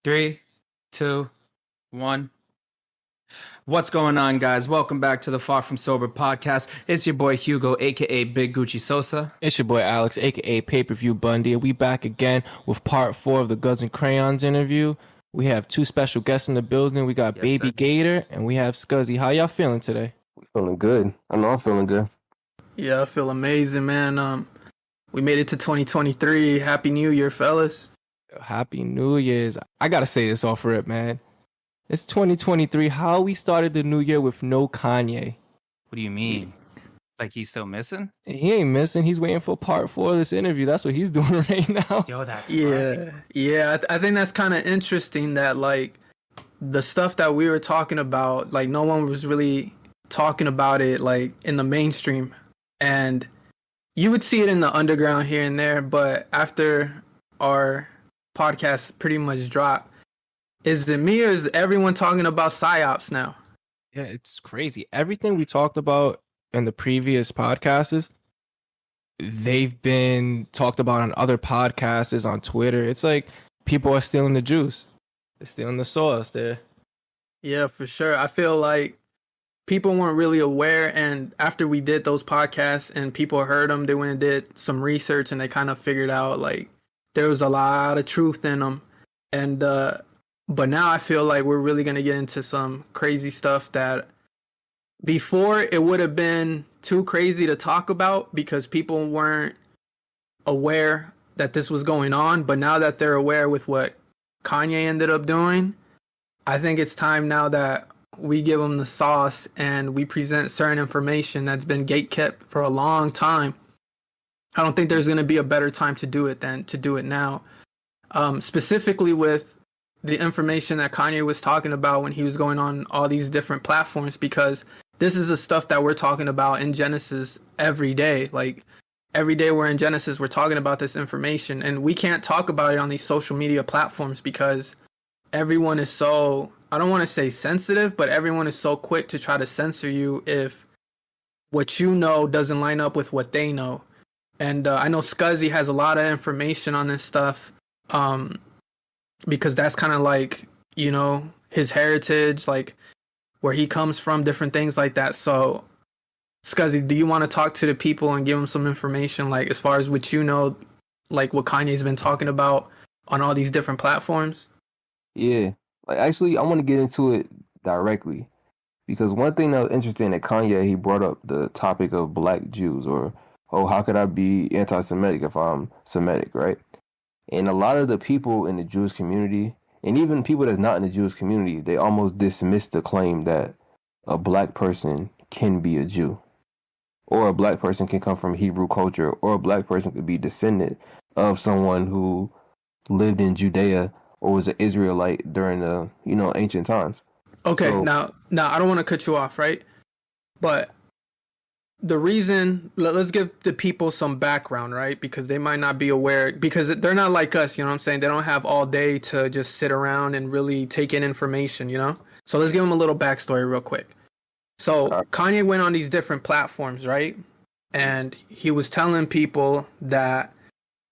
3, 2, 1. What's going on, guys? Welcome back to the Far From Sober podcast. It's your boy Hugo, aka Big Gucci Sosa. It's your boy Alex, aka Pay-Per-View Bundy, and we back again with part 4 of the Guns Crayons interview. We have 2 special guests in the building. We got Baby Gator and we have Scuzzi. How y'all feeling today? We're feeling good. I know I'm feeling good. Yeah, I feel amazing, man. We made it to 2023. Happy New Year, fellas. Happy New Year's. I gotta say this off rip, man. It's 2023. How we started the new year with no Kanye? What do you mean? Like he's still missing? He ain't missing. He's waiting for part 4 of this interview. That's what he's doing right now. Yo, that's funny. Yeah. I think that's kind of interesting that like the stuff that we were talking about, like no one was really talking about it like in the mainstream, and you would see it in the underground here and there. But after our podcast pretty much dropped, is it me or is everyone talking about psyops now? Yeah, it's crazy. Everything we talked about in the previous podcasts, they've been talked about on other podcasts, on Twitter. It's like people are stealing the juice. They're stealing the sauce there. Yeah, for sure. I feel like people weren't really aware, and after we did those podcasts and people heard them, they went and did some research and they kind of figured out like there was a lot of truth in them. And but now I feel like we're really going to get into some crazy stuff that before it would have been too crazy to talk about because people weren't aware that this was going on. But now that they're aware with what Kanye ended up doing, I think it's time now that we give them the sauce and we present certain information that's been gatekept for a long time. I don't think there's going to be a better time to do it than to do it now. Specifically with the information that Kanye was talking about when he was going on all these different platforms, because this is the stuff that we're talking about in Genesis every day. Like every day we're in Genesis, we're talking about this information, and we can't talk about it on these social media platforms because everyone is so, I don't want to say sensitive, but everyone is so quick to try to censor you if what you know doesn't line up with what they know. And I know Scuzzi has a lot of information on this stuff. Because that's kind of like, you know, his heritage, like where he comes from, different things like that. So, Scuzzi, do you want to talk to the people and give them some information, like as far as what you know, like what Kanye's been talking about on all these different platforms? Yeah, like actually, I want to get into it directly because one thing that was interesting that Kanye, he brought up the topic of black Jews, or how could I be anti-Semitic if I'm Semitic, right? And a lot of the people in the Jewish community, and even people that's not in the Jewish community, they almost dismiss the claim that a black person can be a Jew, or a black person can come from Hebrew culture, or a black person could be descendant of someone who lived in Judea or was an Israelite during the, ancient times. Okay, so, now I don't want to cut you off, right? But the reason, let's give the people some background, right? Because they might not be aware, because they're not like us, you know what I'm saying? They don't have all day to just sit around and really take in information, you know? So let's give them a little backstory real quick. So Kanye went on these different platforms, right? And he was telling people that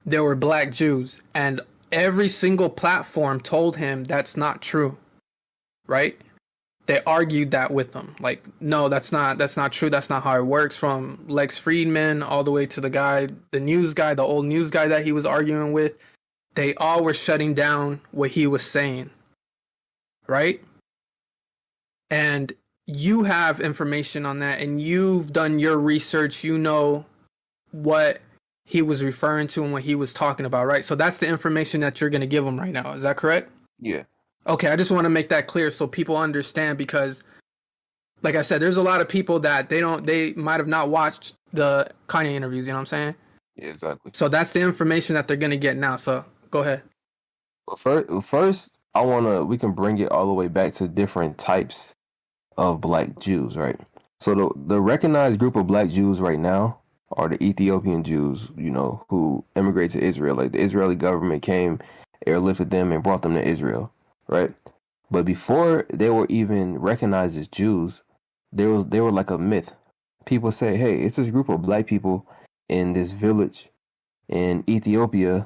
there were black Jews, and every single platform told him that's not true, right? They argued that with him. Like, no, that's not true. That's not how it works. From Lex Friedman all the way to the news guy, the old news guy that he was arguing with. They all were shutting down what he was saying. Right? And you have information on that, and you've done your research. You know what he was referring to and what he was talking about, right? So that's the information that you're going to give him right now. Is that correct? Yeah. Okay, I just want to make that clear so people understand, because like I said, there's a lot of people that they might have not watched the Kanye interviews, you know what I'm saying? Yeah, exactly. So that's the information that they're going to get now. So go ahead. Well, first, we can bring it all the way back to different types of black Jews, right? So the recognized group of black Jews right now are the Ethiopian Jews, who immigrated to Israel. Like the Israeli government came, airlifted them and brought them to Israel. Right, but before they were even recognized as Jews, they were like a myth. People say, "Hey, it's this group of black people in this village in Ethiopia,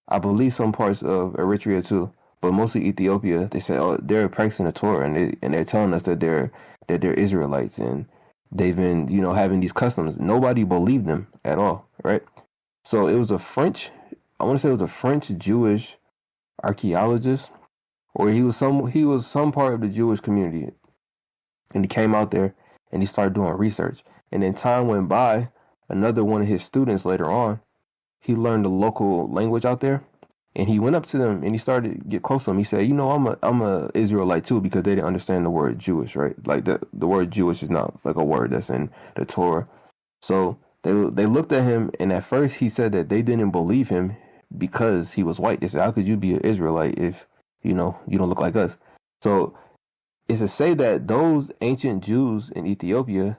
I believe some parts of Eritrea too, but mostly Ethiopia, they say, oh, they're practicing the Torah, and they're telling us that they're Israelites, and they've been, having these customs. Nobody believed them at all, right? So it was I want to say it was a French Jewish archaeologist, or he was some part of the Jewish community, and he came out there and he started doing research. And then time went by. Another one of his students later on, he learned the local language out there, and he went up to them and he started to get close to them. He said, I'm a Israelite too, because they didn't understand the word Jewish, right? Like the word Jewish is not like a word that's in the Torah. So they looked at him, and at first he said that they didn't believe him because he was white. They said, how could you be an Israelite if you don't look like us? So it's to say that those ancient Jews in Ethiopia,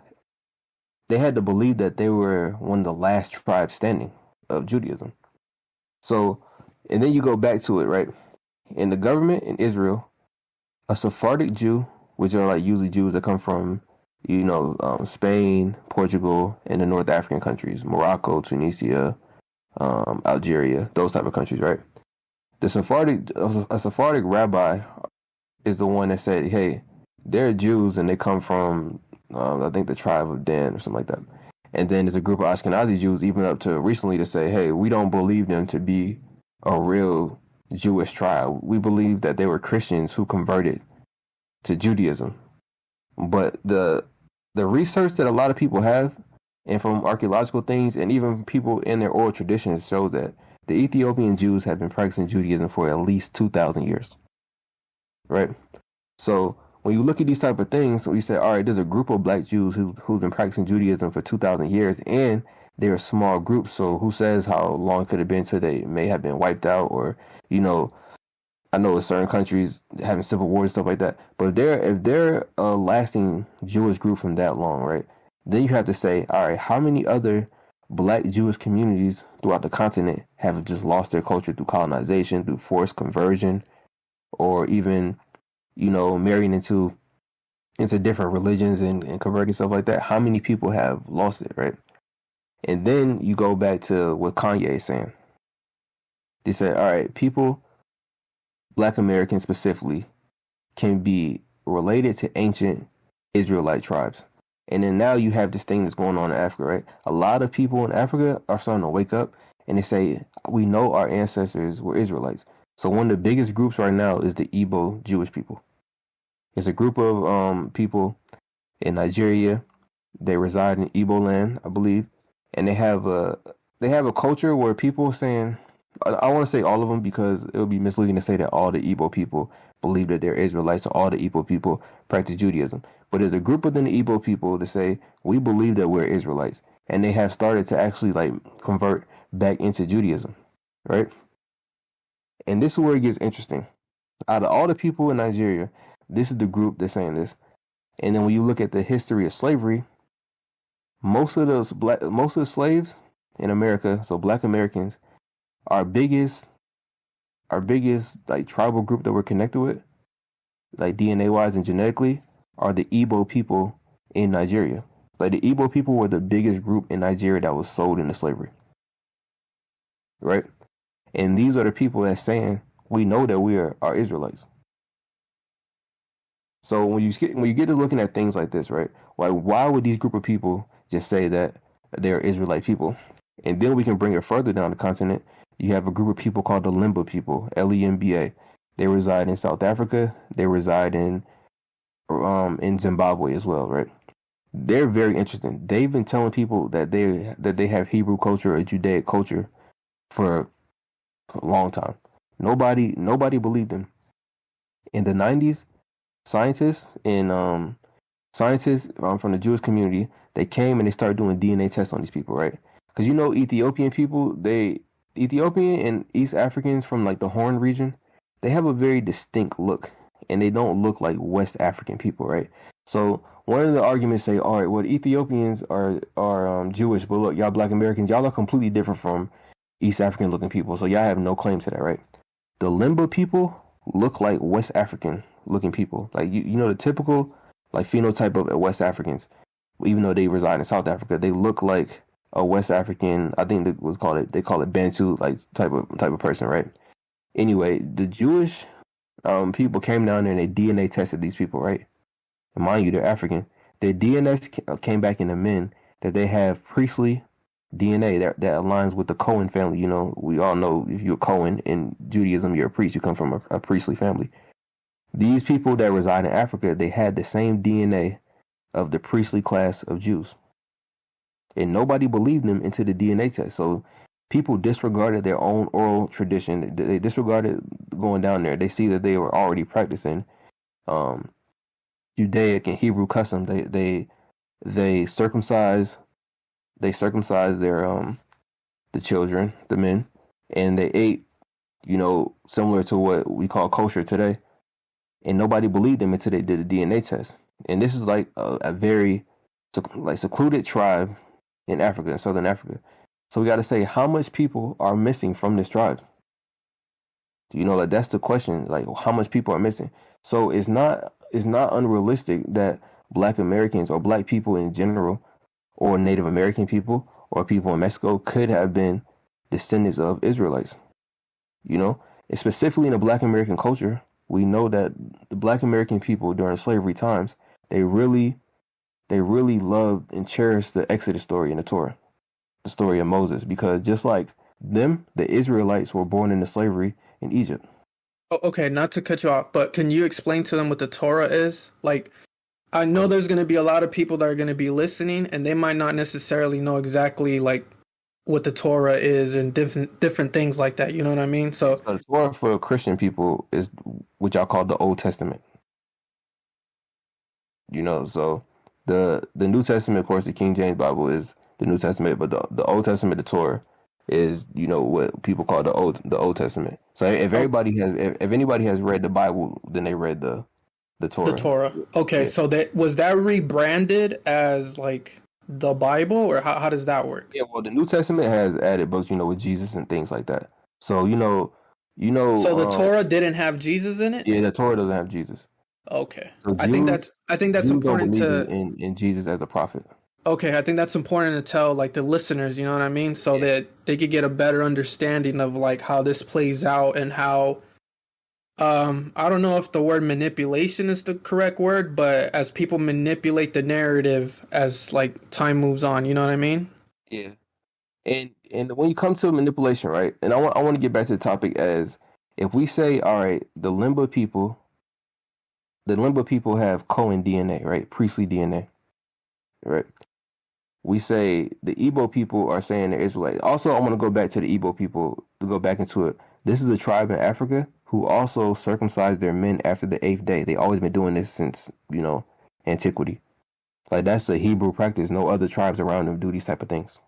they had to believe that they were one of the last tribes standing of Judaism. So, and then you go back to it, right? In the government in Israel, a Sephardic Jew, which are like usually Jews that come from, Spain, Portugal, and the North African countries, Morocco, Tunisia, Algeria, those type of countries, right? A Sephardic rabbi is the one that said, hey, they're Jews and they come from, I think, the tribe of Dan or something like that. And then there's a group of Ashkenazi Jews, even up to recently, to say, hey, we don't believe them to be a real Jewish tribe. We believe that they were Christians who converted to Judaism. But the research that a lot of people have, and from archaeological things, and even people in their oral traditions, show that the Ethiopian Jews have been practicing Judaism for at least 2,000 years. Right? So when you look at these type of things, we say, all right, there's a group of black Jews who've been practicing Judaism for 2,000 years, and they're a small group. So who says how long it could have been till they may have been wiped out, or, I know in certain countries having civil wars and stuff like that. But if they're a lasting Jewish group from that long, right, then you have to say, all right, how many other black Jewish communities throughout the continent have just lost their culture through colonization, through forced conversion, or even, marrying into different religions and converting, stuff like that? How many people have lost it, right? And then you go back to what Kanye is saying. They said, all right, black Americans specifically, can be related to ancient Israelite tribes. And then now you have this thing that's going on in Africa, right? A lot of people in Africa are starting to wake up, and they say, we know our ancestors were Israelites. So one of the biggest groups right now is the Igbo Jewish people. It's a group of people in Nigeria. They reside in Igbo land, I believe, and they have a culture where people are saying, I want to say all of them because it would be misleading to say that all the Igbo people believe that they're Israelites, or all the Igbo people practice Judaism. But there's a group within the Igbo people that say, we believe that we're Israelites, and they have started to actually convert back into Judaism, right? And this is where it gets interesting. Out of all the people in Nigeria, this is the group that's saying this. And then when you look at the history of slavery, most of the slaves in America, so black Americans, our biggest tribal group that we're connected with, like DNA wise and genetically, are the Igbo people in Nigeria. Like the Igbo people were the biggest group in Nigeria that was sold into slavery. Right? And these are the people that's saying, we know that we are Israelites. So when you get to looking at things like this, right? Why would these group of people just say that they're Israelite people? And then we can bring it further down the continent. You have a group of people called the Lemba people, Lemba. They reside in South Africa. They reside in Zimbabwe as well, right? They're very interesting. They've been telling people that they have Hebrew culture or Judaic culture for a long time. Nobody believed them. In the 90s, scientists from the Jewish community, they came and they started doing DNA tests on these people, right? Because Ethiopian people, Ethiopian and East Africans from like the Horn region, they have a very distinct look, and they don't look like West African people, right? So one of the arguments say, all right, well, the Ethiopians are Jewish, but look, y'all Black Americans, y'all are completely different from East African looking people, so y'all have no claim to that, right? The Lemba people look like West African looking people, like the typical like phenotype of West Africans, even though they reside in South Africa, they look like a West African. I think they call it Bantu like type of person, right? Anyway, the Jewish people came down there and they DNA tested these people, right? And mind you, they're African. Their DNA came back in the men that they have priestly DNA that aligns with the Cohen family. You know, we all know if you're Cohen in Judaism, you're a priest. You come from a priestly family. These people that reside in Africa, they had the same DNA of the priestly class of Jews. And nobody believed them into the DNA test. So people disregarded their own oral tradition. They disregarded going down there. They see that they were already practicing Judaic and Hebrew customs. They circumcise their the children, the men, and they ate, you know, similar to what we call kosher today. And nobody believed them until they did a DNA test. And this is like a very secluded tribe in Africa, in Southern Africa. So we got to say, how much people are missing from this tribe? You know, like that's the question. Like, how much people are missing? So it's not unrealistic that Black Americans or Black people in general, or Native American people or people in Mexico could have been descendants of Israelites. You know, and specifically in the Black American culture, we know that the Black American people during slavery times, they really loved and cherished the Exodus story in the Torah, the story of Moses, because just like them, the Israelites were born into slavery in Egypt. Okay, not to cut you off, but can you explain to them what the Torah is? Like, I know there's going to be a lot of people that are going to be listening, and they might not necessarily know exactly like what the Torah is and different things like that. You know what I mean? So the Torah for Christian people is what y'all call the Old Testament. You know, so the New Testament, of course, the King James Bible is the New Testament, but the Old Testament, the Torah, is, you know, what people call the Old Testament. So if anybody has read the Bible, then they read the Torah. The Torah. Okay, yeah. So was that rebranded as like the Bible, or how does that work? Yeah, well, the New Testament has added books, you know, with Jesus and things like that. So you know. So the Torah didn't have Jesus in it? Yeah, the Torah doesn't have Jesus. Okay, So I think that's Jews important don't believe in Jesus as a prophet. Okay, I think that's important to tell like the listeners, you know what I mean, so that they could get a better understanding of like how this plays out and how. I don't know if the word manipulation is the correct word, but as people manipulate the narrative as like time moves on, you know what I mean? Yeah, and when you come to manipulation, right? And I want to get back to the topic as if we say, all right, the Limba people have Cohen DNA, right? Priestly DNA, right? We say the Igbo people are saying they're Israelite. Also, I want to go back to the Igbo people to go back into it. This is a tribe in Africa who also circumcised their men after the 8th day. They always been doing this since, you know, antiquity. Like that's a Hebrew practice. No other tribes around them do these type of things.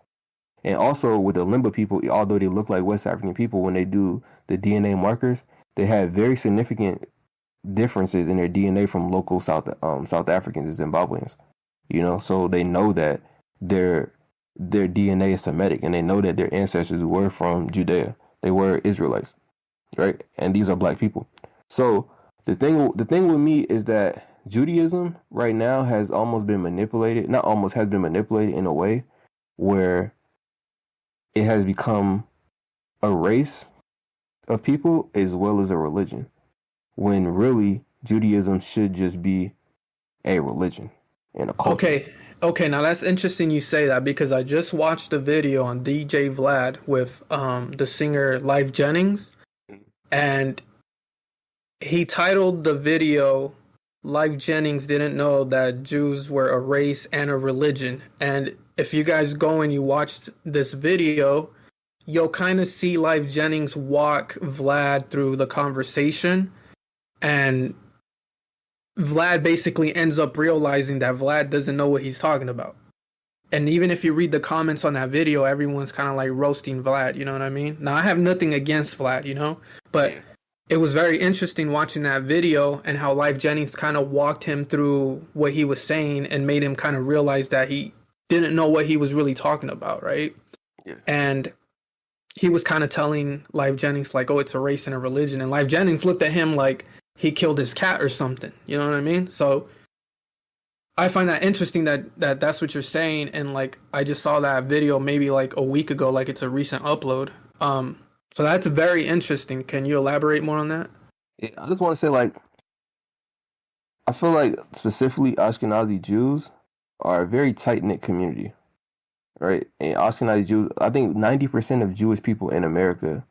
And also with the Limba people, although they look like West African people, when they do the DNA markers, they have very significant differences in their DNA from local South Africans and Zimbabweans. You know, so they know that their DNA is Semitic, and they know that their ancestors were from Judea. They were Israelites, right? And these are Black people. So the thing with me is that Judaism right now has almost been manipulated, not almost, has been manipulated in a way where it has become a race of people as well as a religion, when really Judaism should just be a religion and a culture. Okay, now that's interesting you say that, because I just watched a video on DJ Vlad with the singer Live Jennings, and he titled the video Live Jennings didn't know that Jews were a race and a religion. And if you guys go and you watch this video, you'll kind of see Live Jennings walk Vlad through the conversation, and Vlad basically ends up realizing that Vlad doesn't know what he's talking about. And even if you read the comments on that video, everyone's kind of like roasting Vlad, you know what I mean? Now, I have nothing against Vlad, you know? But it was very interesting watching that video and how Live Jennings kind of walked him through what he was saying and made him kind of realize that he didn't know what he was really talking about, right? Yeah. And he was kind of telling Live Jennings, like, oh, it's a race and a religion. And Live Jennings looked at him like he killed his cat or something. You know what I mean? So I find that interesting that's what you're saying. And like, I just saw that video maybe like a week ago, like it's a recent upload. So that's very interesting. Can you elaborate more on that? I just want to say, like, I feel like specifically Ashkenazi Jews are a very tight knit community, right? And Ashkenazi Jews, I think 90% of Jewish people in America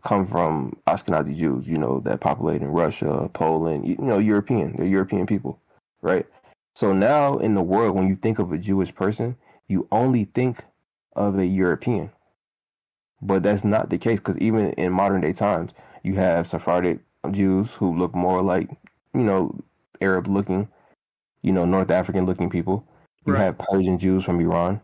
come from Ashkenazi Jews, that populate in Russia, Poland, European. They're European people, right? So now in the world, when you think of a Jewish person, you only think of a European. But that's not the case, because even in modern day times, you have Sephardic Jews who look more like, Arab looking, North African looking people. You have Persian Jews from Iran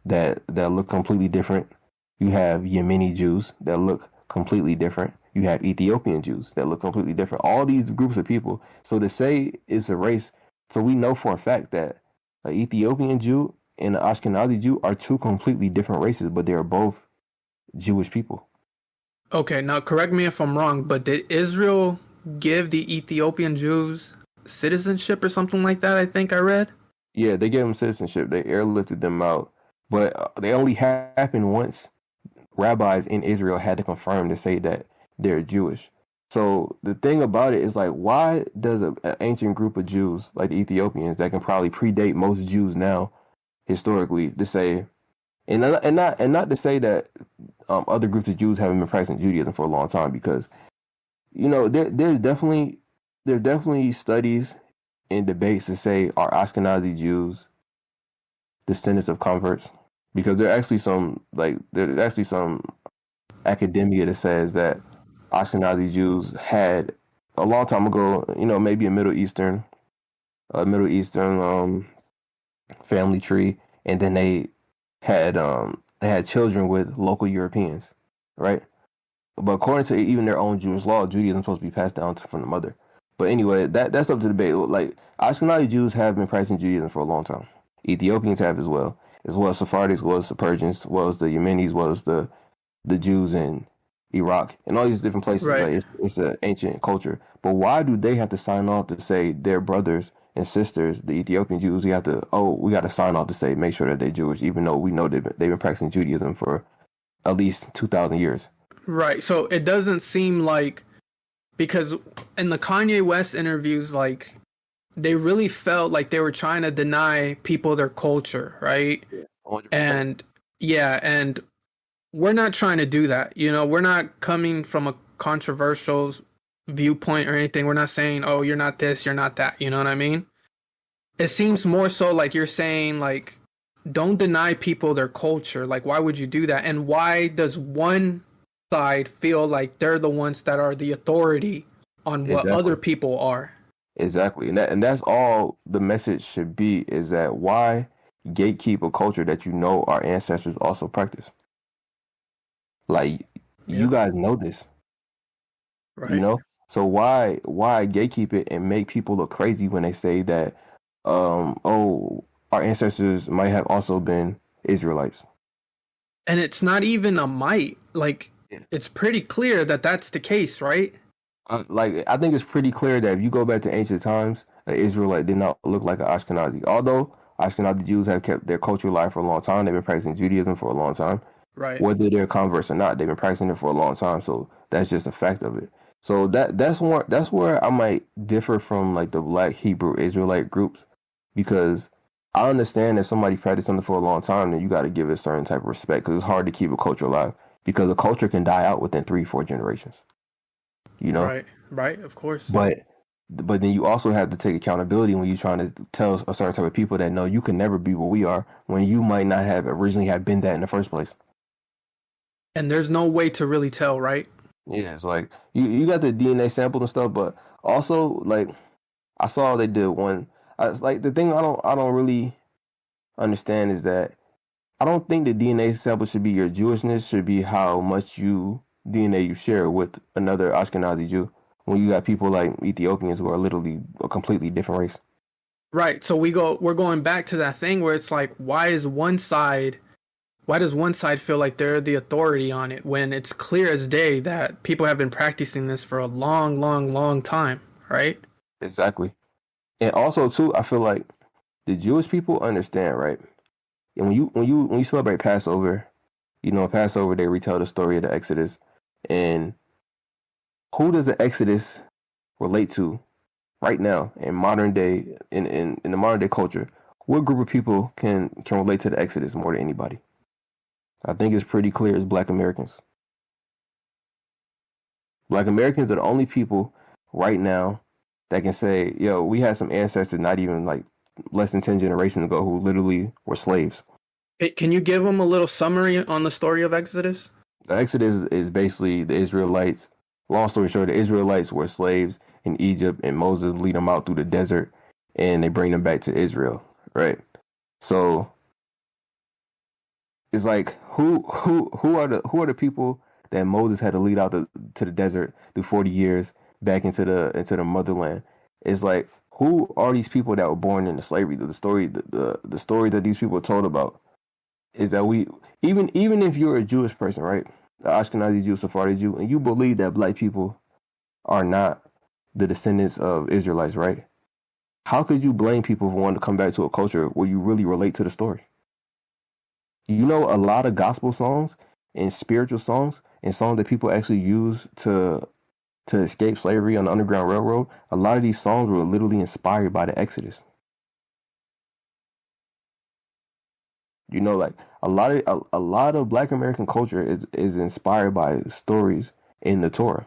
that look completely different. You have Yemeni Jews that look completely different. You have Ethiopian Jews that look completely different. All these groups of people. So to say it's a race, so we know for a fact that an Ethiopian Jew and an Ashkenazi Jew are two completely different races, but they are both Jewish people. Okay, now correct me if I'm wrong, but did Israel give the Ethiopian Jews citizenship or something like that? I think I read. Yeah, they gave them citizenship. They airlifted them out, but they only happened once rabbis in Israel had to confirm to say that they're Jewish. So the thing about it is, like, why does an ancient group of Jews like the Ethiopians that can probably predate most Jews now historically to say, and not to say that other groups of Jews haven't been practicing Judaism for a long time, because there's definitely studies and debates to say, are Ashkenazi Jews descendants of converts? Because there's actually some academia that says that Ashkenazi Jews had a long time ago, maybe a Middle Eastern family tree, and then they had children with local Europeans, right? But according to even their own Jewish law, Judaism is supposed to be passed down from the mother. But anyway, that's up to debate. Like, Ashkenazi Jews have been practicing Judaism for a long time. Ethiopians have as well as Sephardics, as well as the Persians, as well as the Yemenis, as well as the Jews in Iraq and all these different places. Right. Like, it's an ancient culture. But why do they have to sign off to say their brothers and sisters, the Ethiopian Jews, we got to sign off to say, make sure that they're Jewish, even though we know they've been practicing Judaism for at least 2,000 years. Right. So it doesn't seem like, because in the Kanye West interviews, like, they really felt like they were trying to deny people their culture, right? 100%. And we're not trying to do that. We're not coming from a controversial viewpoint or anything. We're not saying, oh, you're not this, you're not that. You know what I mean? It seems more so like you're saying, like, don't deny people their culture. Like, why would you do that? And why does one side feel like they're the ones that are the authority on what other people are? Exactly. And that's all the message should be, is that why gatekeep a culture that our ancestors also practice? Like, you guys know this. Right. So why gatekeep it and make people look crazy when they say that our ancestors might have also been Israelites? And it's not even a might. Like, it's pretty clear that that's the case, right? I think it's pretty clear that if you go back to ancient times, an Israelite did not look like an Ashkenazi. Although Ashkenazi Jews have kept their culture alive for a long time, they've been practicing Judaism for a long time. Right. Whether they're converts or not, they've been practicing it for a long time. So that's just a fact of it. So that's where I might differ from, like, the Black Hebrew Israelite groups, because I understand if somebody practiced something for a long time, then you got to give it a certain type of respect, because it's hard to keep a culture alive, because a culture can die out within 3-4 generations. Right, of course. But then you also have to take accountability when you're trying to tell a certain type of people that, no, you can never be what we are, when you might not have originally have been that in the first place. And there's no way to really tell, right? Yeah, it's like you got the DNA sample and stuff, but also, like, I saw they did one. It's like, the thing I don't really understand is that I don't think the DNA sample should be your Jewishness, should be how much DNA you share with another Ashkenazi Jew, when you got people like Ethiopians who are literally a completely different race. Right. So we're going back to that thing where it's like, why does one side feel like they're the authority on it, when it's clear as day that people have been practicing this for a long, long, long time, right? Exactly. And also too, I feel like the Jewish people understand, right? And when you celebrate Passover, Passover, they retell the story of the Exodus, and Who does the Exodus relate to right now in modern day in the modern day culture? What group of people can relate to the Exodus more than anybody? I think it's pretty clear it's Black Americans. Black Americans are the only people right now that can say, yo, we had some ancestors not even like less than 10 generations ago who literally were slaves. Can you give them a little summary on the story of Exodus? The Exodus is basically the Israelites. Long story short, the Israelites were slaves in Egypt, and Moses lead them out through the desert, and they bring them back to Israel, right? So it's like who are the people that Moses had to lead out to the desert through 40 years back into the motherland? It's like, who are these people that were born into slavery? The story that these people told about is that we even if you're a Jewish person, right? The Ashkenazi Jew, Sephardi Jew, and you believe that Black people are not the descendants of Israelites, right? How could you blame people for wanting to come back to a culture where you really relate to the story? You know, a lot of gospel songs and spiritual songs and songs that people actually use to escape slavery on the Underground Railroad, a lot of these songs were literally inspired by the Exodus. You know, like a lot of Black American culture is inspired by stories in the Torah.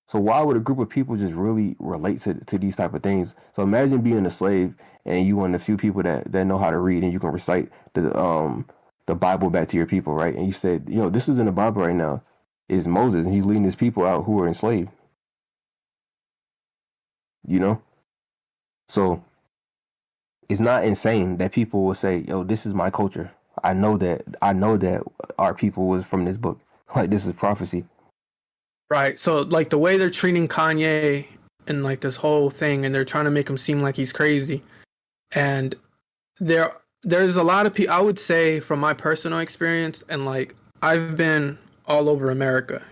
So why would a group of people just really relate to these type of things? So imagine being a slave and you one of the few people that know how to read and you can recite the Bible back to your people, right? And you said, this is in the Bible right now. Is Moses, and he's leading his people out who are enslaved. So it's not insane that people will say, yo, this is my culture. I know that our people was from this book. Like, this is prophecy. Right. So like the way they're treating Kanye and like this whole thing, and they're trying to make him seem like he's crazy. And there's a lot of people, I would say, from my personal experience, and like I've been all over America,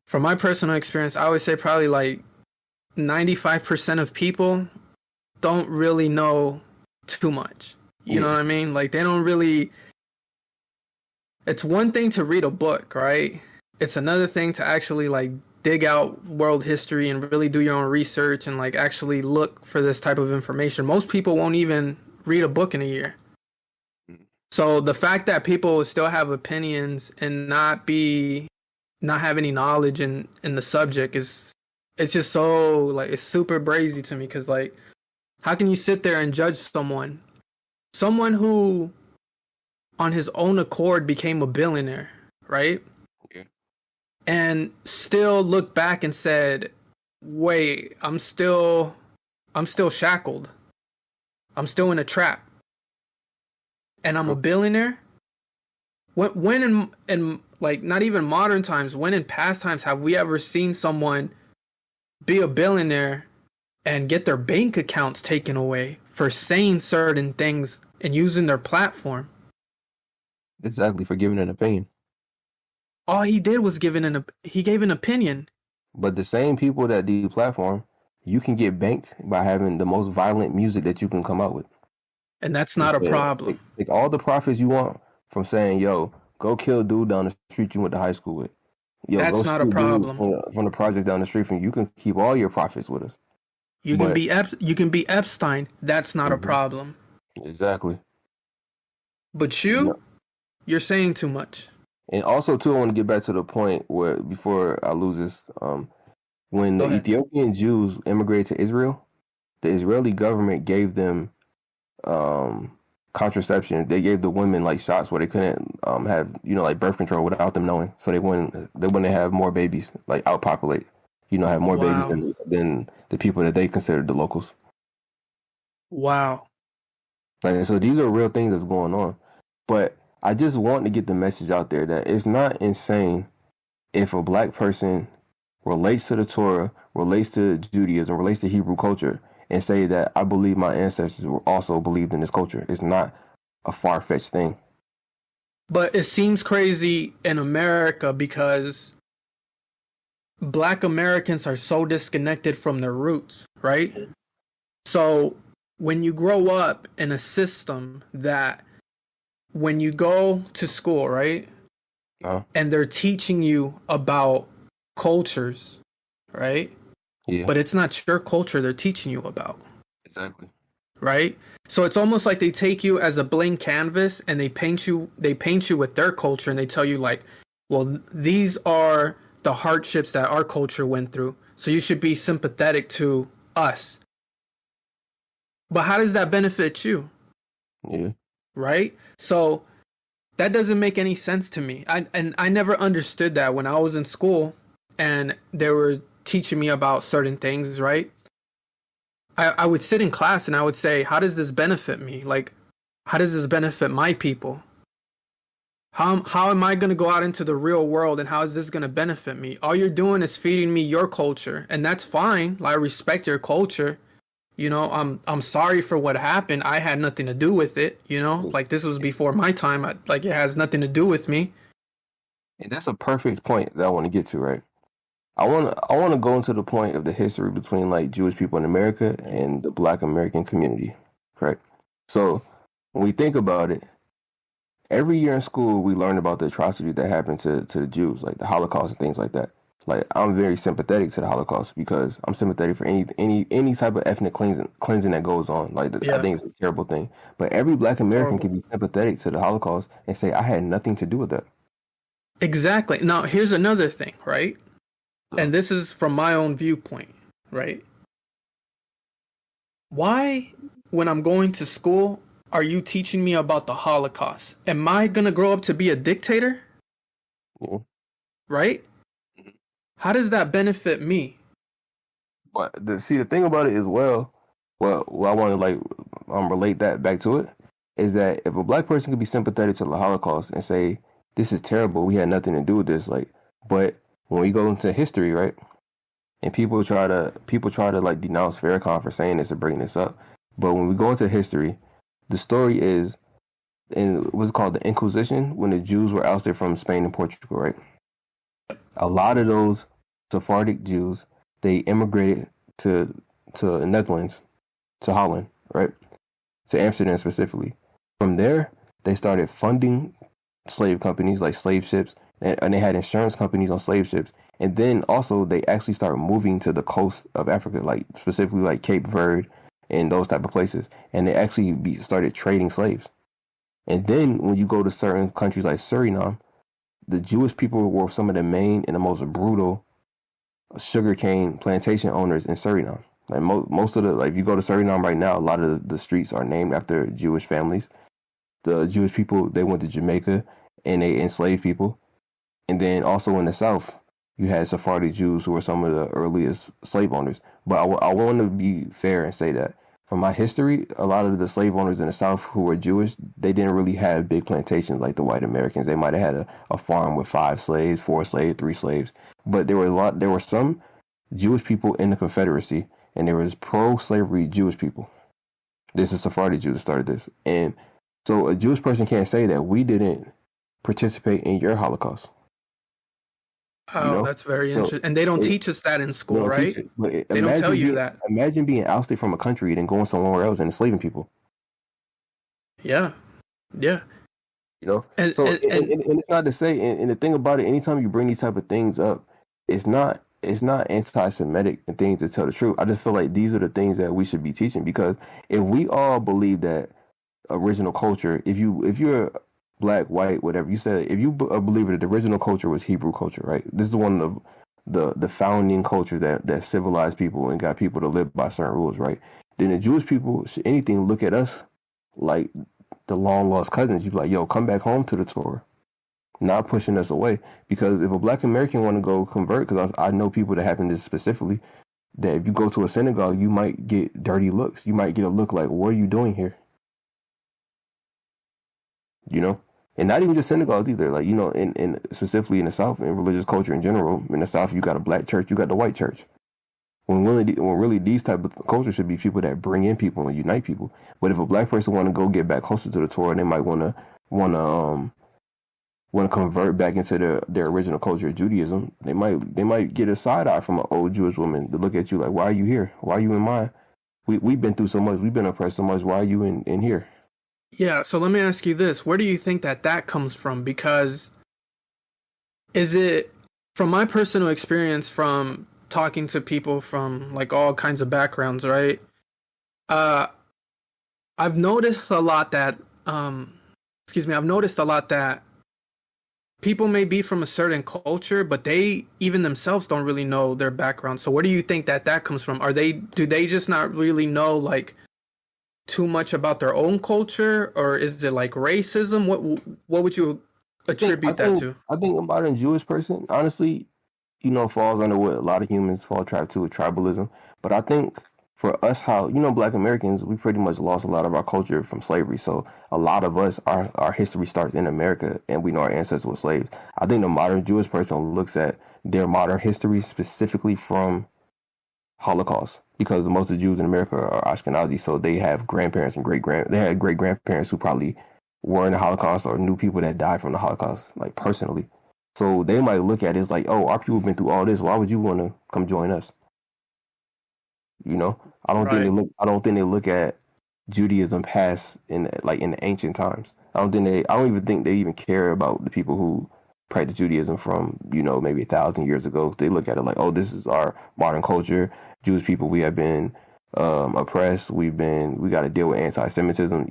From my personal experience, I would say probably like 95% of people don't really know too much. You know what I mean? Like they don't really. It's one thing to read a book, right? It's another thing to actually like dig out world history and really do your own research and like actually look for this type of information. Most people won't even read a book in a year. So the fact that people still have opinions and not have any knowledge in the subject it's just so like, it's super brazy to me, because like, how can you sit there and judge someone who on his own accord became a billionaire, right? Okay. And still look back and said, wait, I'm still shackled. I'm still in a trap. And I'm a billionaire? When in like not even modern times, when in past times have we ever seen someone be a billionaire and get their bank accounts taken away for saying certain things and using their platform? Exactly, for giving an opinion. All he did was he gave an opinion. But the same people that deplatform, you can get banked by having the most violent music that you can come out with. And that's not a problem. Take all the profits you want from saying, yo, go kill dude down the street you went to high school with. Yo, that's not a problem. From the project down the street from you, can keep all your profits with us. You can be Epstein. That's not a problem. Exactly. But you're saying too much. And also, too, I want to get back to the point where, before I lose this, when the Ethiopian Jews immigrated to Israel, the Israeli government gave them contraception. They gave the women like shots where they couldn't have like birth control without them knowing, so they wouldn't have more babies, like outpopulate, have more babies than the people that they considered the locals. Wow. Like, so these are real things that's going on, but I just want to get the message out there that it's not insane if a Black person relates to the Torah, relates to Judaism, relates to Hebrew culture, and say that I believe my ancestors also believed in this culture. It's not a far-fetched thing. But it seems crazy in America because Black Americans are so disconnected from their roots, right? So when you grow up in a system that when you go to school, right, and they're teaching you about cultures, right? Yeah. But it's not your culture they're teaching you about. Exactly. Right? So it's almost like they take you as a blank canvas and they paint you with their culture, and they tell you like, well, these are the hardships that our culture went through. So you should be sympathetic to us. But how does that benefit you? Yeah. Right? So that doesn't make any sense to me. I never understood that when I was in school and they were teaching me about certain things, right? I would sit in class and I would say, how does this benefit me? Like, how does this benefit my people? How am I going to go out into the real world, and how is this going to benefit me? All you're doing is feeding me your culture, and that's fine. I respect your culture. You know, I'm sorry for what happened. I had nothing to do with it. You know, like this was before my time. Like it has nothing to do with me. And that's a perfect point that I want to get to, right? I want to go into the point of the history between like Jewish people in America and the Black American community, correct? So when we think about it, every year in school we learn about the atrocity that happened to the Jews, like the Holocaust and things like that. Like I'm very sympathetic to the Holocaust because I'm sympathetic for any type of ethnic cleansing that goes on. Like I think it's a terrible thing. But every Black American can be sympathetic to the Holocaust and say I had nothing to do with that. Exactly. Now here's another thing, right? And this is from my own viewpoint, right? Why, when I'm going to school, are you teaching me about the Holocaust? Am I going to grow up to be a dictator? Yeah. Right? How does that benefit me? But the thing about it is, well, I want to like relate that back to it, is that if a Black person could be sympathetic to the Holocaust and say, this is terrible, we had nothing to do with this, like, but when we go into history, right, and people try to like denounce Farrakhan for saying this or bringing this up, but when we go into history, the story is in what's called the Inquisition, when the Jews were ousted from Spain and Portugal, right? A lot of those Sephardic Jews, they immigrated to the Netherlands, to Holland, right, to Amsterdam specifically. From there, they started funding slave companies like slave ships. And they had insurance companies on slave ships. And then also they actually started moving to the coast of Africa, like specifically like Cape Verde and those type of places. And they actually started trading slaves. And then when you go to certain countries like Suriname, the Jewish people were some of the main and the most brutal sugarcane plantation owners in Suriname. Like most of the, like if you go to Suriname right now, a lot of the streets are named after Jewish families. The Jewish people, they went to Jamaica and they enslaved people. And then also in the South, you had Sephardi Jews who were some of the earliest slave owners. But I want to be fair and say that from my history, a lot of the slave owners in the South who were Jewish, they didn't really have big plantations like the white Americans. They might have had a farm with 5 slaves, 4 slaves, 3 slaves. But there were some Jewish people in the Confederacy, and there was pro-slavery Jewish people. This is Sephardi Jews that started this. And so a Jewish person can't say that we didn't participate in your Holocaust. Oh, you know? That's very interesting. And they don't teach us that in school, right? They don't tell you that. Imagine being ousted from a country and then going somewhere else and enslaving people. Yeah. Yeah. You know? And it's not to say, and the thing about it, anytime you bring these type of things up, it's not anti-Semitic and things to tell the truth. I just feel like these are the things that we should be teaching, because if we all believe that original culture, if you're Black, white, whatever you said, if you believe that the original culture was Hebrew culture, right? This is one of the founding culture that civilized people and got people to live by certain rules, right? Then the Jewish people, should anything, look at us like the long lost cousins. You be like, yo, come back home to the Torah, not pushing us away. Because if a Black American want to go convert, because I know people that happen this specifically, that if you go to a synagogue, you might get dirty looks. You might get a look like, what are you doing here? You know? And not even just synagogues either. Like, you know, in specifically in the South, in religious culture in general, in the South, you got a Black church, you got the white church. When really these type of cultures should be people that bring in people and unite people. But if a Black person want to go get back closer to the Torah, they might want to convert back into their original culture of Judaism. They might get a side eye from an old Jewish woman to look at you like, why are you here? Why are you in mine? We've been through so much. We've been oppressed so much. Why are you in here? Yeah, so let me ask you this. Where do you think that comes from? Because is it from my personal experience from talking to people from like all kinds of backgrounds, right? Uh, I've noticed a lot that I've noticed a lot that people may be from a certain culture, but they even themselves don't really know their background. So where do you think that comes from? Do they just not really know like too much about their own culture, or is it like racism? What would you attribute that to? I think a modern Jewish person, honestly, falls under what a lot of humans fall trap to, with tribalism. But I think for us, how, Black Americans, we pretty much lost a lot of our culture from slavery. So a lot of us, our history starts in America, and we know our ancestors were slaves. I think the modern Jewish person looks at their modern history specifically from Holocaust, because most of the Jews in America are Ashkenazi, so they have grandparents and they had great grandparents who probably were in the Holocaust or knew people that died from the Holocaust, like personally. So they might look at it as like, oh, our people have been through all this. Why would you want to come join us? I don't think they look. I don't think they look at Judaism past in the ancient times. I don't even think they even care about the people who practice Judaism from maybe 1,000 years ago. They look at it like, oh, this is our modern culture. Jewish people, we have been oppressed. We got to deal with anti-Semitism.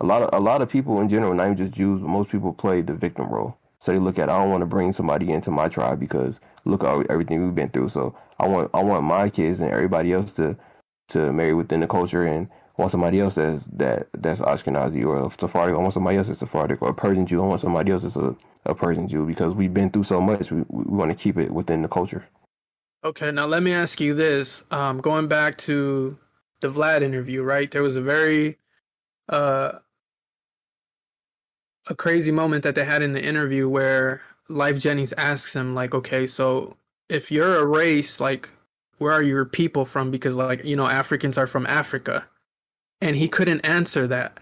A lot of people in general, not even just Jews, but most people play the victim role. So they look at, I don't want to bring somebody into my tribe because look at everything we've been through. So I want my kids and everybody else to marry within the culture, and want somebody else that's Ashkenazi, or Sephardic. I want somebody else that's Sephardic, or a Persian Jew. I want somebody else that's a Persian Jew, because we've been through so much. We want to keep it within the culture. Okay, now let me ask you this. Going back to the Vlad interview, right? There was a very a crazy moment that they had in the interview where Life Jennings asks him, like, okay, so if you're a race, like, where are your people from? Because, like, Africans are from Africa. And he couldn't answer that.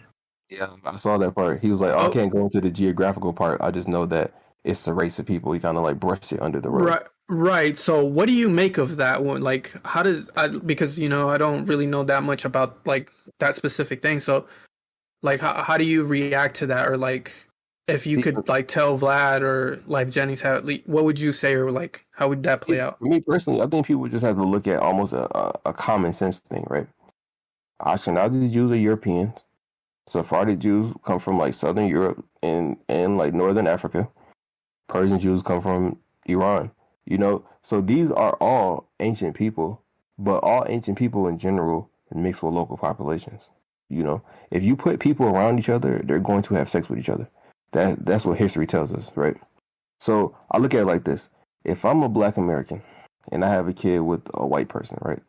Yeah, I saw that part. He was like, I can't go into the geographical part. I just know that it's a race of people. He kind of like brushed it under the rug. Right. So what do you make of that one? Like, because, I don't really know that much about, like, that specific thing. So, like, how do you react to that? Or, like, if you could, like, tell Vlad or Life Jennings what would you say, or, like, how would that play out? For me personally, I think people just have to look at almost a common sense thing, right? Ashkenazi Jews are Europeans. Sephardic Jews come from, like, Southern Europe and like Northern Africa. Persian Jews come from Iran. So these are all ancient people, but all ancient people in general mix with local populations. If you put people around each other, they're going to have sex with each other. That's what history tells us, right? So I look at it like this. If I'm a Black American and I have a kid with a white person, right?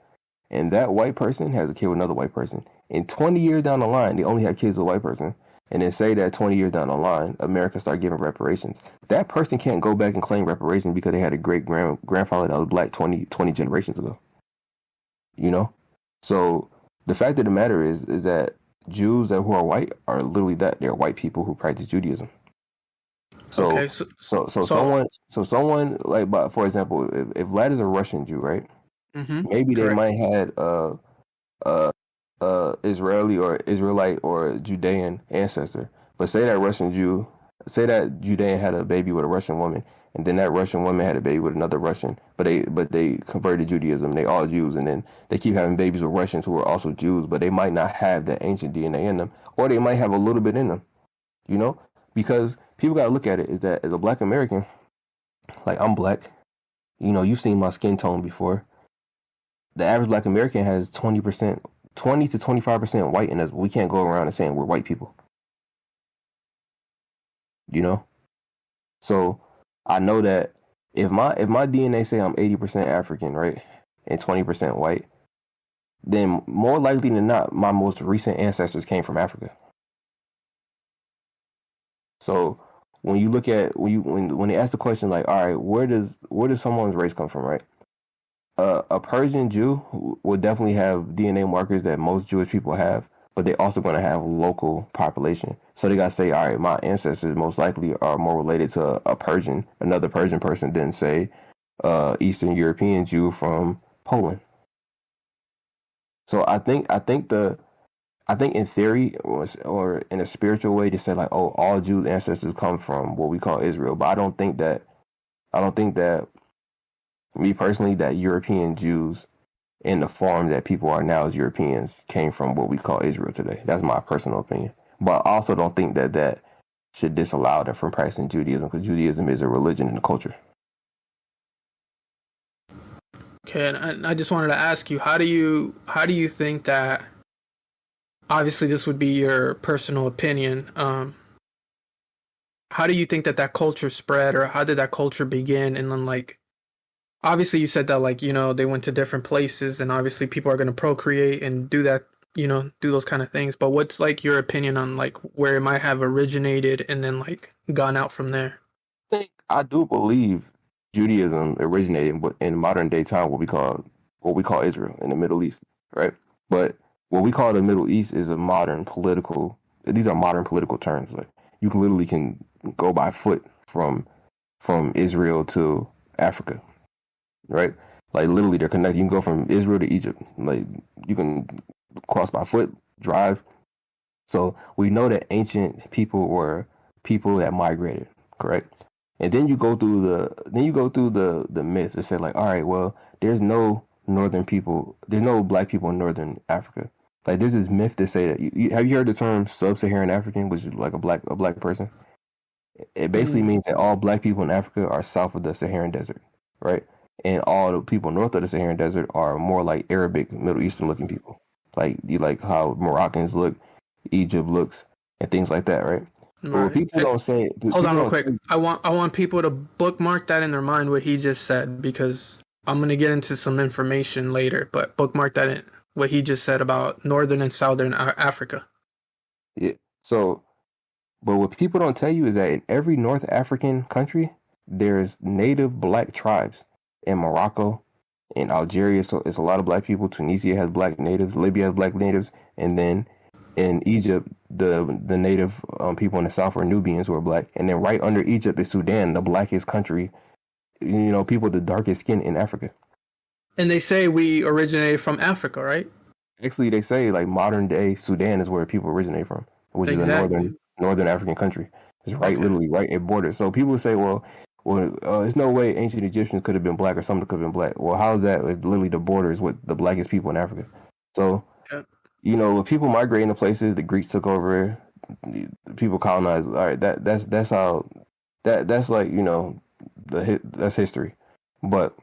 And that white person has a kid with another white person, and 20 years down the line, they only have kids with a white person. And then say that 20 years down the line, America start giving reparations. That person can't go back and claim reparations because they had a great grandfather that was Black 20 generations ago. So the fact of the matter is that Jews who are white are literally that. They're white people who practice Judaism. So, okay, so someone like, but for example, if Vlad is a Russian Jew, right? Mm-hmm, maybe correct. They might had Israeli or Israelite or Judean ancestor. But say that Judean had a baby with a Russian woman, and then that Russian woman had a baby with another Russian, but they converted to Judaism. They all Jews, and then they keep having babies with Russians who are also Jews, but they might not have that ancient DNA in them, or they might have a little bit in them. Because people got to look at it is that as a Black American, like, I'm Black. You've seen my skin tone before. The average Black American has 20 to 25% white in us. We can't go around and saying we're white people. So I know that if my DNA say I'm 80% African, right, and 20% white, then more likely than not, my most recent ancestors came from Africa. So when you look at when they ask the question, like, all right, where does someone's race come from, right? A Persian Jew will definitely have DNA markers that most Jewish people have, but they're also going to have local population. So they got to say, all right, my ancestors most likely are more related to another Persian person than, say, Eastern European Jew from Poland. So I think in theory or in a spiritual way to say, like, oh, all Jews' ancestors come from what we call Israel, but I don't think that I don't think that, me personally, that European Jews in the form that people are now as Europeans came from what we call Israel today. That's my personal opinion. But I also don't think that that should disallow them from practicing Judaism, because Judaism is a religion and a culture. Okay, and I just wanted to ask you, how do you think that? Obviously, this would be your personal opinion. How do you think that that culture spread, or how did that culture begin? And then, like, obviously, you said that, like, you know, they went to different places, and obviously, people are going to procreate and do that, you know, do those kind of things. But what's like your opinion on like where it might have originated and then like gone out from there? I do believe Judaism originated in modern day time, what we call Israel in the Middle East, right? But what we call the Middle East is a modern political. These are modern political terms. Like, you can literally go by foot from Israel to Africa, right? Like, literally, they're connected. You can go from Israel to Egypt. Like, you can cross by foot, drive. So we know that ancient people were people that migrated, correct? And then you go through the myth that said, like, all right, well, there's no northern people, there's no black people in northern Africa. Like, there's this myth that say that have you heard the term sub-Saharan African, which is like a black person? It basically means that all black people in Africa are south of the Saharan Desert, right? And all the people north of the Saharan Desert are more like Arabic, Middle Eastern looking people. Like, you like how Moroccans look, Egypt looks, and things like that, right? But what people don't say. Hold on, real quick. I want people to bookmark that in their mind, what he just said, because I'm gonna get into some information later. But bookmark that in what he just said about northern and southern Africa. Yeah. So, but what people don't tell you is that in every North African country, there's native black tribes. In Morocco, in Algeria, so it's a lot of black people. Tunisia has black natives. Libya has black natives, and then in Egypt, the native people in the south are Nubians who are black, and then right under Egypt is Sudan, the blackest country. You know, people with the darkest skin in Africa. And they say we originated from Africa, right? Actually, they say like modern day Sudan is where people originate from, which is a northern African country. It's right, literally right at borders. So people say, well, there's no way ancient Egyptians could have been black or something could have been black. Well, how is that? If literally the border is with the blackest people in Africa. So, you know, when people migrating to places, the Greeks took over, the people colonized. All right, that's how that's like, you know, that's history. But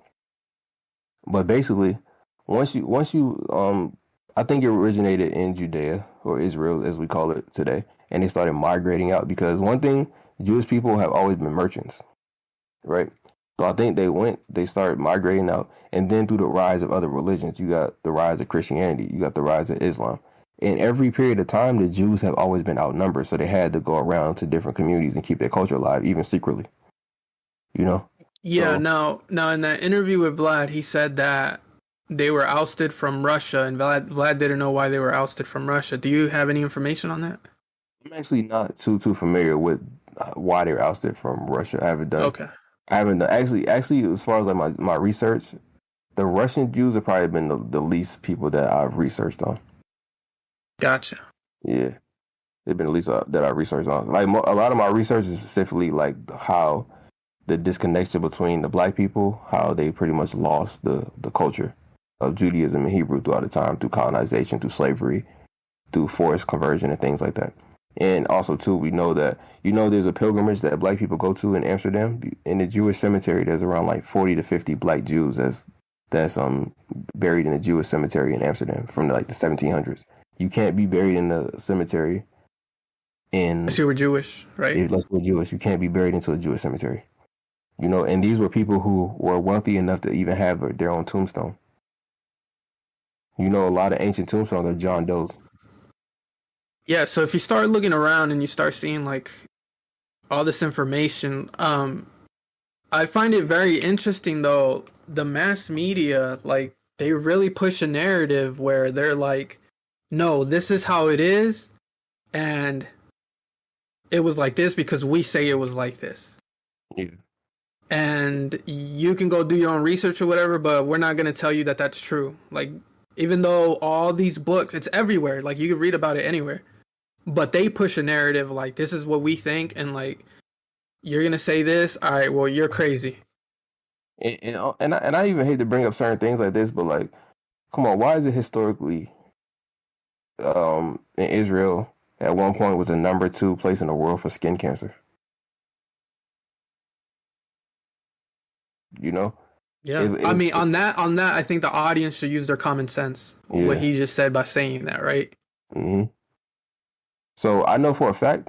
basically, once you I think it originated in Judea, or Israel as we call it today, and they started migrating out because one thing, Jewish people have always been merchants, right? So I think they started migrating out, and then through the rise of other religions, you got the rise of Christianity, you got the rise of Islam. In every period of time, the Jews have always been outnumbered, so they had to go around to different communities and keep their culture alive, even secretly. You know? Yeah. So, now in that interview with Vlad, he said that they were ousted from Russia, and Vlad didn't know why they were ousted from Russia. Do you have any information on that? I'm actually not too familiar with why they were ousted from Russia. I haven't done. Okay. I haven't done actually. As far as like my research, the Russian Jews have probably been the least people that I've researched on. Gotcha. Yeah, they've been the least that I researched on. Like a lot of my research is specifically like how the disconnection between the black people, how they pretty much lost the culture of Judaism and Hebrew throughout the time, through colonization, through slavery, through forced conversion and things like that. And also, too, we know that, you know, there's a pilgrimage that black people go to in Amsterdam. In the Jewish cemetery, there's around like 40 to 50 black Jews that's buried in the Jewish cemetery in Amsterdam from like the 1700s. You can't be buried in the cemetery unless you were Jewish, right? Unless we're Jewish. You can't be buried into a Jewish cemetery. You know, and these were people who were wealthy enough to even have their own tombstone. You know, a lot of ancient tombstones are John Doe's. Yeah, so if you start looking around and you start seeing like all this information, I find it very interesting though, the mass media, like they really push a narrative where they're like, no, this is how it is, and it was like this because we say it was like this. Yeah. And you can go do your own research or whatever, but we're not going to tell you that that's true. Like, even though all these books, it's everywhere, like you can read about it anywhere. But they push a narrative like, this is what we think, and like, you're going to say this, all right, well, you're crazy. And I even hate to bring up certain things like this, but like, come on, why is it historically, in Israel at one point was the number 2 place in the world for skin cancer? You know, Yeah, I mean, on that, I think the audience should use their common sense. Yeah. What he just said by saying that, right? hmm So I know for a fact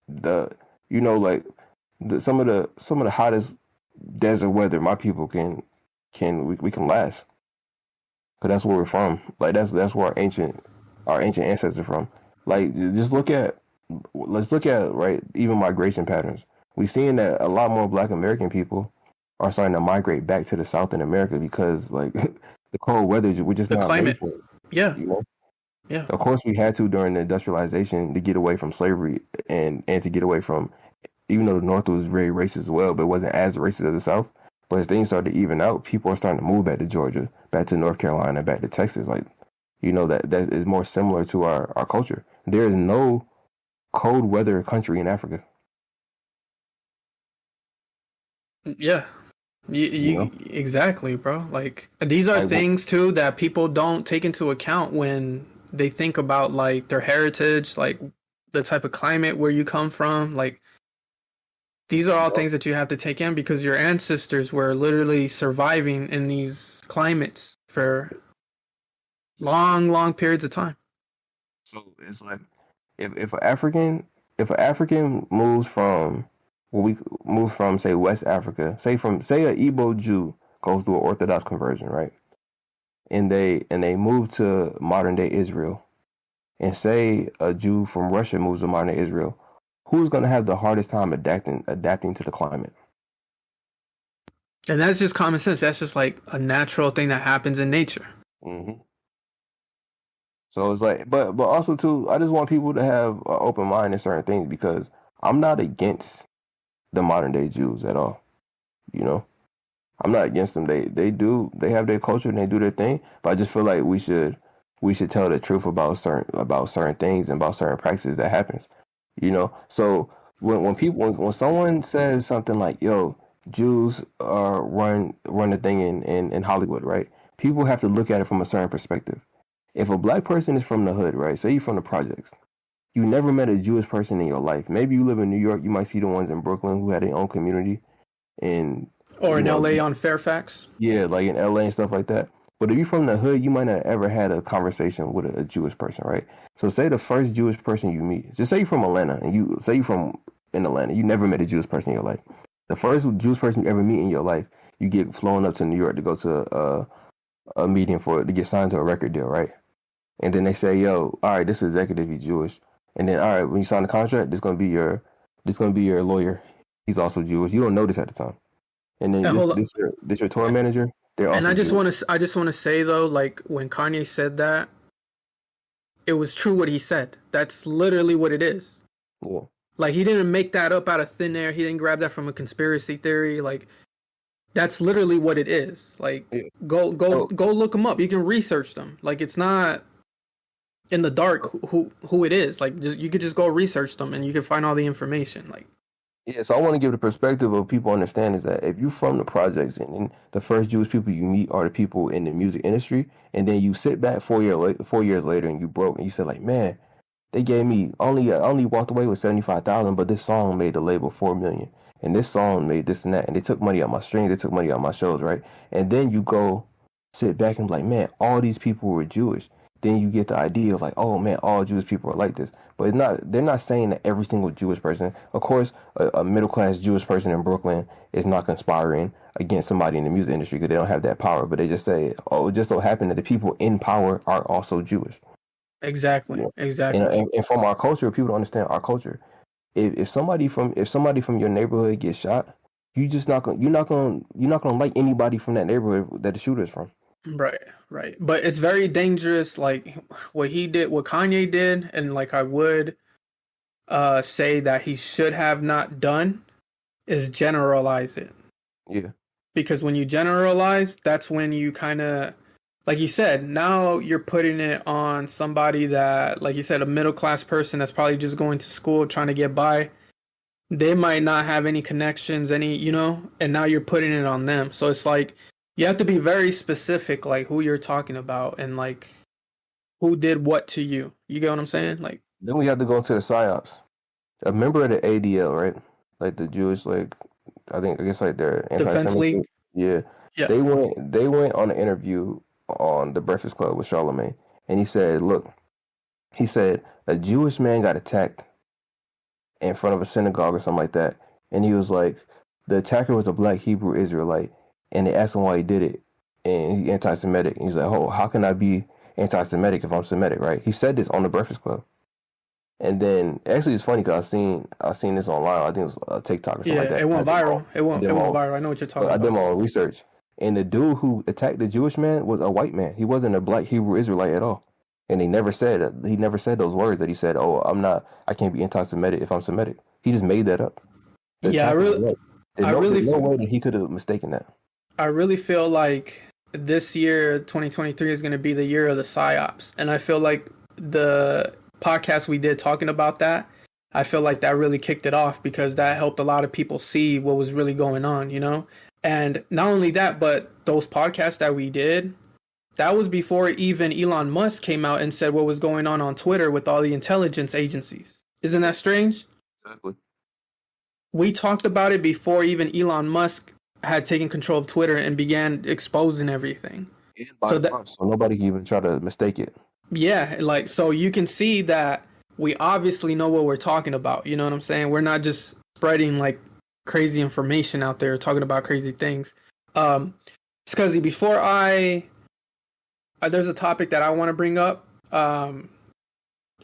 like some of the hottest desert weather my people we can last, because that's where we're from. Like that's where our ancient ancestors are from. Like just let's look at right, even migration patterns. We've seen that a lot more Black American people are starting to migrate back to the South in America because like the cold weather, we're just The not climate. made for it. Yeah. You know? Yeah. Of course, we had to during the industrialization to get away from slavery and to get away from, even though the North was very racist as well, but it wasn't as racist as the South. But as things started to even out, people are starting to move back to Georgia, back to North Carolina, back to Texas. Like, that is more similar to our culture. There is no cold weather country in Africa. Yeah. You exactly, bro. Like, these are things too that people don't take into account when they think about like their heritage, like the type of climate where you come from. Like, these are all things that you have to take in because your ancestors were literally surviving in these climates for long periods of time. So it's like if an African moves from say West Africa, say a Igbo Jew goes through an Orthodox conversion, right? And they move to modern day Israel, and say a Jew from Russia moves to modern day Israel, who's going to have the hardest time adapting to the climate? And that's just common sense. That's just like a natural thing that happens in nature. Mm-hmm. So it's like, but also too, I just want people to have an open mind in certain things, because I'm not against the modern day Jews at all. I'm not against them. They have their culture and they do their thing. But I just feel like we should tell the truth about certain things and about certain practices that happens. So when someone says something like, "Yo, Jews run the thing in Hollywood," right? People have to look at it from a certain perspective. If a Black person is from the hood, right? Say you're from the projects, you never met a Jewish person in your life. Maybe you live in New York, you might see the ones in Brooklyn who had their own community, or in LA on Fairfax. Yeah, like in LA and stuff like that. But if you're from the hood, you might not ever had a conversation with a Jewish person, right? So say the first Jewish person you meet, just say you're from Atlanta, and you never met a Jewish person in your life. The first Jewish person you ever meet in your life, you get flown up to New York to go to a meeting to get signed to a record deal, right? And then they say, "Yo, all right, this executive, he's Jewish." And then, all right, when you sign the contract, this gonna be your lawyer. He's also Jewish. You don't know this at the time. And then this your tour manager. And I just want to say though, like when Kanye said that, it was true what he said. That's literally what it is. Yeah. Like, he didn't make that up out of thin air. He didn't grab that from a conspiracy theory. Like, that's literally what it is. Like, go look them up. You can research them. Like, it's not in the dark who it is. Like, you could just go research them and you can find all the information. Like, yeah, so I want to give the perspective of people understand is that if you're from the projects and the first Jewish people you meet are the people in the music industry, and then you sit back 4 years later and you broke and you said like, man, they gave me I only walked away with 75,000, but this song made the label 4 million, and this song made this and that, and they took money out my streams, they took money out my shows, right? And then you go sit back and be like, man, all these people were Jewish. Then you get the idea of like, oh man, all Jewish people are like this. But it's not. They're not saying that every single Jewish person. Of course, a middle class Jewish person in Brooklyn is not conspiring against somebody in the music industry because they don't have that power. But they just say, oh, it just so happened that the people in power are also Jewish. Exactly. Exactly. And from our culture, people don't understand our culture. If somebody from your neighborhood gets shot, you're not gonna like anybody from that neighborhood that the shooter is from. Right. But it's very dangerous, like what Kanye did, and like I would say that he should have not done is generalize it. Yeah. Because when you generalize, that's when you kind of, like you said, now you're putting it on somebody that, like you said, a middle class person that's probably just going to school trying to get by. they might not have any connections, and now you're putting it on them. So it's like you have to be very specific, like who you're talking about and like who did what to you. You get what I'm saying? Like Then we have to go into the psyops. A member of the ADL, right? Like the Jewish, like I guess like their Defense League. Yeah. Yeah. They went on an interview on the Breakfast Club with Charlemagne, and he said, "Look, he said a Jewish man got attacked in front of a synagogue or something like that, and he was like, the attacker was a black Hebrew Israelite, and they asked him why he did it, and he's anti-Semitic. And he's like, oh, how can I be anti-Semitic if I'm Semitic, right? He said this on the Breakfast Club. And then actually it's funny because I seen this online. I think it was TikTok or something like that. It went viral. It went viral. I know what you're talking about. I did my own research. And the dude who attacked the Jewish man was a white man. He wasn't a black Hebrew Israelite at all. And he never said those words that he said, oh, I can't be anti-Semitic if I'm Semitic. He just made that up. Yeah, there's no way that he could have mistaken that. I really feel like this year, 2023, is going to be the year of the psyops. And I feel like the podcast we did talking about that, I feel like that really kicked it off because that helped a lot of people see what was really going on, And not only that, but those podcasts that we did, that was before even Elon Musk came out and said what was going on Twitter with all the intelligence agencies. Isn't that strange? Exactly. We talked about it before even Elon Musk had taken control of Twitter and began exposing everything. So nobody can even try to mistake it. Yeah, so you can see that we obviously know what we're talking about. You know what I'm saying? We're not just spreading like crazy information out there, talking about crazy things. Scuzzi, before there's a topic that I want to bring up.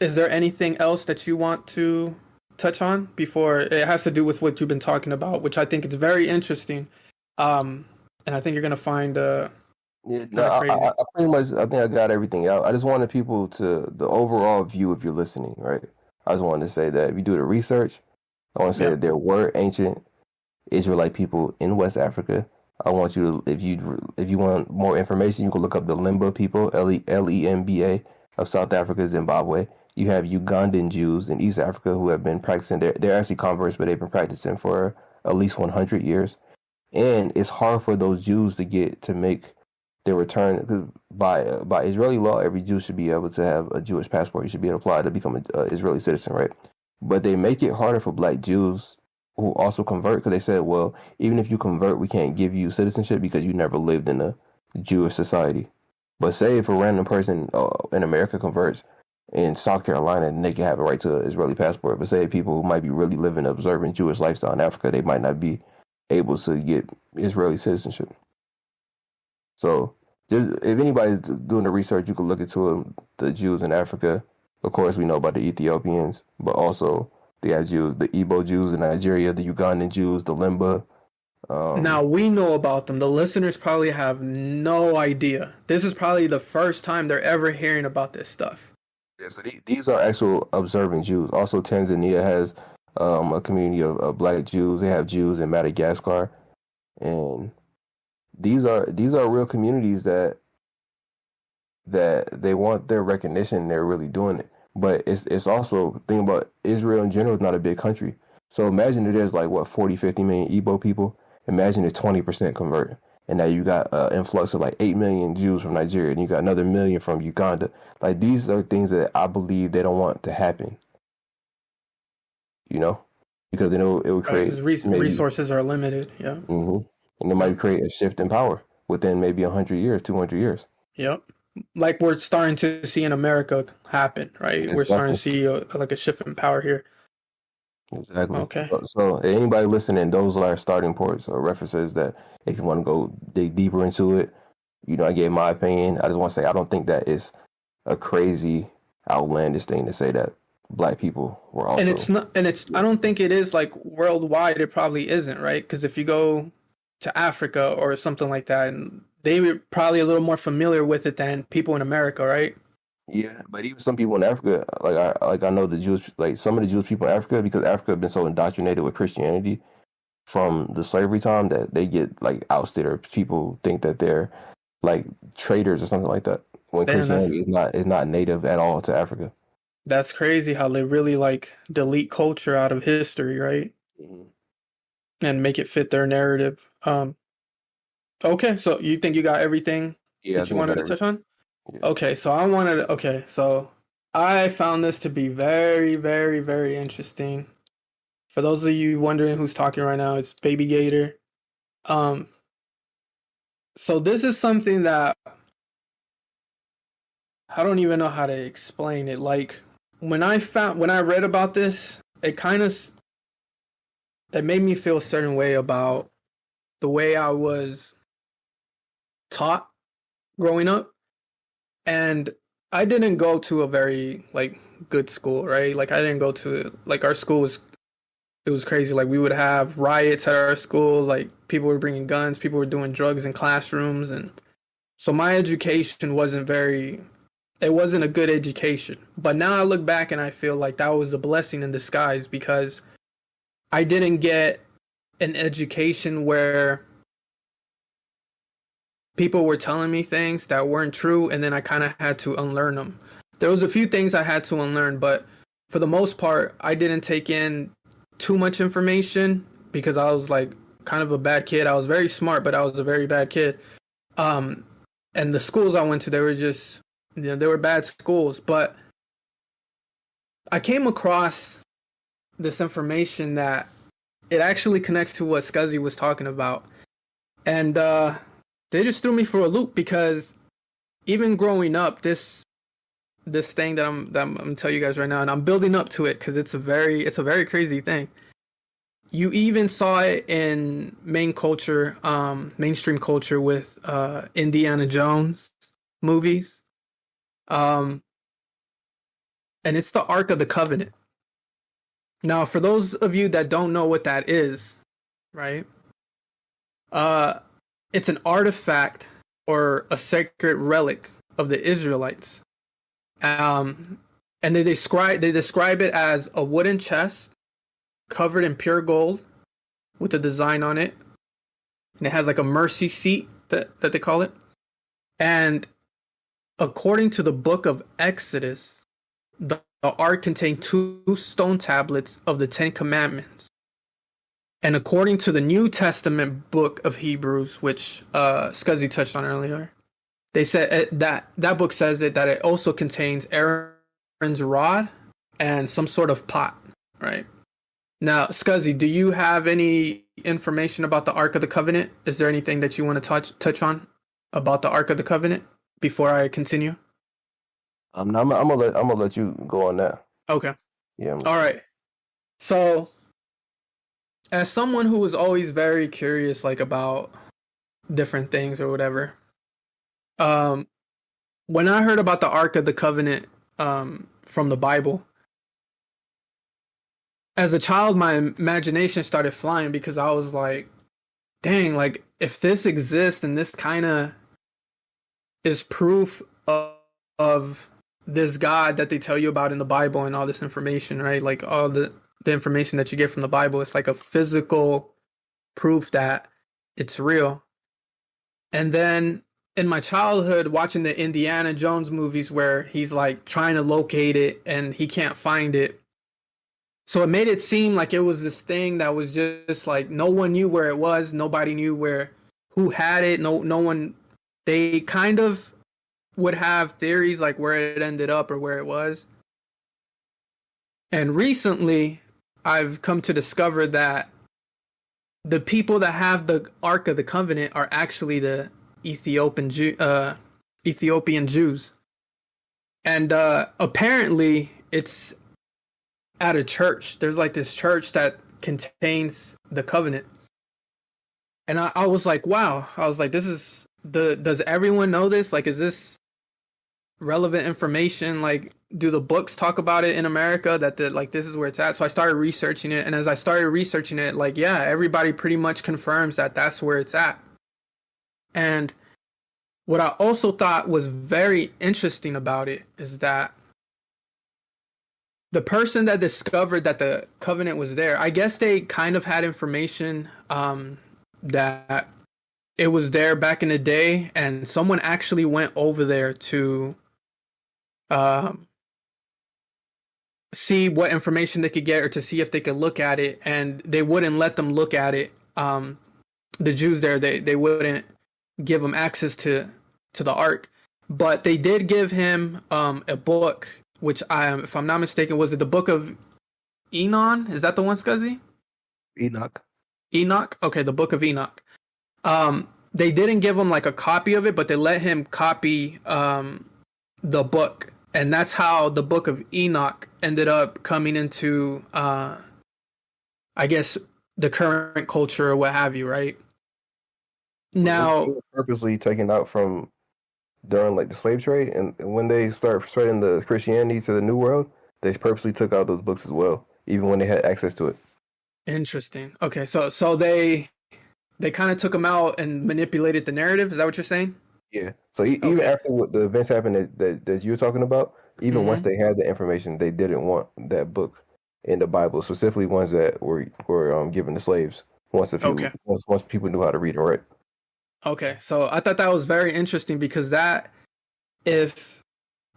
Is there anything else that you want to touch on before? It has to do with what you've been talking about, which I think is very interesting. And I think you're going to find I pretty much, I think I got everything out. I just wanted people to, the overall view if you're listening, right? I just wanted to say that if you do the research, I want to say that there were ancient Israelite people in West Africa. I want you to, if you want more information, you can look up the Lemba people, Lemba of South Africa, Zimbabwe. You have Ugandan Jews in East Africa who have been practicing. They're actually converts, but they've been practicing for at least 100 years. And it's hard for those Jews to make their return. By Israeli law, every Jew should be able to have a Jewish passport. You should be able to apply to become an Israeli citizen, right? But they make it harder for black Jews who also convert because they said, well, even if you convert, we can't give you citizenship because you never lived in a Jewish society. But say if a random person in America converts in South Carolina, and they can have a right to an Israeli passport. But say people who might be really living, observing Jewish lifestyle in Africa, they might not be able to get Israeli citizenship. So just if anybody's doing the research, you can look into the Jews in Africa. Of course, we know about the Ethiopians, but also they have Jews, the Igbo Jews in Nigeria, the Ugandan Jews, the Lemba. Now we know about them. The listeners probably have no idea. This is probably the first time they're ever hearing about this stuff. Yeah, so these are actual observing Jews. Also, Tanzania has a community of black Jews. They have Jews in Madagascar, and these are real communities that they want their recognition. They're really doing it. But it's also think about Israel in general is not a big country. So imagine there's like 40, 50 million Igbo people. Imagine if 20% convert. And now you got an influx of like 8 million Jews from Nigeria, and you got another million from Uganda. Like these are things that I believe they don't want to happen. Because it would create resources are limited. Yeah. Mm-hmm. And it might create a shift in power within maybe 100 years, 200 years. Yep. Like we're starting to see in America happen, right? Exactly. We're starting to see a shift in power here. Exactly. Okay. So anybody listening, those are our starting points or references that if you want to go dig deeper into it, I gave my opinion. I just want to say I don't think that is a crazy, outlandish thing to say that black people were also. And I don't think it is like worldwide. It probably isn't, right? Because if you go to Africa or something like that, and they were probably a little more familiar with it than people in America, right? Yeah, but even some people in Africa, I know the Jewish, like some of the Jewish people in Africa, because Africa has been so indoctrinated with Christianity from the slavery time that they get like ousted, or people think that they're like traitors or something like that. When Christianity is not native at all to Africa. That's crazy how they really like delete culture out of history, right? Mhm. and make it fit their narrative. Okay, so you think you got everything Yeah, I that you think I wanted got to touch everything. on? Yeah. Okay, so I found this to be very, very, very interesting. For those of you wondering who's talking right now, it's Baby Gator. Um, so this is something that I don't even know how to explain it. Like when I read about this, it made me feel a certain way about the way I was taught growing up. And I didn't go to a very like good school, right? Like I didn't go to like our school was it was crazy. Like we would have riots at our school, like people were bringing guns, people were doing drugs in classrooms, and so my education it wasn't a good education. But now I look back and I feel like that was a blessing in disguise because I didn't get an education where people were telling me things that weren't true, and then I kind of had to unlearn them. There was a few things I had to unlearn, but for the most part, I didn't take in too much information because I was like kind of a bad kid. I was very smart, but I was a very bad kid. Um, and the schools I went to, they were just, they were bad schools. But I came across this information that it actually connects to what Scuzzi was talking about. And they just threw me for a loop because even growing up, this thing that I'm gonna tell you guys right now, and I'm building up to it because it's a very crazy thing. You even saw it in mainstream culture with Indiana Jones movies, um, and it's the Ark of the Covenant. Now, for those of you that don't know what that is, right? Uh, it's an artifact or a sacred relic of the Israelites. Um, and they describe it as a wooden chest covered in pure gold with a design on it, and it has like a mercy seat that they call it. And according to the book of Exodus, the ark contained 2 stone tablets of the 10 Commandments. And according to the New Testament book of Hebrews, which Scuzzi touched on earlier, they said that book says that it also contains Aaron's rod and some sort of pot, right? Now, Scuzzi, do you have any information about the Ark of the Covenant? Is there anything that you want to touch on about the Ark of the Covenant before I continue? No, I'm gonna let you go on that. Okay. Yeah. All right. So, as someone who was always very curious, like about different things or whatever, um, when I heard about the Ark of the Covenant, from the Bible, as a child, my imagination started flying because I was like, dang, like if this exists and this kind of is proof of this God that they tell you about in the Bible and all this information, right? Like all the information that you get from the Bible, it's like a physical proof that it's real. And then in my childhood, watching the Indiana Jones movies where he's like trying to locate it and he can't find it. So it made it seem like it was this thing that was just like no one knew where it was, nobody knew who had it, no one. They kind of would have theories like where it ended up or where it was. And recently, I've come to discover that the people that have the Ark of the Covenant are actually the Ethiopian Jews, and apparently it's at a church. There's like this church that contains the covenant, and I was like, wow. I was like, this is does everyone know this? Like, is this relevant information? Like, do the books talk about it in America that like this is where it's at? So I started researching it, and as I started researching it, like, yeah, everybody pretty much confirms that that's where it's at. And what I also thought was very interesting about it is that the person that discovered that the covenant was there, I guess they kind of had information that it was there back in the day, and someone actually went over there to see what information they could get or to see if they could look at it, and they wouldn't let them look at it. The Jews there, they wouldn't give him access to the Ark, but they did give him a book, which if I'm not mistaken, was it the Book of Enoch? Is that the one, Scuzzi? Enoch. Enoch? Okay, the Book of Enoch. They didn't give him like a copy of it, but they let him copy the book. And that's how the Book of Enoch ended up coming into, I guess, the current culture or what have you, right? Now, it was purposely taken out from during like the slave trade, and when they start spreading the Christianity to the New World, they purposely took out those books as well, even when they had access to it. Interesting. Okay, so they kind of took them out and manipulated the narrative. Is that what you're saying? Yeah. So even after what the events happened that you were talking about, even once they had the information, they didn't want that book in the Bible, specifically ones that were given to slaves. Once people knew how to read and write. Okay, so I thought that was very interesting because if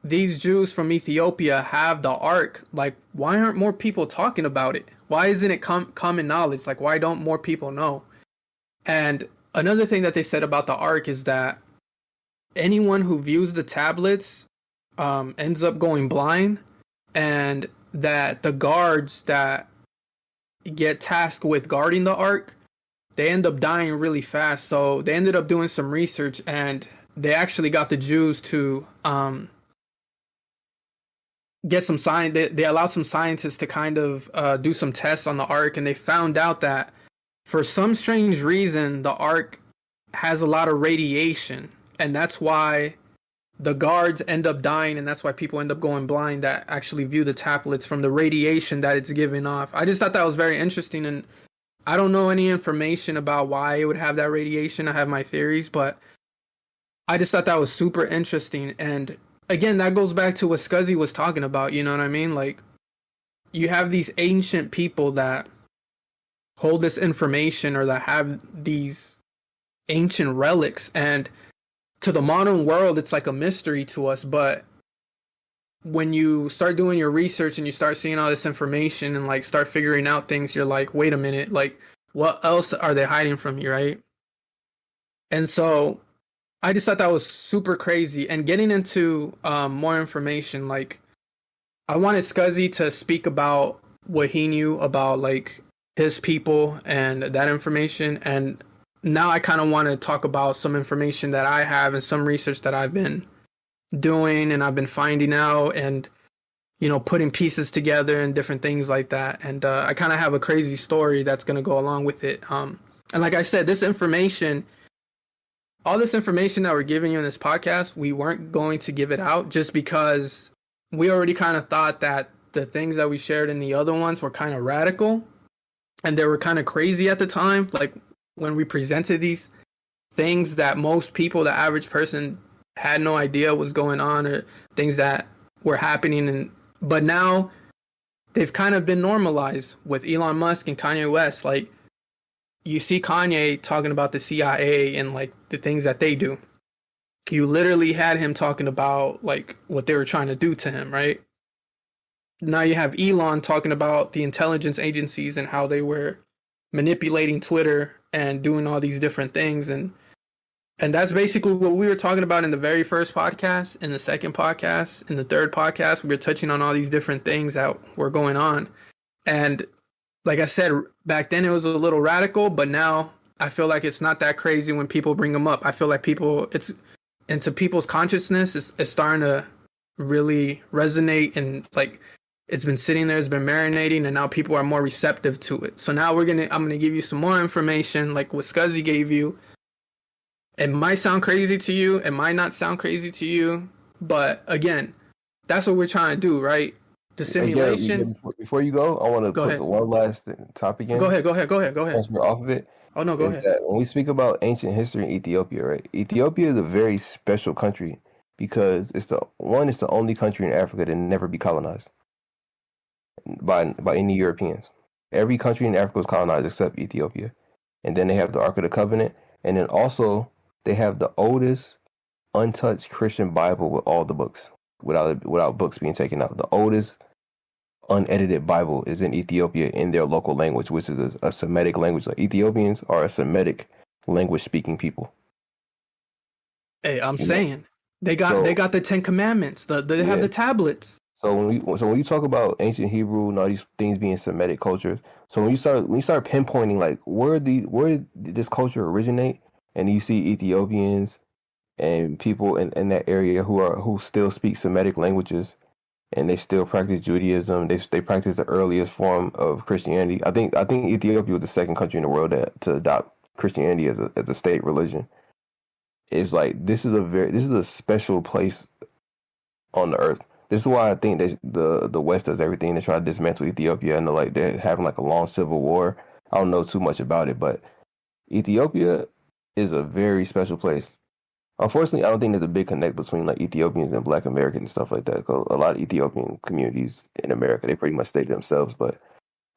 these Jews from Ethiopia have the Ark, like, why aren't more people talking about it? Why isn't it common knowledge? Like, why don't more people know? And another thing that they said about the Ark is that anyone who views the tablets ends up going blind, and that the guards that get tasked with guarding the Ark, they end up dying really fast. So they ended up doing some research, and they actually got the Jews to get some science. They allowed some scientists to kind of do some tests on the Ark, and they found out that for some strange reason, the Ark has a lot of radiation, and that's why the guards end up dying, and that's why people end up going blind that actually view the tablets from the radiation that it's giving off. I just thought that was very interesting, and I don't know any information about why it would have that radiation. I have my theories, but I just thought that was super interesting. And again, that goes back to what Scuzzi was talking about, you know what I mean? Like, you have these ancient people that hold this information or that have these ancient relics, and to the modern world, it's like a mystery to us. But when you start doing your research and you start seeing all this information and like start figuring out things, you're like, wait a minute, like, what else are they hiding from you, right? And so I just thought that was super crazy. And getting into more information, like, I wanted Scuzzi to speak about what he knew about like his people and that information. And now I kind of want to talk about some information that I have and some research that I've been doing and I've been finding out and, you know, putting pieces together and different things like that. And I kind of have a crazy story that's going to go along with it. And like I said, this information, all this information that we're giving you in this podcast, we weren't going to give it out just because we already kind of thought that the things that we shared in the other ones were kind of radical and they were kind of crazy at the time. Like when we presented these things that most people, the average person, had no idea was going on, or things that were happening. But now they've kind of been normalized with Elon Musk and Kanye West. Like, you see Kanye talking about the CIA and like the things that they do. You literally had him talking about like what they were trying to do to him, right? Now you have Elon talking about the intelligence agencies and how they were manipulating Twitter and doing all these different things. And that's basically what we were talking about in the very first podcast, in the second podcast, in the third podcast. We were touching on all these different things that were going on. And like I said, back then it was a little radical, but now I feel like it's not that crazy when people bring them up. I feel like it's into people's consciousness. It's starting to really resonate, and like it's been sitting there, it's been marinating, and now people are more receptive to it. So now I'm gonna give you some more information, like what Scuzzi gave you. It might sound crazy to you, it might not sound crazy to you, but again, that's what we're trying to do, right? The simulation. Before you go, I want to put one last topic in. Go ahead. Once we're off of it. Oh no, go ahead. When we speak about ancient history in Ethiopia, right? Ethiopia is a very special country because it's the only country in Africa to never be colonized by any Europeans. Every country in Africa was colonized except Ethiopia. And then they have the Ark of the Covenant, and then also they have the oldest untouched Christian Bible with all the books, without books being taken out. The oldest unedited Bible is in Ethiopia in their local language, which is a Semitic language. Like Ethiopians are a Semitic language speaking people. Hey, I'm You know? saying they got the Ten Commandments. They have the tablets. So when you talk about ancient Hebrew and all these things being Semitic cultures, so when you start pinpointing like where did this culture originate, and you see Ethiopians and people in that area who still speak Semitic languages, and they still practice Judaism. They practice the earliest form of Christianity. I think Ethiopia was the second country in the world to adopt Christianity as a state religion. It's like this is a special place on the earth. This is why I think that the West does everything to try to dismantle Ethiopia, and they're having like a long civil war. I don't know too much about it, but Ethiopia is a very special place. Unfortunately, I don't think there's a big connect between like Ethiopians and Black Americans and stuff like that. 'Cause a lot of Ethiopian communities in America, they pretty much stay to themselves. But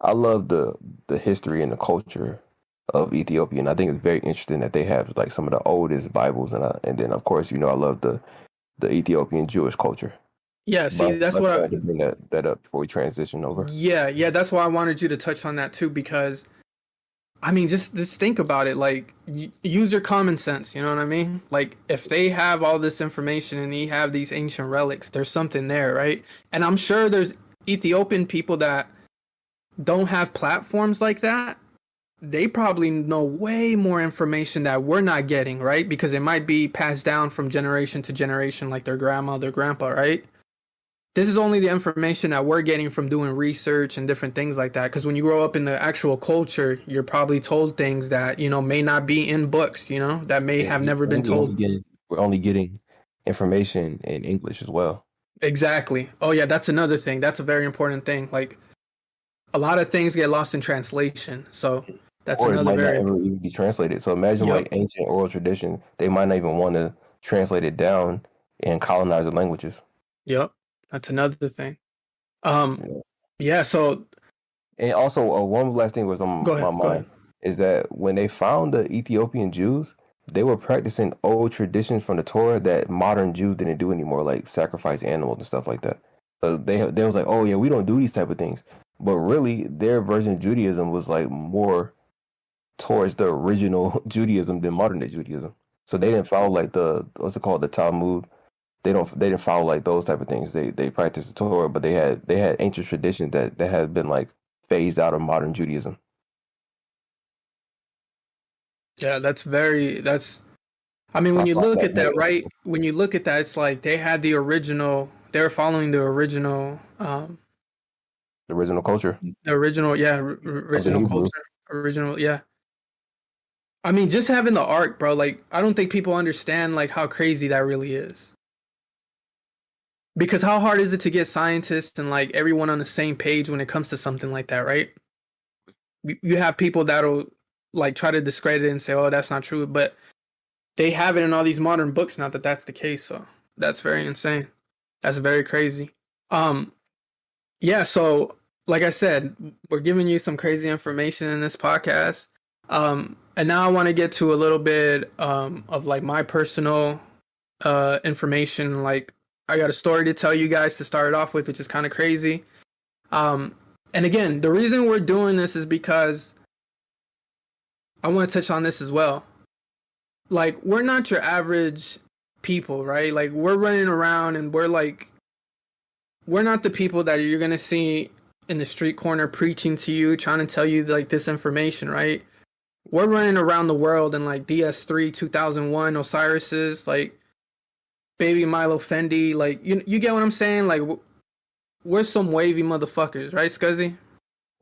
I love the history and the culture of Ethiopia, and I think it's very interesting that they have like some of the oldest Bibles, and then of course, I love the Ethiopian Jewish culture. Yeah, see, that's what I bring that up before we transition over. Yeah, that's why I wanted you to touch on that too, because I mean, just think about it. Like, use your common sense. You know what I mean? Like, if they have all this information and they have these ancient relics, there's something there, right? And I'm sure there's Ethiopian people that don't have platforms like that. They probably know way more information that we're not getting, right? Because it might be passed down from generation to generation, like their grandma, their grandpa, right? This is only the information that we're getting from doing research and different things like that. Because when you grow up in the actual culture, you're probably told things that, may not be in books, that may have never been told. We're only getting information in English as well. Exactly. Oh, yeah, that's another thing. That's a very important thing. Like, a lot of things get lost in translation. So that's or another it might very... not ever even be translated. So imagine like ancient oral tradition. They might not even want to translate it down and colonize the languages. Yep. That's another thing. Yeah. So, and also one last thing was on my mind is that when they found the Ethiopian Jews, they were practicing old traditions from the Torah that modern Jews didn't do anymore, like sacrifice animals and stuff like that. So they was like, oh yeah, we don't do these type of things. But really, their version of Judaism was like more towards the original Judaism than modern day Judaism. So they didn't follow like the Talmud. They didn't follow like those type of things. They practiced the Torah, but they had ancient traditions that had been like phased out of modern Judaism. Yeah, I mean, when you look at that, right? When you look at that, it's like they had the original. They're following the original. The original culture. The original, original culture. Original, yeah. I mean, just having the ark, bro. Like, I don't think people understand like how crazy that really is. Because how hard is it to get scientists and like everyone on the same page when it comes to something like that, right? You have people that'll like try to discredit it and say, "Oh, that's not true," but they have it in all these modern books now that that's the case. So that's very insane. That's very crazy. Yeah. So like I said, we're giving you some crazy information in this podcast. And now I want to get to a little bit of like my personal information. Like, I got a story to tell you guys to start it off with, which is kind of crazy. And again, the reason we're doing this is because I want to touch on this as well. Like, we're not your average people, right? Like, we're running around and we're not the people that you're going to see in the street corner preaching to you, trying to tell you like this information, right? We're running around the world in like DS3, 2001, Osiris's, like Baby Milo Fendi, like you get what I'm saying? Like, we're some wavy motherfuckers, right, Scuzzi?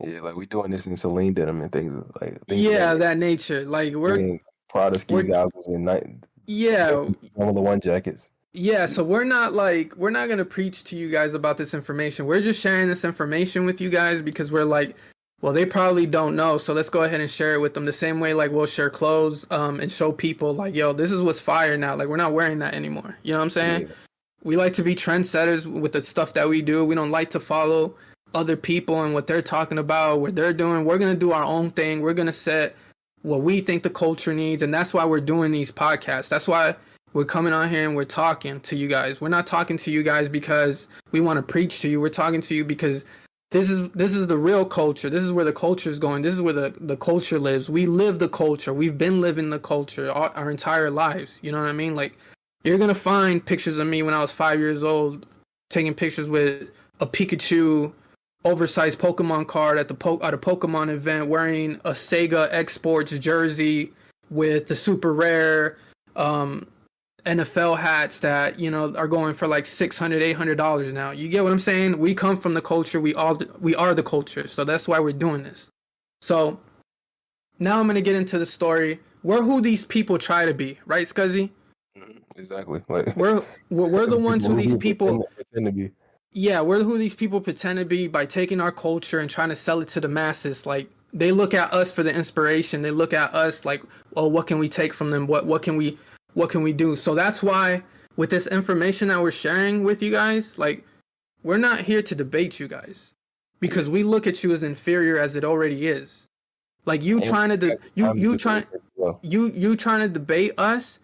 Yeah, like we doing this in Celine denim and things like that nature. Like we're Prada ski goggles and Formula One jackets. Yeah, so we're not gonna preach to you guys about this information. We're just sharing this information with you guys because we're like, well, they probably don't know, so let's go ahead and share it with them. The same way like we'll share clothes and show people like, yo, this is what's fire now. Like, we're not wearing that anymore. You know what I'm saying? Yeah. We like to be trendsetters with the stuff that we do. We don't like to follow other people and what they're talking about, what they're doing. We're gonna do our own thing. We're gonna set what we think the culture needs, and that's why we're doing these podcasts. That's why we're coming on here and we're talking to you guys. We're not talking to you guys because we want to preach to you. We're talking to you because This is the real culture. This is where the culture is going. This is where the culture lives. We live the culture. We've been living the culture our entire lives. You know what I mean? Like, you're gonna find pictures of me when I was 5 years old, taking pictures with a Pikachu oversized Pokemon card at a Pokemon event, wearing a Sega Exports jersey with the super rare NFL hats that, you know, are going for like $600-$800 now. You get what I'm saying? We come from the culture. We are the culture. So that's why we're doing this. So now I'm gonna get into the story. We're who these people try to be, right, Scuzzi? Exactly. Like, we're the ones who these people pretend to be. Yeah, we're who these people pretend to be by taking our culture and trying to sell it to the masses. Like, they look at us for the inspiration. They look at us like, oh, what can we take from them? What can we do? So that's why with this information that we're sharing with you guys, like, we're not here to debate you guys, because we look at you as inferior as it already is. Like, you trying to debate us,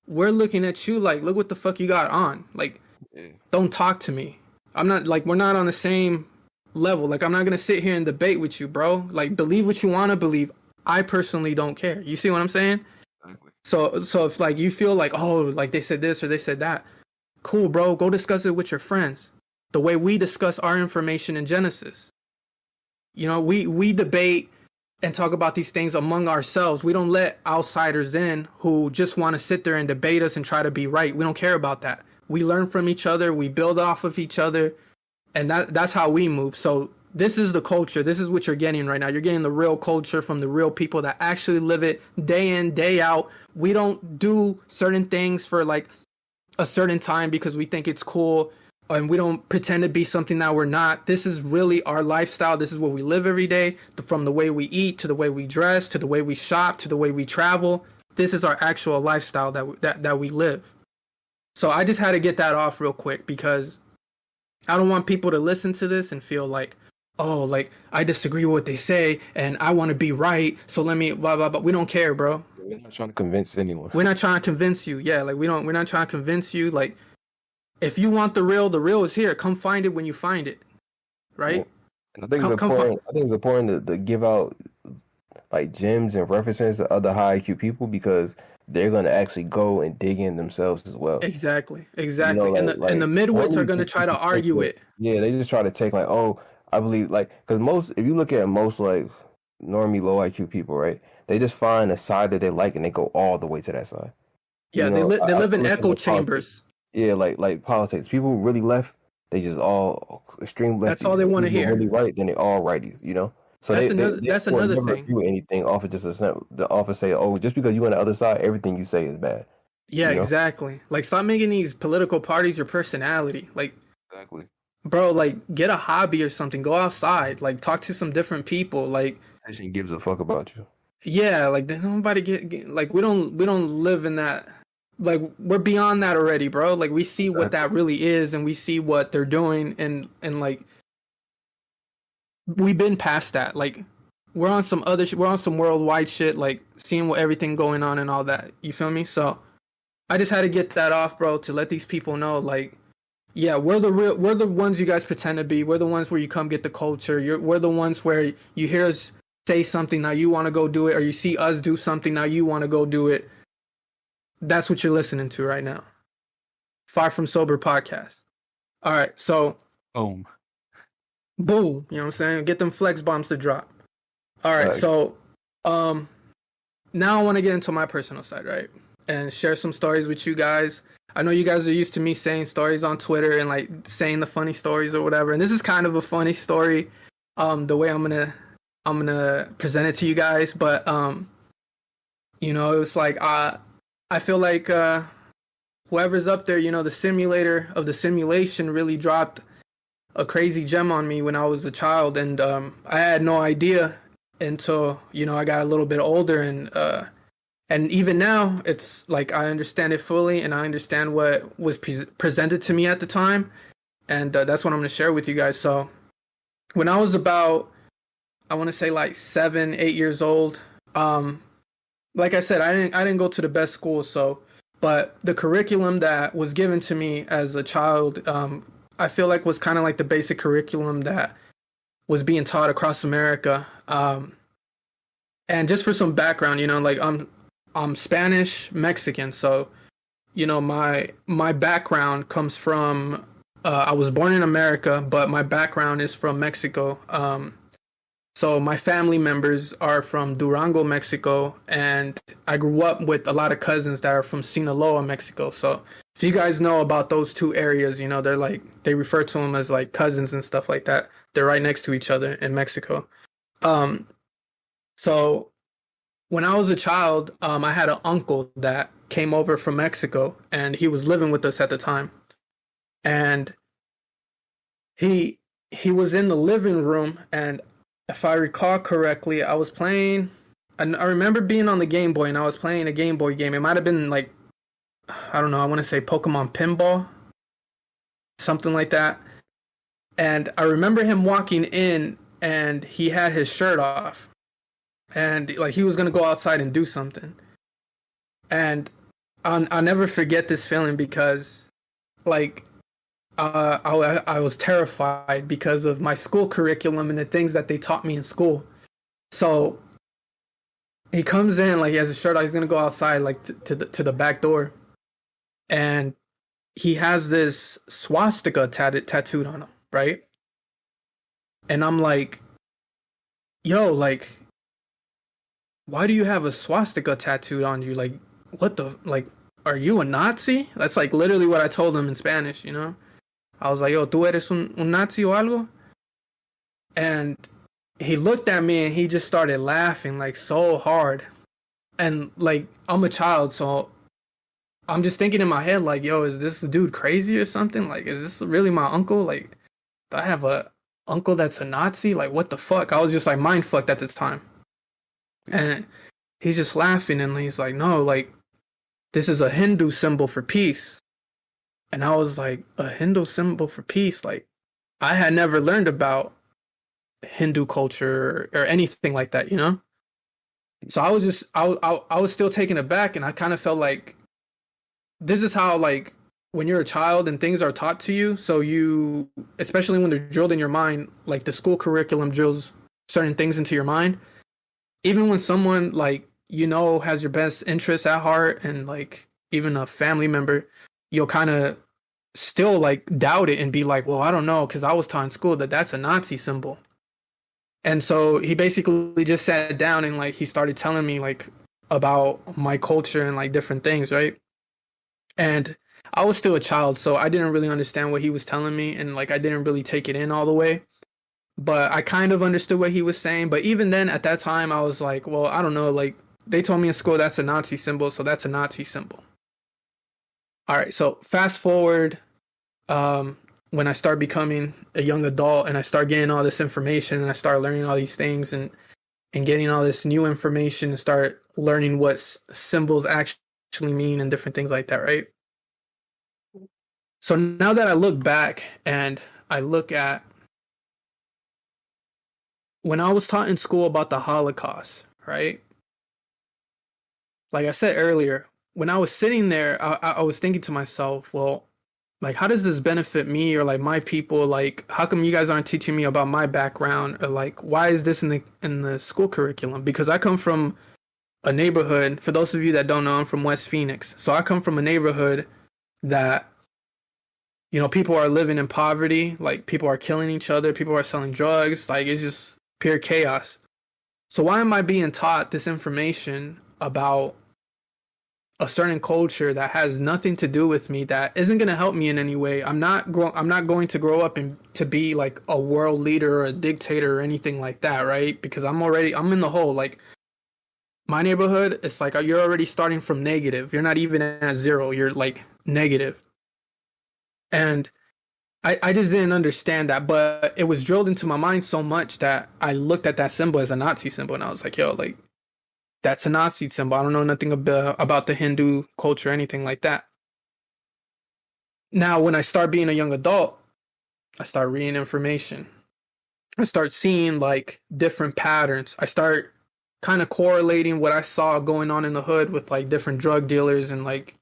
we're looking at you like, look what the fuck you got on. Like, don't talk to me. I'm not, like, we're not on the same level. Like, I'm not gonna sit here and debate with you, bro. Like, believe what you want to believe. I personally don't care. You see what I'm saying? Exactly. So if, like, you feel like, oh, like, they said this or they said that, cool, bro. Go discuss it with your friends. The way we discuss our information in Genesis. You know, we debate and talk about these things among ourselves. We don't let outsiders in who just want to sit there and debate us and try to be right. We don't care about that. We learn from each other. We build off of each other. And that's how we move. So this is the culture. This is what you're getting right now. You're getting the real culture from the real people that actually live it day in, day out. We don't do certain things for like a certain time because we think it's cool. And we don't pretend to be something that we're not. This is really our lifestyle. This is what we live every day. From the way we eat, to the way we dress, to the way we shop, to the way we travel. This is our actual lifestyle that we live. So I just had to get that off real quick because I don't want people to listen to this and feel like, oh, like, I disagree with what they say and I want to be right. So let me blah, blah, blah. We don't care, bro. We're not trying to convince anyone. We're not trying to convince you. Yeah, like, we're not trying to convince you. Like, if you want the real is here. Come find it when you find it. Right? And I think it's important to give out like gems and references to other high IQ people because they're going to actually go and dig in themselves as well. Exactly. You know, like, and the midwits are going to try to argue it. Yeah, they just try to take like, oh, I believe, like, because if you look at most like normie low IQ people, right, they just find a side that they like and they go all the way to that side. Yeah, they live in echo chambers. Yeah, like politics. People really left, they just all extreme lefties. That's all they want to hear. Really right, then they all righties, you know. So that's another thing. Do anything off of just the office say, oh, just because you on the other side, everything you say is bad. Yeah, you know? Exactly. Like, stop making these political parties your personality. Like, exactly, bro. Like, get a hobby or something. Go outside. Like, talk to some different people. Like, she gives a fuck about you. Yeah, like, nobody get like, we don't live in that. Like, we're beyond that already, bro. Like, we see what that really is, and we see what they're doing, and like, we've been past that. Like, we're on some worldwide shit, like seeing what everything going on and all that. You feel me? So I just had to get that off, bro, to let these people know, like, yeah, we're the ones you guys pretend to be. We're the ones where you come get the culture. We're the ones where you hear us say something, now you want to go do it, or you see us do something, now you want to go do it. That's what you're listening to right now. Far From Sober podcast. All right, so boom. You know what I'm saying? Get them flex bombs to drop. All right, so now I want to get into my personal side, right? And share some stories with you guys. I know you guys are used to me saying stories on Twitter and like saying the funny stories or whatever. And this is kind of a funny story, the way I'm gonna present it to you guys. But you know, it's like I feel like whoever's up there, you know, the simulator of the simulation really dropped a crazy gem on me when I was a child, and I had no idea until, you know, I got a little bit older, and even now it's like I understand it fully, and I understand what was presented to me at the time, and that's what I'm going to share with you guys. So when I was about, I want to say like 7-8 years old, like I said, I didn't go to the best school, but the curriculum that was given to me as a child, I feel like was kind of like the basic curriculum that was being taught across America. And just for some background, like I'm Spanish Mexican, so my background comes from I was born in America, but my background is from Mexico. So my family members are from Durango, Mexico, and I grew up with a lot of cousins that are from Sinaloa, Mexico. So if you guys know about those two areas, they refer to them as like cousins and stuff like that. They're right next to each other in Mexico. So when I was a child, I had an uncle that came over from Mexico, and he was living with us at the time. And he was in the living room, and if I recall correctly, I was playing. I remember being on the Game Boy, and I was playing a Game Boy game. It might have been like, I don't know, I want to say Pokemon Pinball, something like that. And I remember him walking in, and he had his shirt off, and like he was gonna go outside and do something. And I'll never forget this feeling because, like, I was terrified because of my school curriculum and the things that they taught me in school. So he comes in, like he has a shirt on, he's gonna go outside, like to the back door, and he has this swastika tattooed on him, right? And I'm like, yo, like, why do you have a swastika tattooed on you? Like, what the, like, are you a Nazi? That's like literally what I told him in Spanish, I was like, yo, ¿tú eres un Nazi o algo? And he looked at me and he just started laughing like so hard. And like, I'm a child, so I'm just thinking in my head like, yo, is this dude crazy or something? Like, is this really my uncle? Like, do I have a uncle that's a Nazi? Like, what the fuck? I was just like mind fucked at the time. And he's just laughing and he's like, no, like, this is a Hindu symbol for peace. And I was like, a Hindu symbol for peace? Like, I had never learned about Hindu culture or anything like that, So I was just, I was still taken aback, and I kind of felt like this is how, like, when you're a child and things are taught to you, so you, especially when they're drilled in your mind, like the school curriculum drills certain things into your mind. Even when someone, like, has your best interests at heart, and like even a family member, you'll kind of still like doubt it and be like, well, I don't know, because I was taught in school that that's a Nazi symbol. And so he basically just sat down and like he started telling me like about my culture and like different things, right? And I was still a child, so I didn't really understand what he was telling me, and like I didn't really take it in all the way. But I kind of understood what he was saying. But even then, at that time, I was like, well, I don't know, like, they told me in school that's a Nazi symbol, so that's a Nazi symbol. All right, so fast forward, when I start becoming a young adult and I start getting all this information and I start learning all these things and getting all this new information and start learning what symbols actually mean and different things like that, right? So now that I look back and I look at when I was taught in school about the Holocaust, right? Like I said earlier, when I was sitting there, I was thinking to myself, well, like, how does this benefit me or like my people? Like, how come you guys aren't teaching me about my background? Or like, why is this in the school curriculum? Because I come from a neighborhood. For those of you that don't know, I'm from West Phoenix. So I come from a neighborhood that, people are living in poverty. Like, people are killing each other. People are selling drugs. Like, it's just pure chaos. So why am I being taught this information about a certain culture that has nothing to do with me, that isn't going to help me in any way? I'm not going to grow up and to be like a world leader or a dictator or anything like that, right? Because I'm in the hole. Like, my neighborhood, it's like you're already starting from negative. You're not even at zero. You're like negative. And I just didn't understand that, but it was drilled into my mind so much that I looked at that symbol as a Nazi symbol, and I was like, yo, like, that's a Nazi symbol. I don't know nothing about the Hindu culture or anything like that. Now, when I start being a young adult, I start reading information. I start seeing like different patterns. I start kind of correlating what I saw going on in the hood with like different drug dealers and like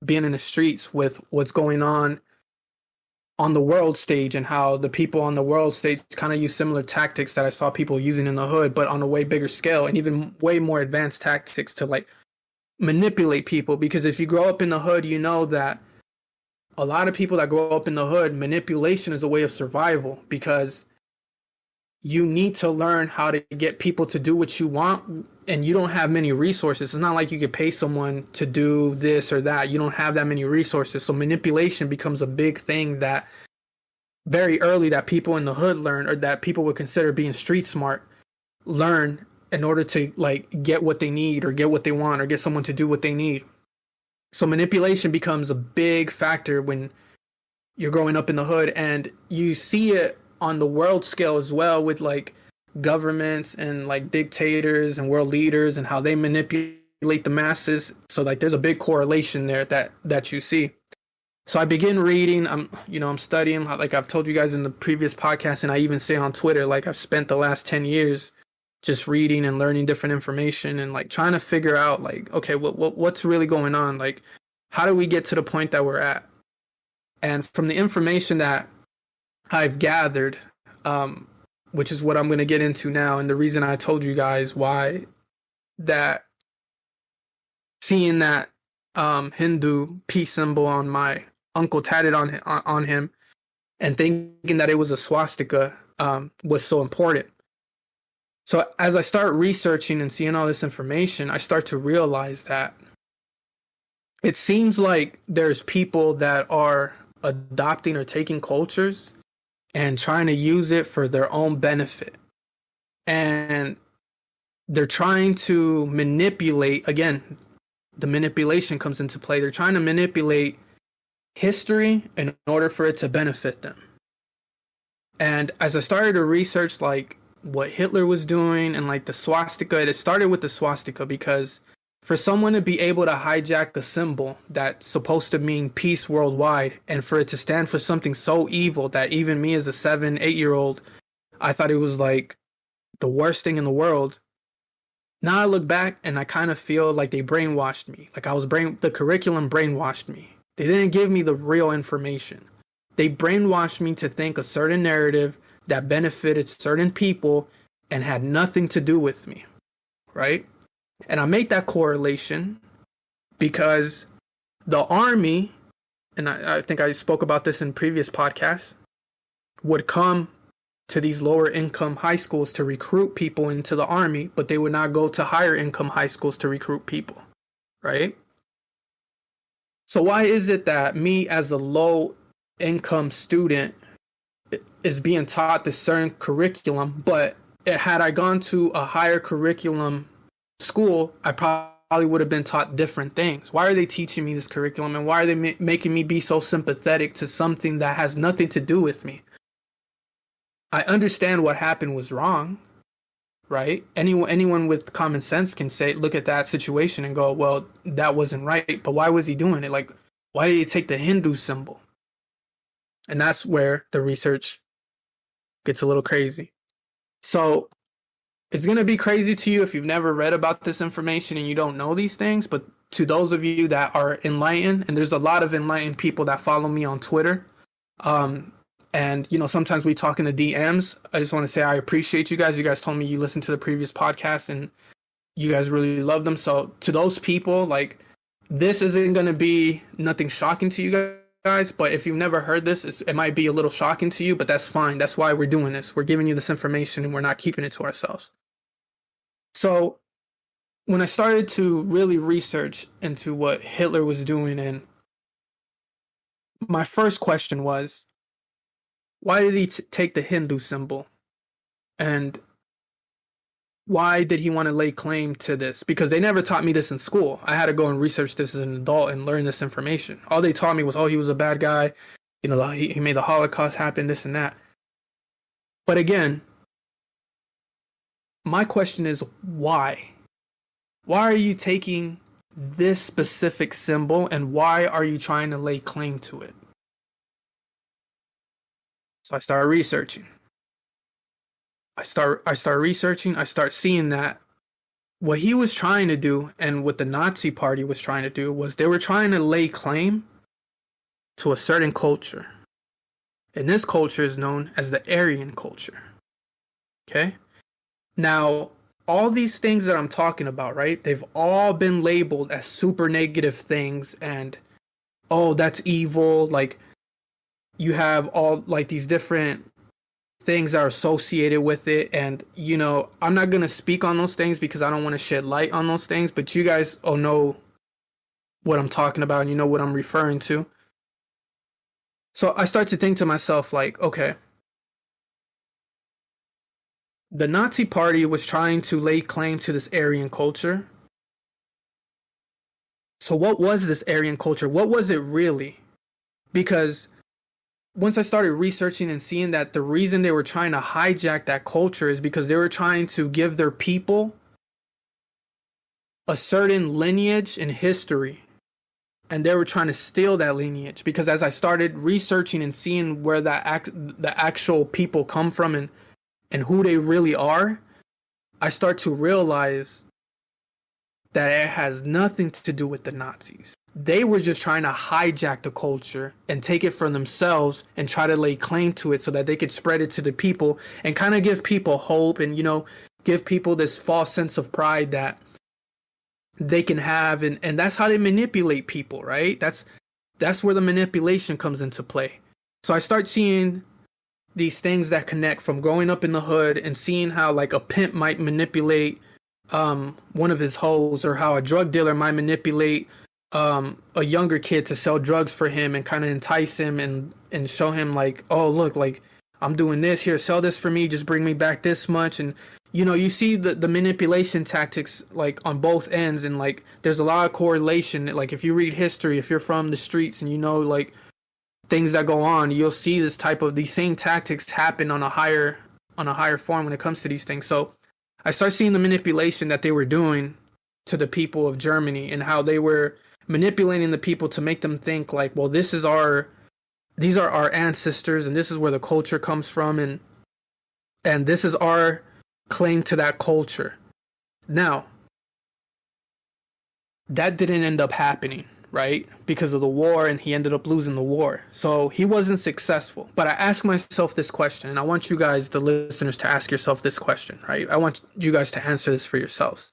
being in the streets with what's going on on the world stage, and how the people on the world stage kind of use similar tactics that I saw people using in the hood, but on a way bigger scale and even way more advanced tactics to like manipulate people. Because if you grow up in the hood, you know that a lot of people that grow up in the hood, manipulation is a way of survival, because you need to learn how to get people to do what you want, and you don't have many resources. It's not like you could pay someone to do this or that. You don't have that many resources. So manipulation becomes a big thing that very early that people in the hood learn, or that people would consider being street smart, learn in order to like get what they need or get what they want or get someone to do what they need. So manipulation becomes a big factor when you're growing up in the hood, and you see it on the world scale as well, with like governments and like dictators and world leaders and how they manipulate the masses. So like there's a big correlation there that you see. So I begin reading, I'm studying, like I've told you guys in the previous podcast, and I even say on Twitter, like I've spent the last 10 years just reading and learning different information and like trying to figure out like, okay, what's really going on? Like, how do we get to the point that we're at? And from the information that I've gathered, which is what I'm going to get into now, and the reason I told you guys why that seeing that Hindu peace symbol on my uncle tatted on him and thinking that it was a swastika was so important. So as I start researching and seeing all this information, I start to realize that it seems like there's people that are adopting or taking cultures and trying to use it for their own benefit. And they're trying to manipulate, again, the manipulation comes into play. They're trying to manipulate history in order for it to benefit them. And as I started to research like what Hitler was doing and like the swastika, it started with the swastika, because for someone to be able to hijack a symbol that's supposed to mean peace worldwide, and for it to stand for something so evil that even me as a 7-8-year-old, I thought it was like the worst thing in the world. Now I look back and I kind of feel like they brainwashed me. Like the curriculum brainwashed me. They didn't give me the real information. They brainwashed me to think a certain narrative that benefited certain people and had nothing to do with me, right? And I make that correlation because the army, and I think I spoke about this in previous podcasts, would come to these lower income high schools to recruit people into the army, but they would not go to higher income high schools to recruit people, right? So why is it that me as a low income student is being taught this certain curriculum, but had I gone to a higher curriculum school, I probably would have been taught different things? Why are they teaching me this curriculum, and why are they making me be so sympathetic to something that has nothing to do with me? I understand what happened was wrong, right? Anyone with common sense can say, look at that situation and go, well, that wasn't right, but why was he doing it? Like, why did he take the Hindu symbol? And that's where the research gets a little crazy. So it's going to be crazy to you if you've never read about this information and you don't know these things. But to those of you that are enlightened, and there's a lot of enlightened people that follow me on Twitter, and, sometimes we talk in the DMs. I just want to say I appreciate you guys. You guys told me you listened to the previous podcast and you guys really love them. So to those people, like, this isn't going to be nothing shocking to you guys. But if you've never heard this, it might be a little shocking to you, but that's fine. That's why we're doing this. We're giving you this information and we're not keeping it to ourselves. So when I started to really research into what Hitler was doing, and my first question was, why did he take the Hindu symbol? And why did he want to lay claim to this? Because they never taught me this in school. I had to go and research this as an adult and learn this information. All they taught me was, he was a bad guy. He made the Holocaust happen, this and that. But again, my question is, why? Why are you taking this specific symbol, and why are you trying to lay claim to it? So I started researching. I start researching. I start seeing that what he was trying to do, and what the Nazi Party was trying to do, was they were trying to lay claim to a certain culture. And this culture is known as the Aryan culture. Okay? Now, all these things that I'm talking about, right? They've all been labeled as super negative things and, oh, that's evil. Like, you have all like these different things that are associated with it. And, you know, I'm not going to speak on those things because I don't want to shed light on those things, but you guys all know what I'm talking about and you know what I'm referring to. So I start to think to myself, like, okay, the Nazi Party was trying to lay claim to this Aryan culture. So what was this Aryan culture? What was it really? Because once I started researching and seeing that the reason they were trying to hijack that culture is because they were trying to give their people a certain lineage and history. And they were trying to steal that lineage. Because as I started researching and seeing where the actual people come from and who they really are, I start to realize that it has nothing to do with the Nazis. They were just trying to hijack the culture and take it for themselves and try to lay claim to it so that they could spread it to the people and kind of give people hope and, you know, give people this false sense of pride that they can have. And that's how they manipulate people, right? That's where the manipulation comes into play. So I start seeing these things that connect from growing up in the hood and seeing how like a pimp might manipulate one of his hoes, or how a drug dealer might manipulate a younger kid to sell drugs for him and kind of entice him and show him like, oh, look, like I'm doing this here, sell this for me, just bring me back this much. And you know, you see the manipulation tactics like on both ends, and like there's a lot of correlation. Like if you read history, if you're from the streets and you know like things that go on, you'll see these same tactics happen on a higher form when it comes to these things. So I start seeing the manipulation that they were doing to the people of Germany and how they were manipulating the people to make them think like, well, these are our ancestors and this is where the culture comes from and this is our claim to that culture. Now, that didn't end up happening, right? Because of the war, and he ended up losing the war. So he wasn't successful. But I asked myself this question, and I want you guys, the listeners, to ask yourself this question, right? I want you guys to answer this for yourselves.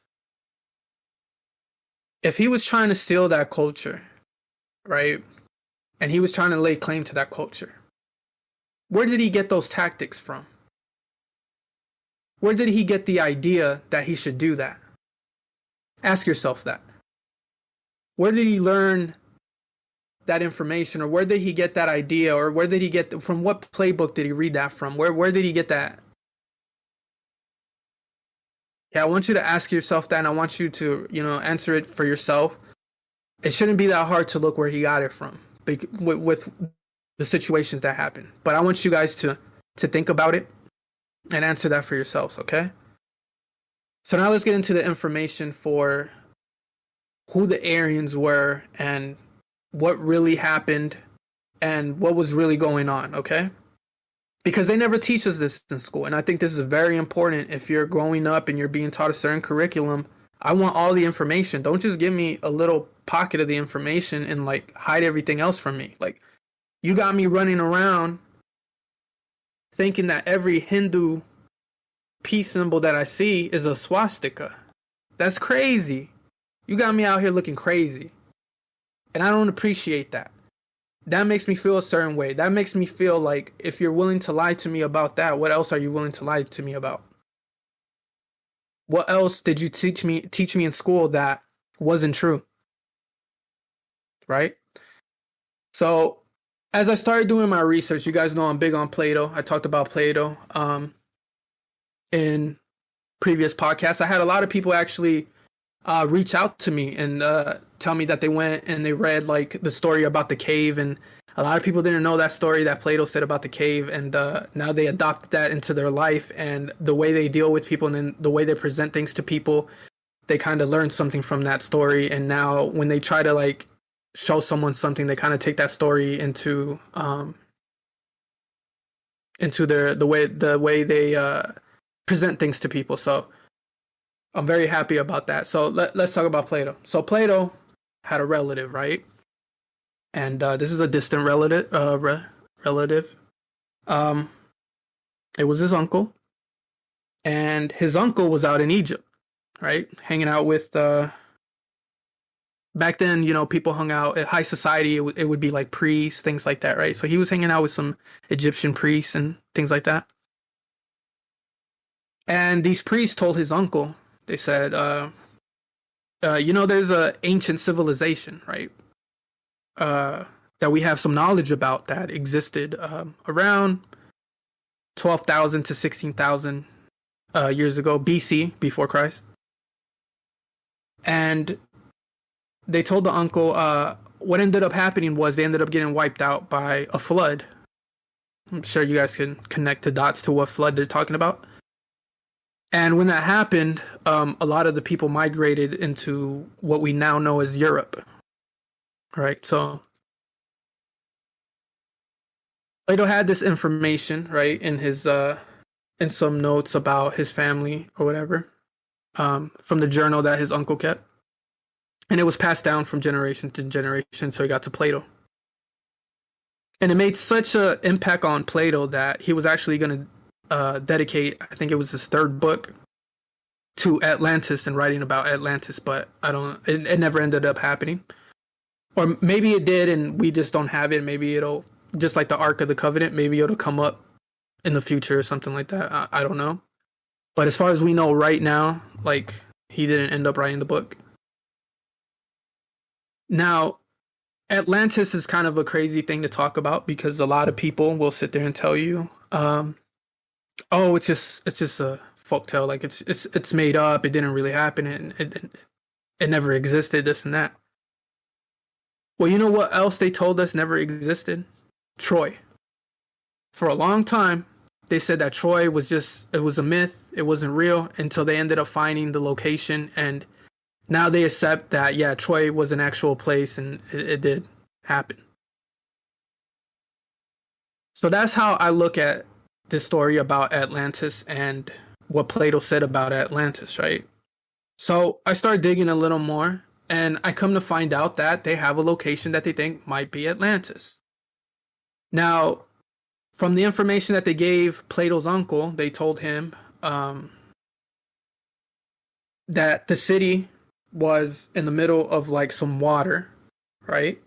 If he was trying to steal that culture, right? And he was trying to lay claim to that culture, where did he get those tactics from? Where did he get the idea that he should do that? Ask yourself that. Where did he learn that information, or where did he get that idea, or where did he get from what playbook did he read that from? Where did he get that? Yeah, I want you to ask yourself that, and I want you to, you know, answer it for yourself. It shouldn't be that hard to look where he got it from with the situations that happen. But I want you guys to think about it and answer that for yourselves, okay? So now let's get into the information for who the Aryans were and what really happened and what was really going on, okay? Because they never teach us this in school, and I think this is very important. If you're growing up and you're being taught a certain curriculum, I want all the information. Don't just give me a little pocket of the information and like hide everything else from me. Like, you got me running around thinking that every Hindu peace symbol that I see is a swastika. That's crazy. You got me out here looking crazy. And I don't appreciate that. That makes me feel a certain way. That makes me feel like if you're willing to lie to me about that, what else are you willing to lie to me about? What else did you teach me in school that wasn't true? Right? So as I started doing my research, you guys know I'm big on Plato. I talked about Plato in previous podcasts. I had a lot of people actually reach out to me and tell me that they went and they read like the story about the cave, and a lot of people didn't know that story that Plato said about the cave, and now they adopted that into their life, and the way they deal with people and then the way they present things to people, they kind of learned something from that story. And now when they try to like show someone something, they kind of take that story into the way they present things to people. So I'm very happy about that. So let's talk about Plato. So Plato had a relative, right? And this is a distant relative. Um, it was his uncle, and his uncle was out in Egypt, right, hanging out with. Back then, people hung out at high society. It would be like priests, things like that, right? So he was hanging out with some Egyptian priests and things like that. And these priests told his uncle, they said, there's a ancient civilization, right? That we have some knowledge about that existed around 12,000 to 16,000 years ago, BC, before Christ. And they told the uncle what ended up happening was they ended up getting wiped out by a flood. I'm sure you guys can connect the dots to what flood they're talking about. And when that happened, a lot of the people migrated into what we now know as Europe. Right? So Plato had this information, right, in his in some notes about his family or whatever, from the journal that his uncle kept. And it was passed down from generation to generation until he got to Plato. And it made such an impact on Plato that he was actually going to dedicate, I think it was his third book, to Atlantis and writing about Atlantis. But it never ended up happening. Or maybe it did and we just don't have it. Maybe it'll, just like the Ark of the Covenant, maybe it'll come up in the future or something like that. I don't know. But as far as we know right now, like, he didn't end up writing the book. Now, Atlantis is kind of a crazy thing to talk about because a lot of people will sit there and tell you, "Oh, it's just a folktale. Like it's made up. It didn't really happen, and it never existed. This and that." Well, you know what else they told us never existed? Troy. For a long time, they said that Troy was it was a myth. It wasn't real until they ended up finding the location and. Now they accept that, yeah, Troy was an actual place and it did happen. So that's how I look at this story about Atlantis and what Plato said about Atlantis, right? So I start digging a little more and I come to find out that they have a location that they think might be Atlantis. Now, from the information that they gave Plato's uncle, they told him that the city was in the middle of like some water, right?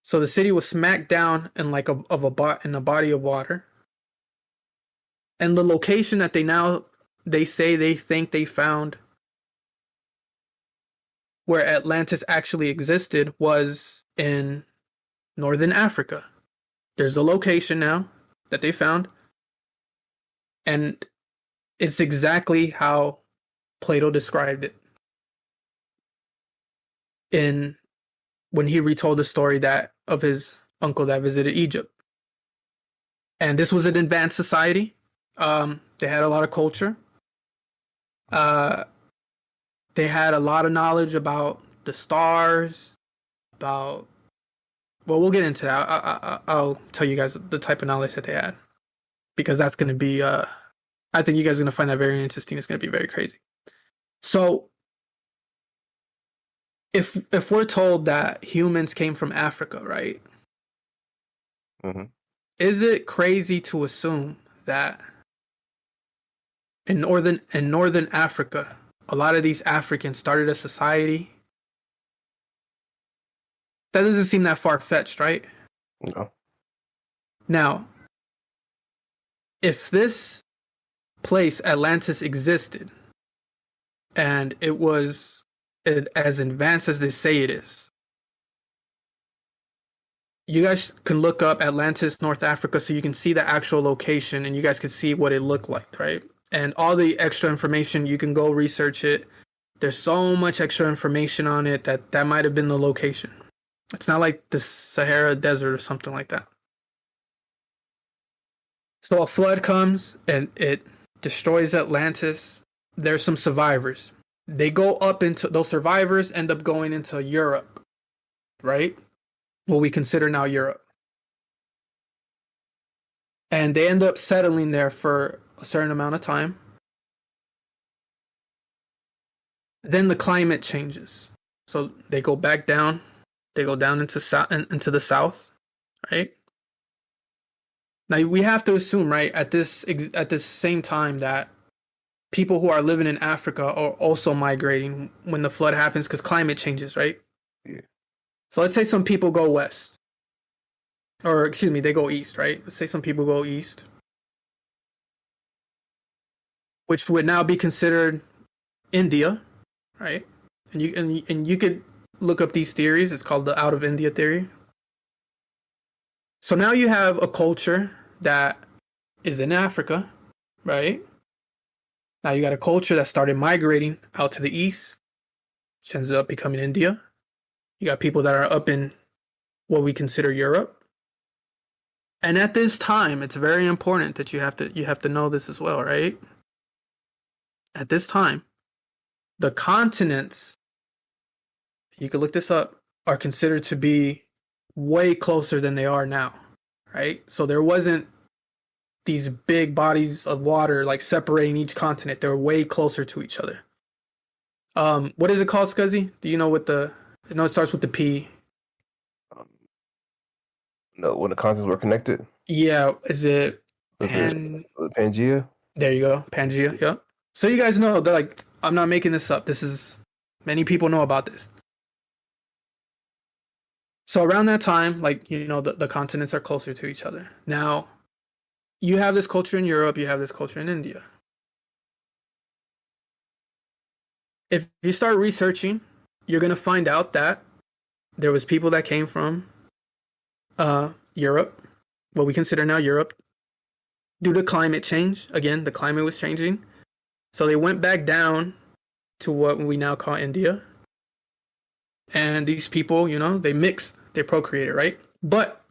So the city was smack down in like in a body of water. And the location that they say they think they found where Atlantis actually existed was in northern Africa. There's a location now that they found. And it's exactly how Plato described it when he retold the story of his uncle that visited Egypt. And this was an advanced society. They had a lot of culture. They had a lot of knowledge about the stars, well, we'll get into that. I'll tell you guys the type of knowledge that they had. Because that's going to be, I think you guys are going to find that very interesting. It's going to be very crazy. So, if we're told that humans came from Africa, right? Mm-hmm. Is it crazy to assume that in northern Africa, a lot of these Africans started a society? That doesn't seem that far-fetched, right? No. Now, if this place, Atlantis, existed, and it was as advanced as they say it is, you guys can look up Atlantis, North Africa, so you can see the actual location and you guys can see what it looked like, right? And all the extra information, you can go research it. There's so much extra information on it that might have been the location. It's not like the Sahara Desert or something like that. So a flood comes and it destroys Atlantis. There's some survivors. They go up into, those survivors end up going into Europe, right? What we consider now Europe. And they end up settling there for a certain amount of time. Then the climate changes. So they go back down. They go down into the south, right? Now we have to assume, right, at this same time that people who are living in Africa are also migrating when the flood happens because climate changes, right? Yeah. So let's say some people go west, or excuse me, they go east, right? Let's say some people go east, which would now be considered India, right? And you could look up these theories. It's called the out of India theory. So now you have a culture that is in Africa, right? Now you got a culture that started migrating out to the east, which ends up becoming India. You got people that are up in what we consider Europe. And at this time, it's very important that you have to know this as well, right? At this time, the continents, you can look this up, are considered to be way closer than they are now, right? So there wasn't these big bodies of water like separating each continent. They were way closer to each other. What is it called, Scuzzi? Do you know what I know it starts with the P. No, when the continents were connected. Yeah, is it Pangea? There you go, Pangea. Yeah. So you guys know that, like, I'm not making this up. This is many people know about this. So around that time, like, you know, the continents are closer to each other. Now, you have this culture in Europe, you have this culture in India. If you start researching, you're going to find out that there was people that came from Europe, what we consider now Europe, due to climate change. Again, the climate was changing. So they went back down to what we now call India. And these people, you know, they mixed, they procreated, right? But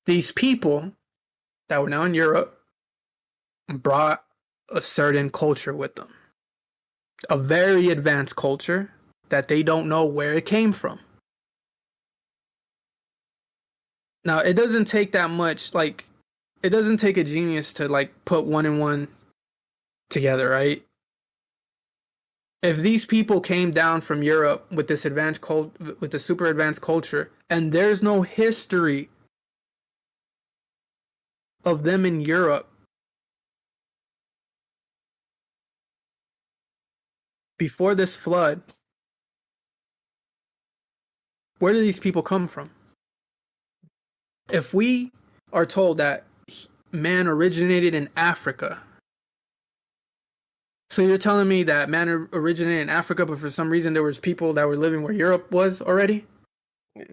these people that were now in Europe brought a certain culture with them. A very advanced culture that they don't know where it came from. Now, it doesn't take that much, like, it doesn't take a genius to, like, put one and one together, right? If these people came down from Europe with this advanced with the super advanced culture, and there's no history of them in Europe before this flood, where do these people come from? If we are told that man originated in Africa, so you're telling me that man originated in Africa, but for some reason there was people that were living where Europe was already? Yeah.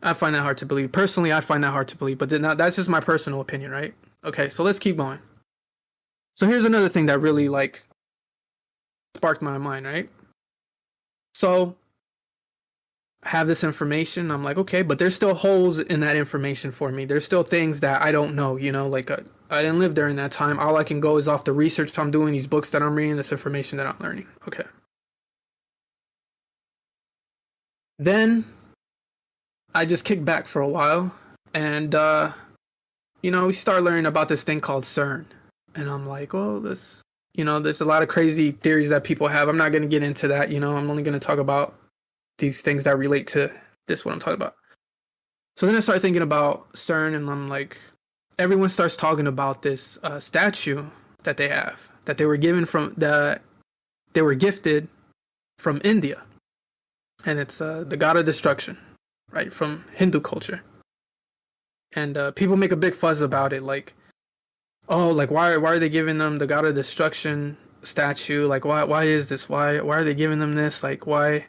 I find that hard to believe. Personally, I find that hard to believe, but that's just my personal opinion, right? Okay, so let's keep going. So here's another thing that really, like, sparked my mind, right? So I have this information. I'm like, okay, but there's still holes in that information for me. There's still things that I don't know, you know, like I didn't live during that time. All I can go is off the research I'm doing, these books that I'm reading, this information that I'm learning. Okay. Then I just kicked back for a while and, you know, we start learning about this thing called CERN. And I'm like, oh, this, you know, there's a lot of crazy theories that people have. I'm not going to get into that. You know, I'm only going to talk about these things that relate to this, what I'm talking about. So then I started thinking about CERN, and I'm like, everyone starts talking about this statue that they have, that they were given they were gifted from India. And it's the god of destruction, right, from Hindu culture. And people make a big fuss about it, like, oh, like, why are they giving them the god of destruction statue? Like, why is this? Why are they giving them this? Like, why?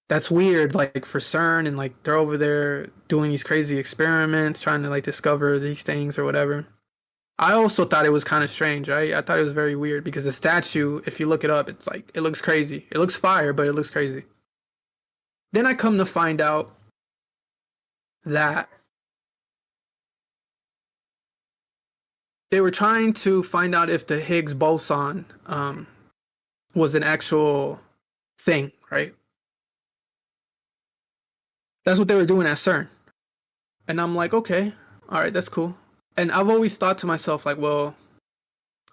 That's weird, like, for CERN, and, like, they're over there doing these crazy experiments, trying to, like, discover these things or whatever. I also thought it was kind of strange, right? I thought it was very weird because the statue, if you look it up, it's like, it looks crazy. It looks fire, but it looks crazy. Then I come to find out that they were trying to find out if the Higgs boson was an actual thing, right? That's what they were doing at CERN. And I'm like, okay, all right, that's cool. And I've always thought to myself, like, well,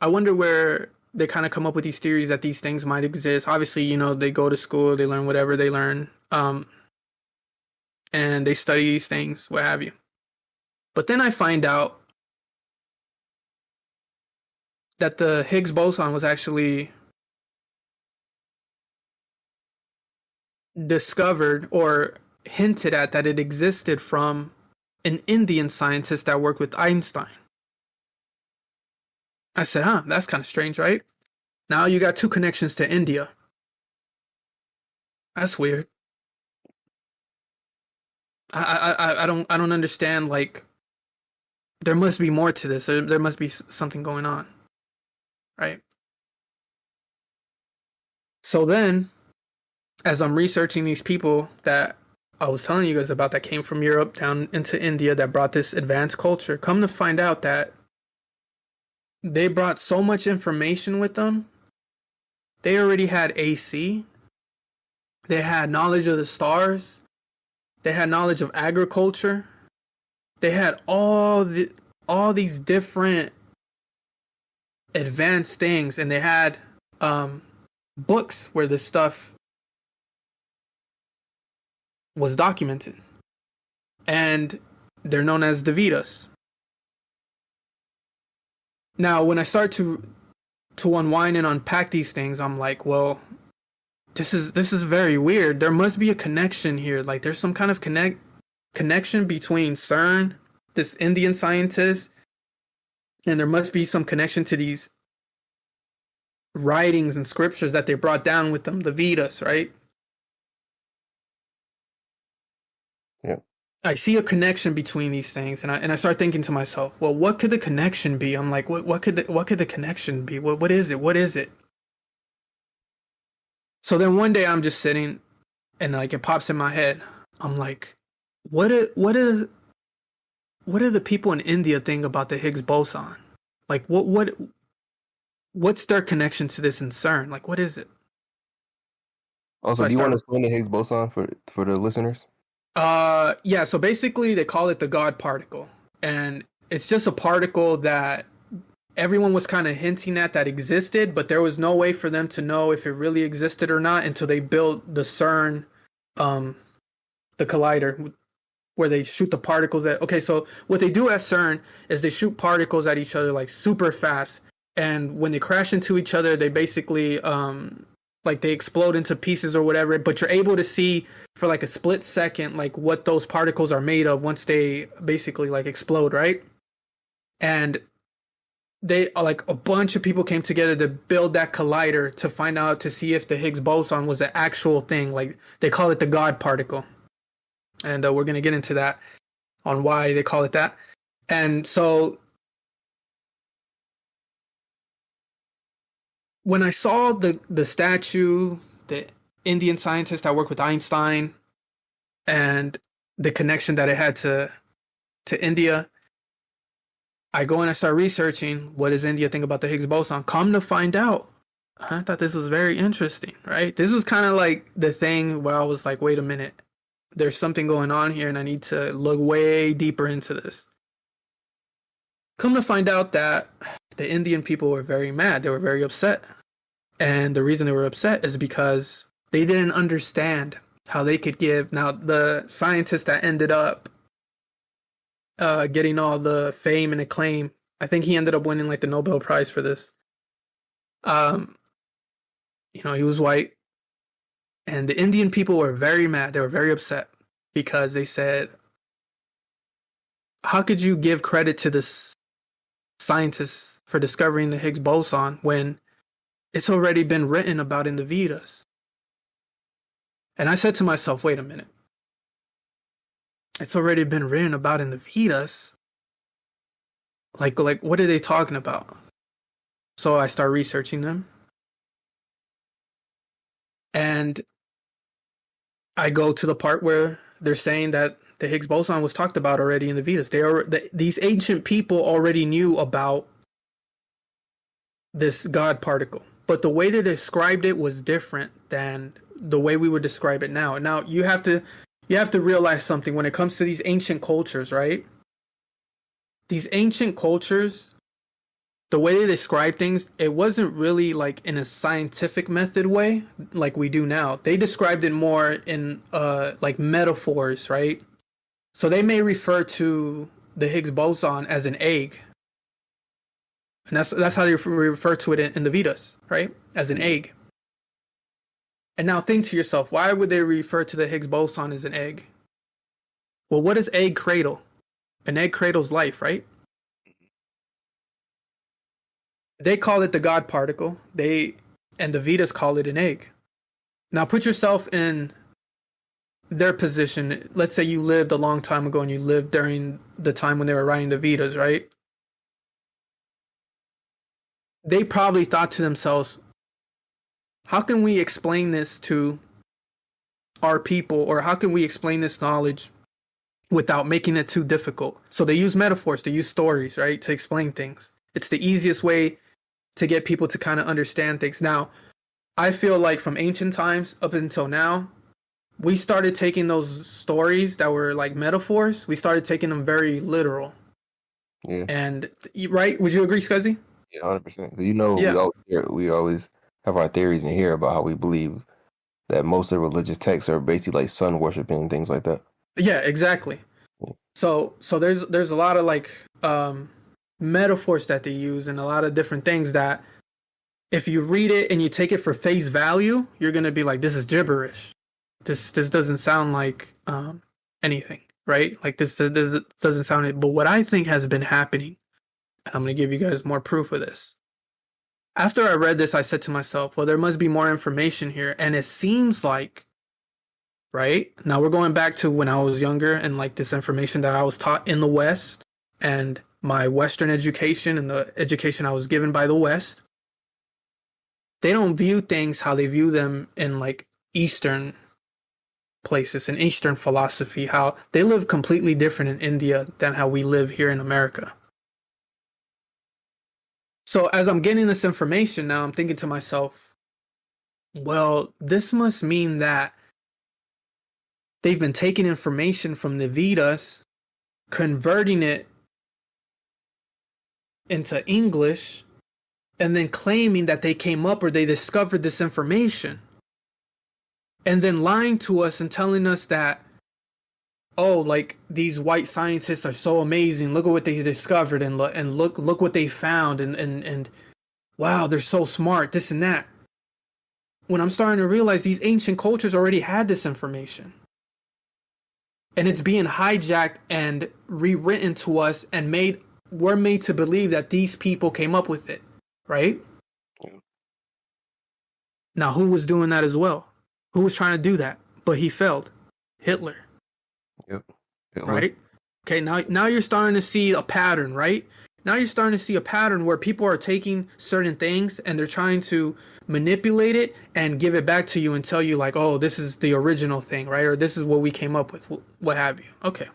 I wonder where they kind of come up with these theories that these things might exist. Obviously, you know, they go to school, they learn whatever they learn, and they study these things, what have you. But then I find out that the Higgs boson was actually discovered or hinted at that it existed from an Indian scientist that worked with Einstein. I said, that's kind of strange, right? Now you got two connections to India. That's weird. I don't understand. Like, there must be more to this. There must be something going on, right? So then, as I'm researching these people that I was telling you guys about that came from Europe down into India that brought this advanced culture, come to find out that they brought so much information with them. They already had AC. They had knowledge of the stars. They had knowledge of agriculture. They had all these different advanced things, and they had books where this stuff was documented. And they're known as the Vedas. Now, when I start to unwind and unpack these things, I'm like, well, this is very weird. There must be a connection here. Like, there's some kind of connection between CERN, this Indian scientist, and there must be some connection to these writings and scriptures that they brought down with them, the Vedas, right? Yeah. I see a connection between these things, and I start thinking to myself, well, what could the connection be? I'm like, what could the connection be? What is it? What is it? So then one day I'm just sitting, and like it pops in my head. I'm like, what do the people in India think about the Higgs boson? Like, what's their connection to this in CERN? Like, what is it? Also, So do you want to explain the Higgs boson for the listeners? Yeah, so basically they call it the God particle. And it's just a particle that everyone was kind of hinting at that existed, but there was no way for them to know if it really existed or not until they built the CERN, the collider, where they shoot the particles at... Okay, so what they do at CERN is they shoot particles at each other like super fast. And when they crash into each other, they basically... like they explode into pieces or whatever, but you're able to see for like a split second like what those particles are made of once they basically like explode, right? And they like a bunch of people came together to build that collider to find out, to see if the Higgs boson was an actual thing. Like they call it the God particle, and we're gonna get into that on why they call it that. And so when I saw the statue, the Indian scientist that worked with Einstein, and the connection that it had to India, I go and I start researching what does India think about the Higgs boson. Come to find out, I thought this was very interesting, right? This was kind of like the thing where I was like, wait a minute, there's something going on here and I need to look way deeper into this. Come to find out that the Indian people were very mad. They were very upset. And the reason they were upset is because they didn't understand how they could give... Now, the scientist that ended up getting all the fame and acclaim, I think he ended up winning like the Nobel Prize for this. He was white. And the Indian people were very mad. They were very upset because they said, how could you give credit to this scientist for discovering the Higgs boson when it's already been written about in the Vedas? And I said to myself, wait a minute. It's already been written about in the Vedas. Like what are they talking about? So I start researching them. And I go to the part where they're saying that the Higgs boson was talked about already in the Vedas. These ancient people already knew about this God particle. But the way they described it was different than the way we would describe it now. Now you have to realize something when it comes to these ancient cultures, right? These ancient cultures, the way they describe things, it wasn't really like in a scientific method way like we do now. They described it more in like metaphors, right? So they may refer to the Higgs boson as an egg. And that's how they refer to it in the Vedas, right? As an egg. And now think to yourself, why would they refer to the Higgs boson as an egg? Well, what is egg cradle? An egg cradles life, right? They call it the God particle. And the Vedas call it an egg. Now put yourself in their position. Let's say you lived a long time ago and you lived during the time when they were writing the Vedas, right? They probably thought to themselves, how can we explain this to our people, or how can we explain this knowledge without making it too difficult? So they use metaphors, they use stories, right, to explain things. It's the easiest way to get people to kind of understand things. Now, I feel like from ancient times up until now, we started taking those stories that were like metaphors, we started taking them very literal. Yeah. And, right? Would you agree, Scuzzi? Yeah, 100%. You know, we always have our theories in here about how we believe that most of the religious texts are basically like sun worshiping and things like that. Yeah, exactly. So there's a lot of like metaphors that they use and a lot of different things that if you read it and you take it for face value, you're gonna be like, this is gibberish. This doesn't sound like anything, right? Like this doesn't sound it. But what I think has been happening, and I'm gonna give you guys more proof of this. After I read this, I said to myself, well, there must be more information here. And it seems like, right? Now we're going back to when I was younger and like this information that I was taught in the West and my Western education and the education I was given by the West. They don't view things how they view them in like Eastern places, in Eastern philosophy, how they live completely different in India than how we live here in America. So as I'm getting this information now, I'm thinking to myself, well, this must mean that they've been taking information from the Vedas, converting it into English, and then claiming that they came up or they discovered this information. And then lying to us and telling us that, oh, like these white scientists are so amazing. Look at what they discovered and look what they found and wow, they're so smart, this and that. When I'm starting to realize these ancient cultures already had this information. And it's being hijacked and rewritten to us and we're made to believe that these people came up with it, right? Now, who was doing that as well? Who was trying to do that? But he failed. Hitler. Yep. Right? Okay, now you're starting to see a pattern, right? Now you're starting to see a pattern where people are taking certain things and they're trying to manipulate it and give it back to you and tell you like, oh, this is the original thing, right? Or this is what we came up with, what have you. Okay.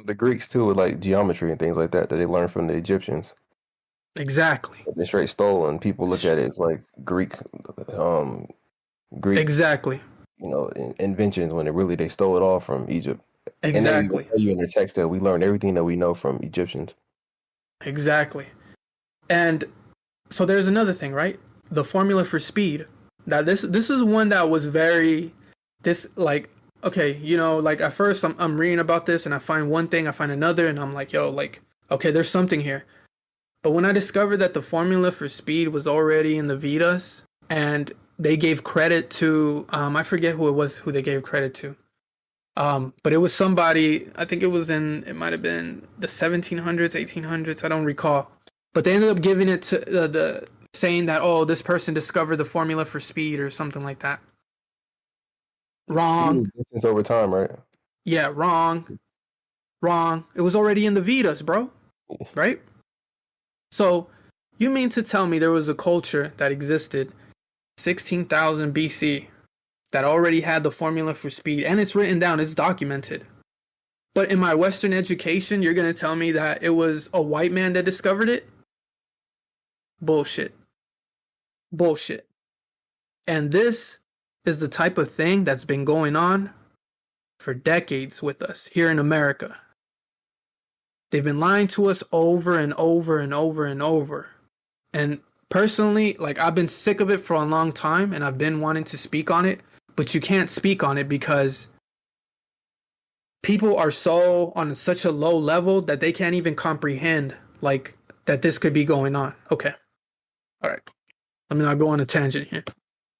The Greeks too, with like geometry and things like that they learned from the Egyptians. Exactly. They straight stole, and people look at it as like Greek, exactly. You know, inventions when really they stole it all from Egypt. Exactly. And they tell you in their text that we learned everything that we know from Egyptians. Exactly. And so there's another thing, right? The formula for speed. Now this is one that was very okay, you know, like at first I'm reading about this and I find one thing, I find another, and I'm like, yo, like, okay, there's something here. But when I discovered that the formula for speed was already in the Vedas and they gave credit to I forget who it was who they gave credit to. But it was somebody, I think it might have been the 1700s, 1800s, I don't recall. But they ended up giving it to the saying that, oh, this person discovered the formula for speed or something like that. Wrong. Distance over time, right? Yeah, wrong. It was already in the Vedas, bro. Right? So, you mean to tell me there was a culture that existed 16,000 BC that already had the formula for speed, and it's written down, it's documented. But in my Western education, you're going to tell me that it was a white man that discovered it? Bullshit. And this is the type of thing that's been going on for decades with us here in America. They've been lying to us over and over and over and over. And personally, like, I've been sick of it for a long time, and I've been wanting to speak on it, but you can't speak on it because people are so on such a low level that they can't even comprehend like that this could be going on. Okay. All right. Let me not go on a tangent here.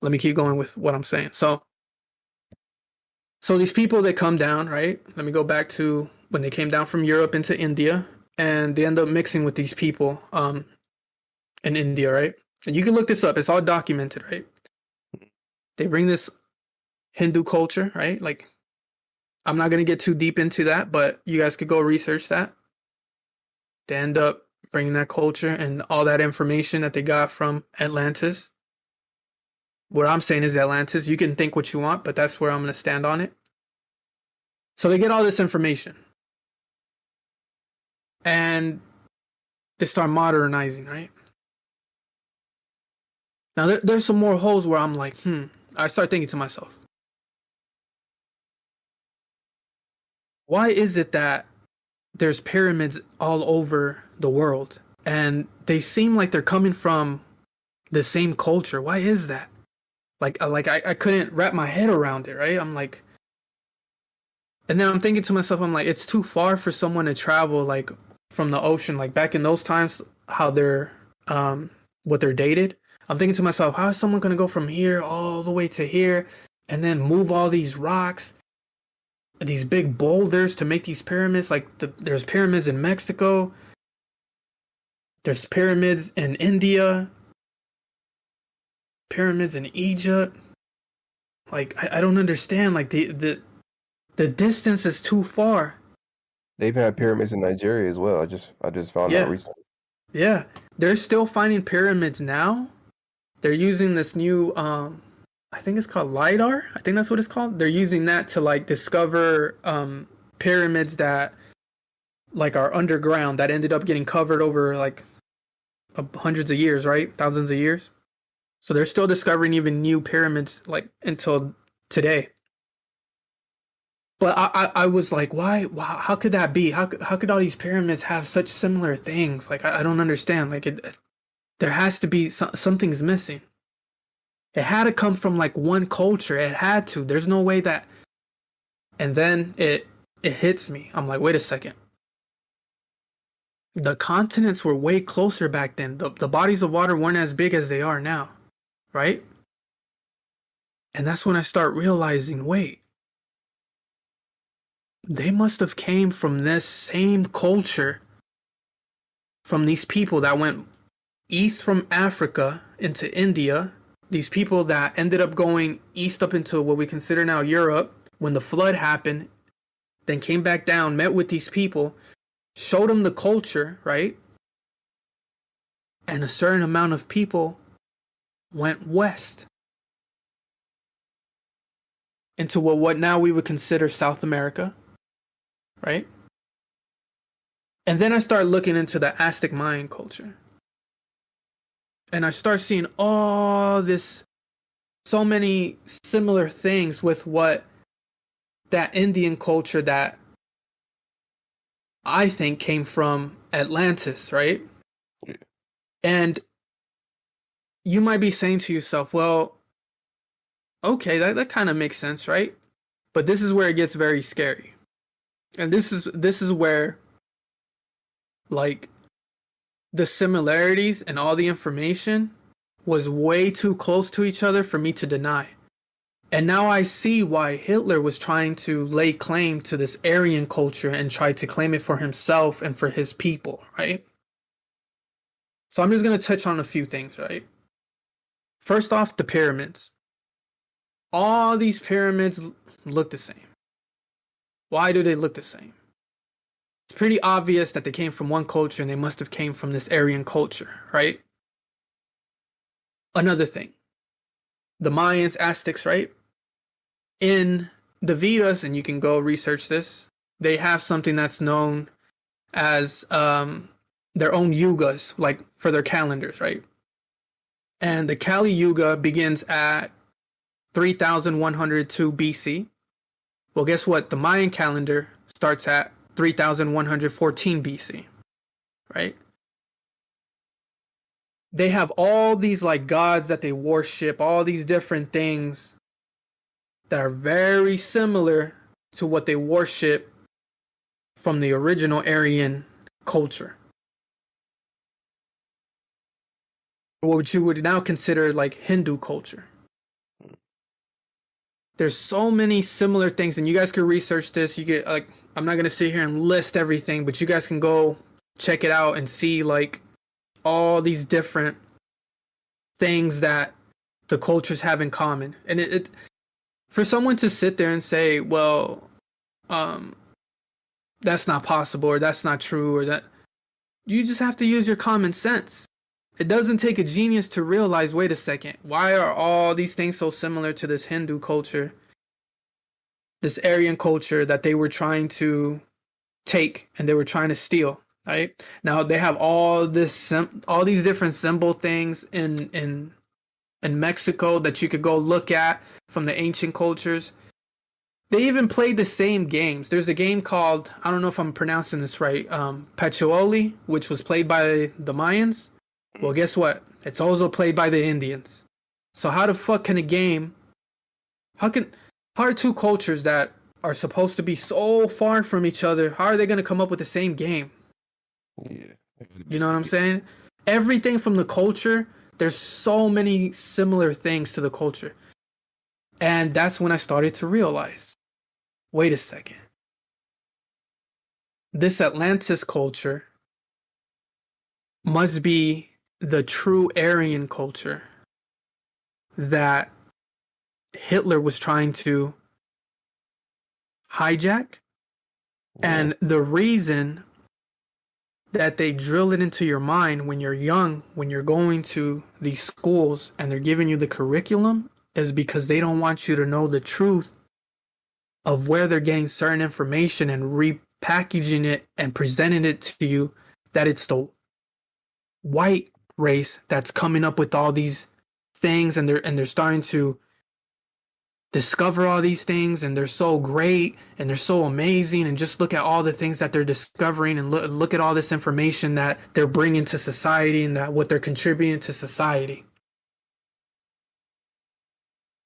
Let me keep going with what I'm saying. So these people that come down, right? Let me go back to when they came down from Europe into India, and they end up mixing with these people in India, right? And you can look this up. It's all documented, right? They bring this Hindu culture, right? Like, I'm not going to get too deep into that, but you guys could go research that. They end up bringing that culture and all that information that they got from Atlantis. What I'm saying is Atlantis. You can think what you want, but that's where I'm going to stand on it. So they get all this information. And they start modernizing, right? Now, there's some more holes where I'm like, I start thinking to myself, why is it that there's pyramids all over the world and they seem like they're coming from the same culture? Why is that? Like I couldn't wrap my head around it, right? I'm like, and then I'm thinking to myself, I'm like, it's too far for someone to travel like from the ocean, like back in those times, how they're, what they're dated. I'm thinking to myself, how is someone going to go from here all the way to here and then move all these rocks, these big boulders to make these pyramids? Like there's pyramids in Mexico. There's pyramids in India. Pyramids in Egypt. Like, I don't understand. Like the distance is too far. They even have pyramids in Nigeria as well. I just found out recently. Yeah. They're still finding pyramids now. They're using this new I think it's called LiDAR. I think that's what it's called. They're using that to like discover pyramids that like are underground that ended up getting covered over like hundreds of years, right? Thousands of years. So they're still discovering even new pyramids like until today. But I was like, why? How could that be? How could all these pyramids have such similar things? Like, I don't understand. Like, there has to be something's missing. It had to come from like one culture. It had to. There's no way that. And then it hits me. I'm like, wait a second. The continents were way closer back then. The bodies of water weren't as big as they are now, right? And that's when I start realizing, wait. They must have came from this same culture, from these people that went east from Africa into India, these people that ended up going east up into what we consider now Europe when the flood happened, then came back down, met with these people, showed them the culture, right? And a certain amount of people went west into what now we would consider South America. Right? And then I start looking into the Aztec Mayan culture. And I start seeing all this, so many similar things with what that Indian culture that I think came from Atlantis, right? Yeah. And you might be saying to yourself, well, okay, that kind of makes sense, right? But this is where it gets very scary. And this is where, like, the similarities and all the information was way too close to each other for me to deny. And now I see why Hitler was trying to lay claim to this Aryan culture and try to claim it for himself and for his people, right? So I'm just going to touch on a few things, right? First off, the pyramids. All these pyramids look the same. Why do they look the same? It's pretty obvious that they came from one culture and they must have came from this Aryan culture, right? Another thing, the Mayans, Aztecs, right? In the Vedas, and you can go research this, they have something that's known as their own yugas, like for their calendars, right? And the Kali Yuga begins at 3102 BC. Well, guess what? The Mayan calendar starts at 3114 BC, right? They have all these like gods that they worship, all these different things that are very similar to what they worship from the original Aryan culture. What you would now consider like Hindu culture. There's so many similar things, and you guys can research this. You get like, I'm not gonna sit here and list everything, but you guys can go check it out and see like all these different things that the cultures have in common. And it for someone to sit there and say, well, that's not possible, or that's not true, or that, you just have to use your common sense. It doesn't take a genius to realize, wait a second, why are all these things so similar to this Hindu culture, this Aryan culture that they were trying to take and they were trying to steal, right? Now they have all these different symbol things in Mexico that you could go look at from the ancient cultures. They even played the same games. There's a game called, I don't know if I'm pronouncing this right, Pachuoli, which was played by the Mayans. Well, guess what? It's also played by the Indians. So how the fuck can how are two cultures that are supposed to be so far from each other, how are they going to come up with the same game? Yeah. You know what I'm saying? Everything from the culture, there's so many similar things to the culture. And that's when I started to realize, wait a second. This Atlantis culture must be the true Aryan culture that Hitler was trying to hijack. Yeah. And the reason that they drill it into your mind when you're young, when you're going to these schools and they're giving you the curriculum, is because they don't want you to know the truth of where they're getting certain information and repackaging it and presenting it to you, that it's the white race that's coming up with all these things, and they're starting to discover all these things, and they're so great and they're so amazing, and just look at all the things that they're discovering, and look at all this information that they're bringing to society, and that what they're contributing to society.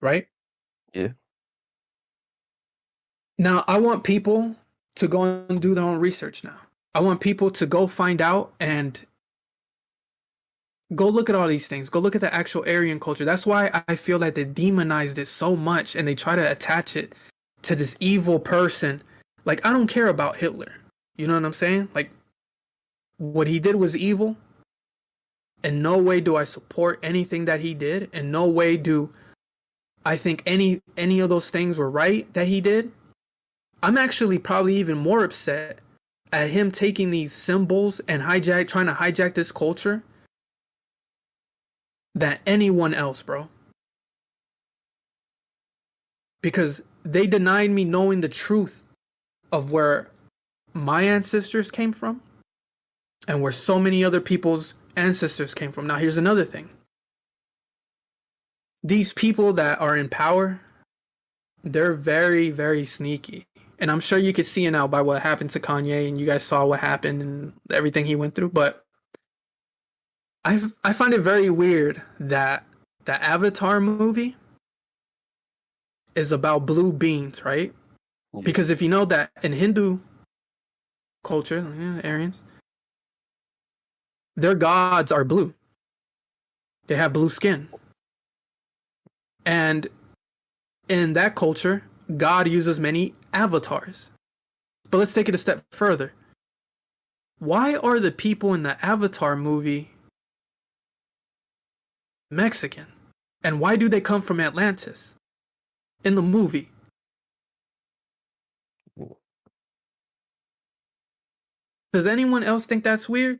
Right? Yeah. Now, I want people to go and do their own research now. I want people to go find out and go look at all these things. Go look at the actual Aryan culture. That's why I feel that they demonized it so much, and they try to attach it to this evil person. Like, I don't care about Hitler. You know what I'm saying? Like, what he did was evil. In no way do I support anything that he did. In no way do I think any of those things were right that he did. I'm actually probably even more upset at him taking these symbols and trying to hijack this culture than anyone else, bro. Because they denied me knowing the truth of where my ancestors came from and where so many other people's ancestors came from. Now, here's another thing. These people that are in power, they're very, very sneaky. And I'm sure you could see it now by what happened to Kanye, and you guys saw what happened and everything he went through. But I find it very weird that the Avatar movie is about blue beans, right? Yeah. Because if you know that in Hindu culture, Aryans, their gods are blue. They have blue skin. And in that culture, God uses many avatars. But let's take it a step further. Why are the people in the Avatar movie Mexican? And why do they come from Atlantis in the movie? Does anyone else think that's weird?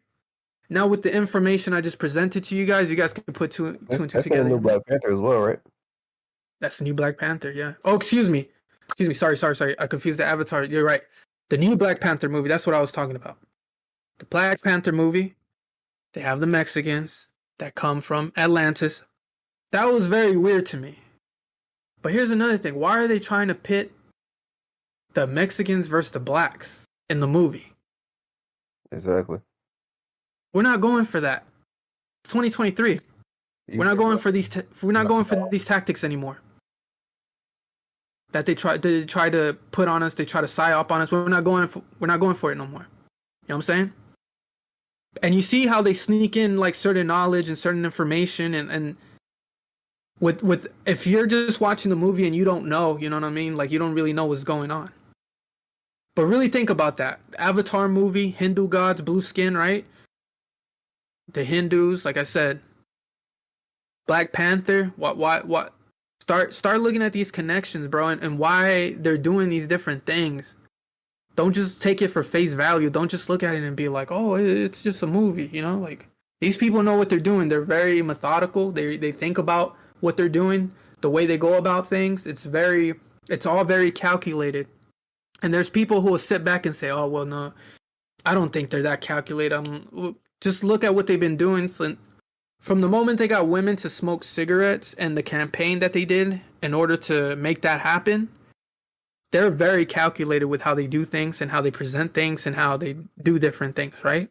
Now, with the information I just presented to you guys can put two and two together. That's the new Black Panther as well, right? That's the new Black Panther, yeah. Oh, excuse me. Sorry. I confused the Avatar. You're right. The new Black Panther movie, that's what I was talking about. The Black Panther movie, they have the Mexicans that come from Atlantis. That was very weird to me. But here's another thing. Why are they trying to pit the Mexicans versus the blacks in the movie? Exactly. We're not going for that. It's 2023. We're not going for these. We're not going for these tactics anymore. that they try to put on us. They try to psyop on us. We're not going for it no more. You know what I'm saying? And you see how they sneak in like certain knowledge and certain information, and with if you're just watching the movie and you don't know, you know what I mean? Like you don't really know what's going on. But really think about that. Avatar movie, Hindu gods, blue skin, right? The Hindus, like I said, Black Panther. What? Start looking at these connections, bro, and why they're doing these different things. Don't just take it for face value. Don't just look at it and be like, oh, it's just a movie, you know? Like these people know what they're doing. They're very methodical. They think about what they're doing, the way they go about things. It's all very calculated. And there's people who will sit back and say, oh, well, no, I don't think they're that calculated. Just look at what they've been doing. From the moment they got women to smoke cigarettes and the campaign that they did in order to make that happen, they're very calculated with how they do things and how they present things and how they do different things, right?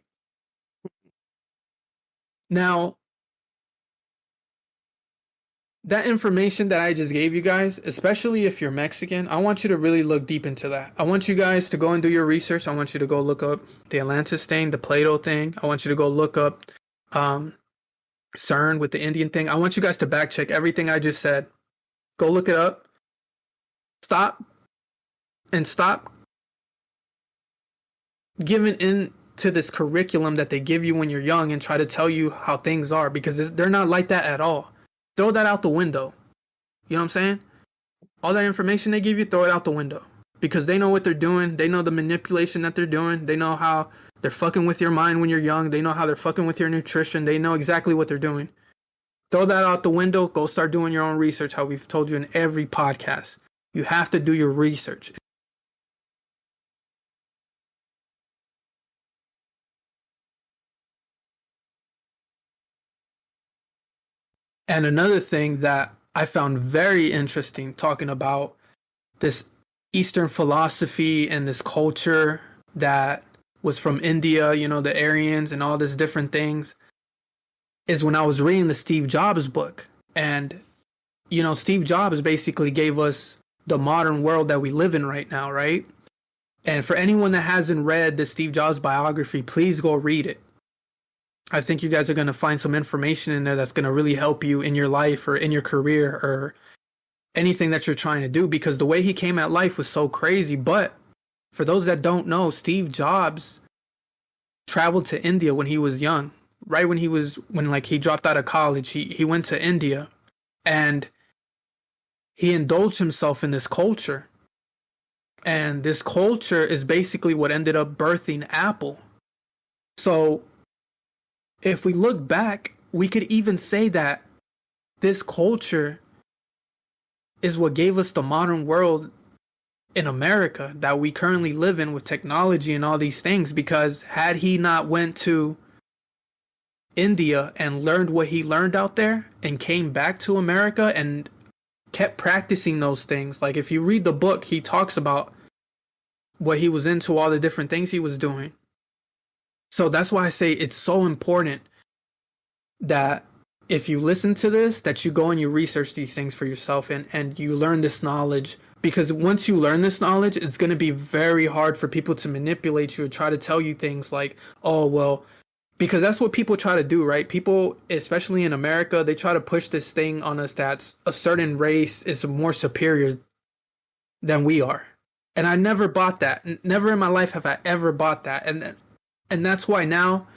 Now, that information that I just gave you guys, especially if you're Mexican, I want you to really look deep into that. I want you guys to go and do your research. I want you to go look up the Atlantis thing, the Plato thing. I want you to go look up CERN with the Indian thing. I want you guys to back check everything I just said. Go look it up. Stop giving in to this curriculum that they give you when you're young and try to tell you how things are, because they're not like that at all. Throw that out the window. You know what I'm saying? All that information they give you, throw it out the window. Because they know what they're doing. They know the manipulation that they're doing. They know how they're fucking with your mind when you're young. They know how they're fucking with your nutrition. They know exactly what they're doing. Throw that out the window. Go start doing your own research, how we've told you in every podcast. You have to do your research. And another thing that I found very interesting, talking about this Eastern philosophy and this culture that was from India, you know, the Aryans and all these different things, is when I was reading the Steve Jobs book. And, you know, Steve Jobs basically gave us the modern world that we live in right now, right? And for anyone that hasn't read the Steve Jobs biography, please go read it. I think you guys are going to find some information in there that's going to really help you in your life or in your career or anything that you're trying to do, because the way he came at life was so crazy. But for those that don't know, Steve Jobs traveled to India when he was young, right when he dropped out of college. He went to India and he indulged himself in this culture. And this culture is basically what ended up birthing Apple. So if we look back, we could even say that this culture is what gave us the modern world in America that we currently live in with technology and all these things. Because had he not went to India and learned what he learned out there and came back to America and kept practicing those things, like if you read the book, he talks about what he was into, all the different things he was doing. So that's why I say it's so important that if you listen to this, that you go and you research these things for yourself and you learn this knowledge. Because once you learn this knowledge, it's going to be very hard for people to manipulate you or try to tell you things like, oh, well, because that's what people try to do, right? People, especially in America, they try to push this thing on us that's a certain race is more superior than we are. And I never bought that. Never in my life have I ever bought that. And that's why now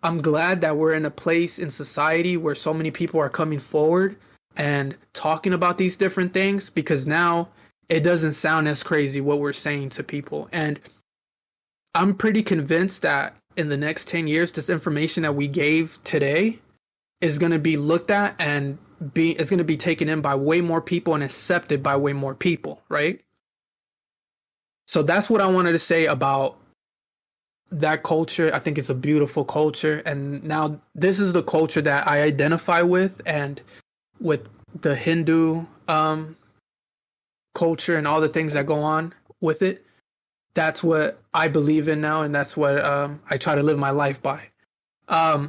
I'm glad that we're in a place in society where so many people are coming forward and talking about these different things, because now it doesn't sound as crazy what we're saying to people. And I'm pretty convinced that in the next 10 years, this information that we gave today is going to be looked at and it's going to be taken in by way more people and accepted by way more people, right? So that's what I wanted to say about that culture. I think it's a beautiful culture. And now this is the culture that I identify with, and with the Hindu culture and all the things that go on with it. That's what I believe in now, and that's what I try to live my life by. Now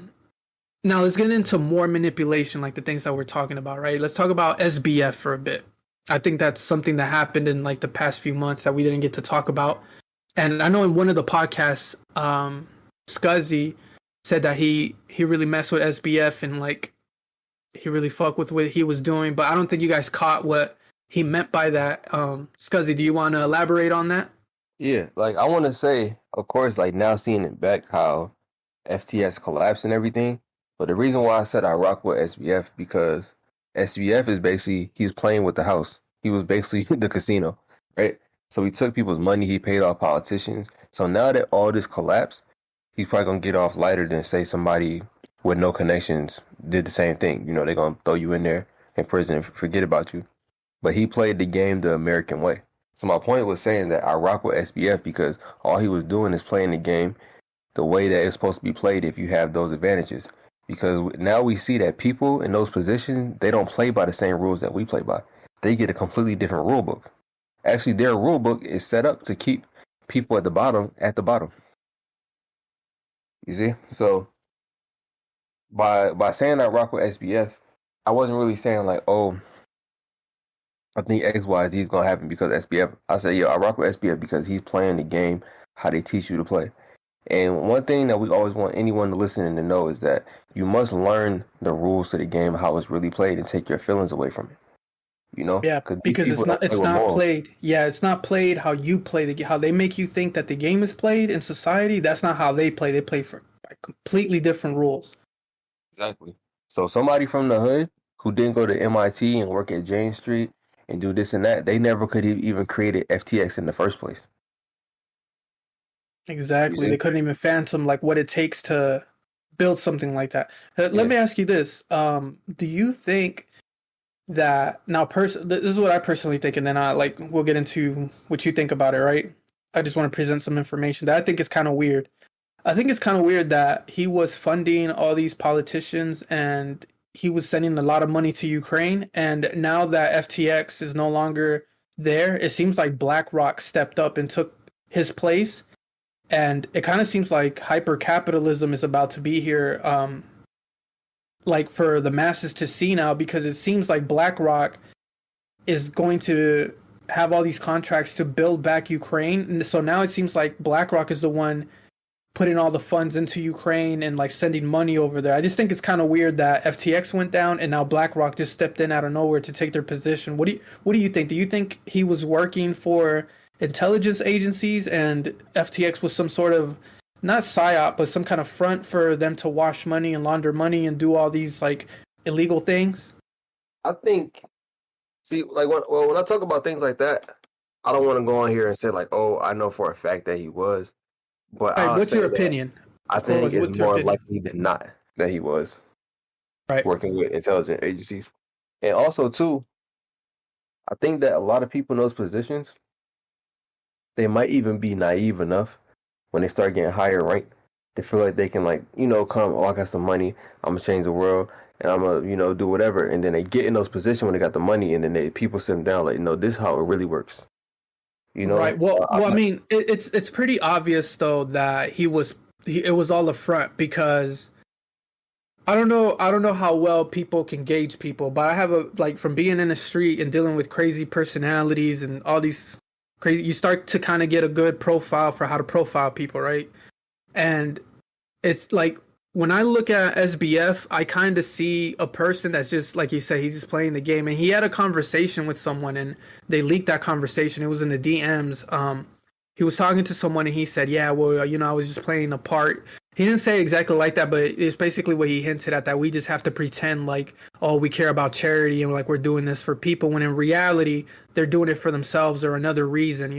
let's get into more manipulation, like the things that we're talking about, right? Let's talk about SBF for a bit. I think that's something that happened in like the past few months that we didn't get to talk about. And I know in one of the podcasts, Scuzzi said that he really messed with SBF and like he really fucked with what he was doing. But I don't think you guys caught what he meant by that. Scuzzi, do you want to elaborate on that? Yeah, like I want to say, of course, like now seeing it back, how FTX collapsed and everything. But the reason why I said I rock with SBF because SBF is basically he's playing with the house. He was basically the casino, right? So he took people's money. He paid off politicians. So now that all this collapsed, he's probably gonna get off lighter than say somebody with no connections did the same thing. You know, they're gonna throw you in there in prison and forget about you. But he played the game the American way. So my point was saying that I rock with SBF because all he was doing is playing the game the way that it's supposed to be played if you have those advantages. Because now we see that people in those positions, they don't play by the same rules that we play by. They get a completely different rule book. Actually, their rule book is set up to keep people at the bottom. You see? So by saying I rock with SBF, I wasn't really saying like, oh, I think X, Y, Z is going to happen because SBF. I said, yo, I rock with SBF because he's playing the game how they teach you to play. And one thing that we always want anyone to listen and to know is that you must learn the rules to the game, how it's really played, and take your feelings away from it. You know? Yeah, because it's not played. Yeah, it's not played how you play the game. How they make you think that the game is played in society, that's not how they play. They play for completely different rules. Exactly. So somebody from the hood who didn't go to MIT and work at Jane Street and do this and that, they never could have even created FTX in the first place. Exactly. They couldn't even fathom like what it takes to build something like that. Let me ask you this. Do you think that now this is what I personally think, and then we'll get into what you think about it, right? I just want to present some information that I think is kind of weird. I think it's kind of weird that he was funding all these politicians and he was sending a lot of money to Ukraine, and now that FTX is no longer there, it seems like BlackRock stepped up and took his place. And it kind of seems like hyper-capitalism is about to be here, like for the masses to see now, because it seems like BlackRock is going to have all these contracts to build back Ukraine. And so now it seems like BlackRock is the one putting all the funds into Ukraine and like sending money over there. I just think it's kind of weird that FTX went down and now BlackRock just stepped in out of nowhere to take their position. What do you think? Do you think he was working for intelligence agencies and FTX was some sort of not psyop but some kind of front for them to wash money and launder money and do all these like illegal things? I think like when I talk about things like that, I don't want to go on here and say like, oh, I know for a fact that he was, but what's your opinion? I think it's more likely than not that he was working with intelligence agencies. And also too, I think that a lot of people in those positions, they might even be naive enough when they start getting higher ranked to feel like they can come, oh, I got some money, I'm gonna change the world and I'm gonna, do whatever. And then they get in those positions when they got the money and then people sit them down like, no, this is how it really works. Right. Well, I mean, it's pretty obvious though that it was all a front, because I don't know how well people can gauge people, but I have from being in the street and dealing with crazy personalities and all these crazy, you start to kind of get a good profile for how to profile people, right? And it's like when I look at SBF, I kind of see a person that's just like you said, he's just playing the game. And he had a conversation with someone, and they leaked that conversation. It was in the DMs. He was talking to someone, and he said, "Yeah, well, I was just playing a part." He didn't say exactly like that, but it's basically what he hinted at, that we just have to pretend like, oh, we care about charity and like we're doing this for people, when in reality they're doing it for themselves or another reason,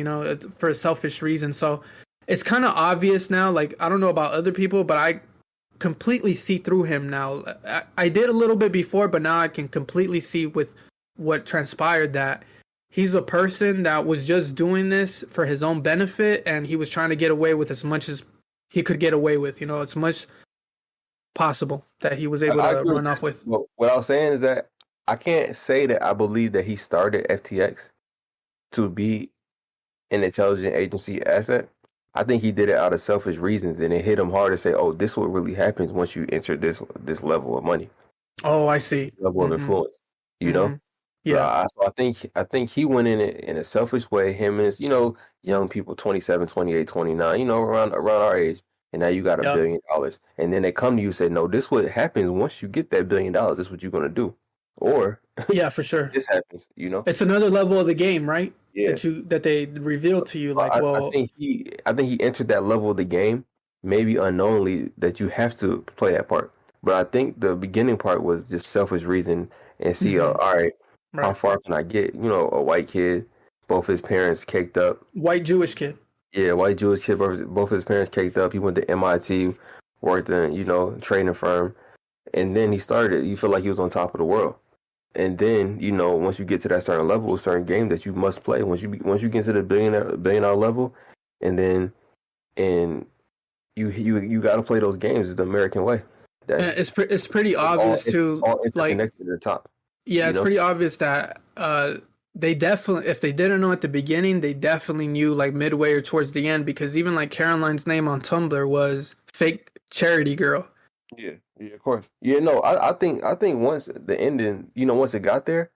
for a selfish reason. So it's kind of obvious now. Like, I don't know about other people, but I completely see through him now. I did a little bit before, but now I can completely see with what transpired that he's a person that was just doing this for his own benefit, and he was trying to get away with as much as he could get away with. It's much possible that he was able to run off with. What I was saying is that I can't say that I believe that he started FTX to be an intelligence agency asset. I think he did it out of selfish reasons, and it hit him hard to say, oh, this is what really happens once you enter this level of money. Oh, I see. Level of influence, you know? Yeah. So I think he went in it in a selfish way. Him and his, young people, 27, 28, 29, around our age. And now you got $1 Yep. billion. And then they come to you and say, no, this what happens once you get that $1 billion. This is what you're going to do. Or Yeah, for sure. this happens. It's another level of the game, right? Yeah. That they revealed to you, like, I think he entered that level of the game, maybe unknowingly that you have to play that part. But I think the beginning part was just selfish reason and see, Mhm. all right, how Right. far can I get? A white kid, both his parents caked up. White Jewish kid. Yeah, white Jewish kid, both his parents caked up. He went to MIT, worked in, trading firm. And then he started, you feel like he was on top of the world. And then, once you get to that certain level, a certain game that you must play, once you get to the billion dollar level, and you got to play those games the American way. It's pretty obvious too. All Like, interconnected to the top. yeah, it's pretty obvious that they definitely, if they didn't know at the beginning, they definitely knew like midway or towards the end, because even like Caroline's name on Tumblr was fake charity girl. Yeah, of course. Yeah, no, I think once the ending, once it got there,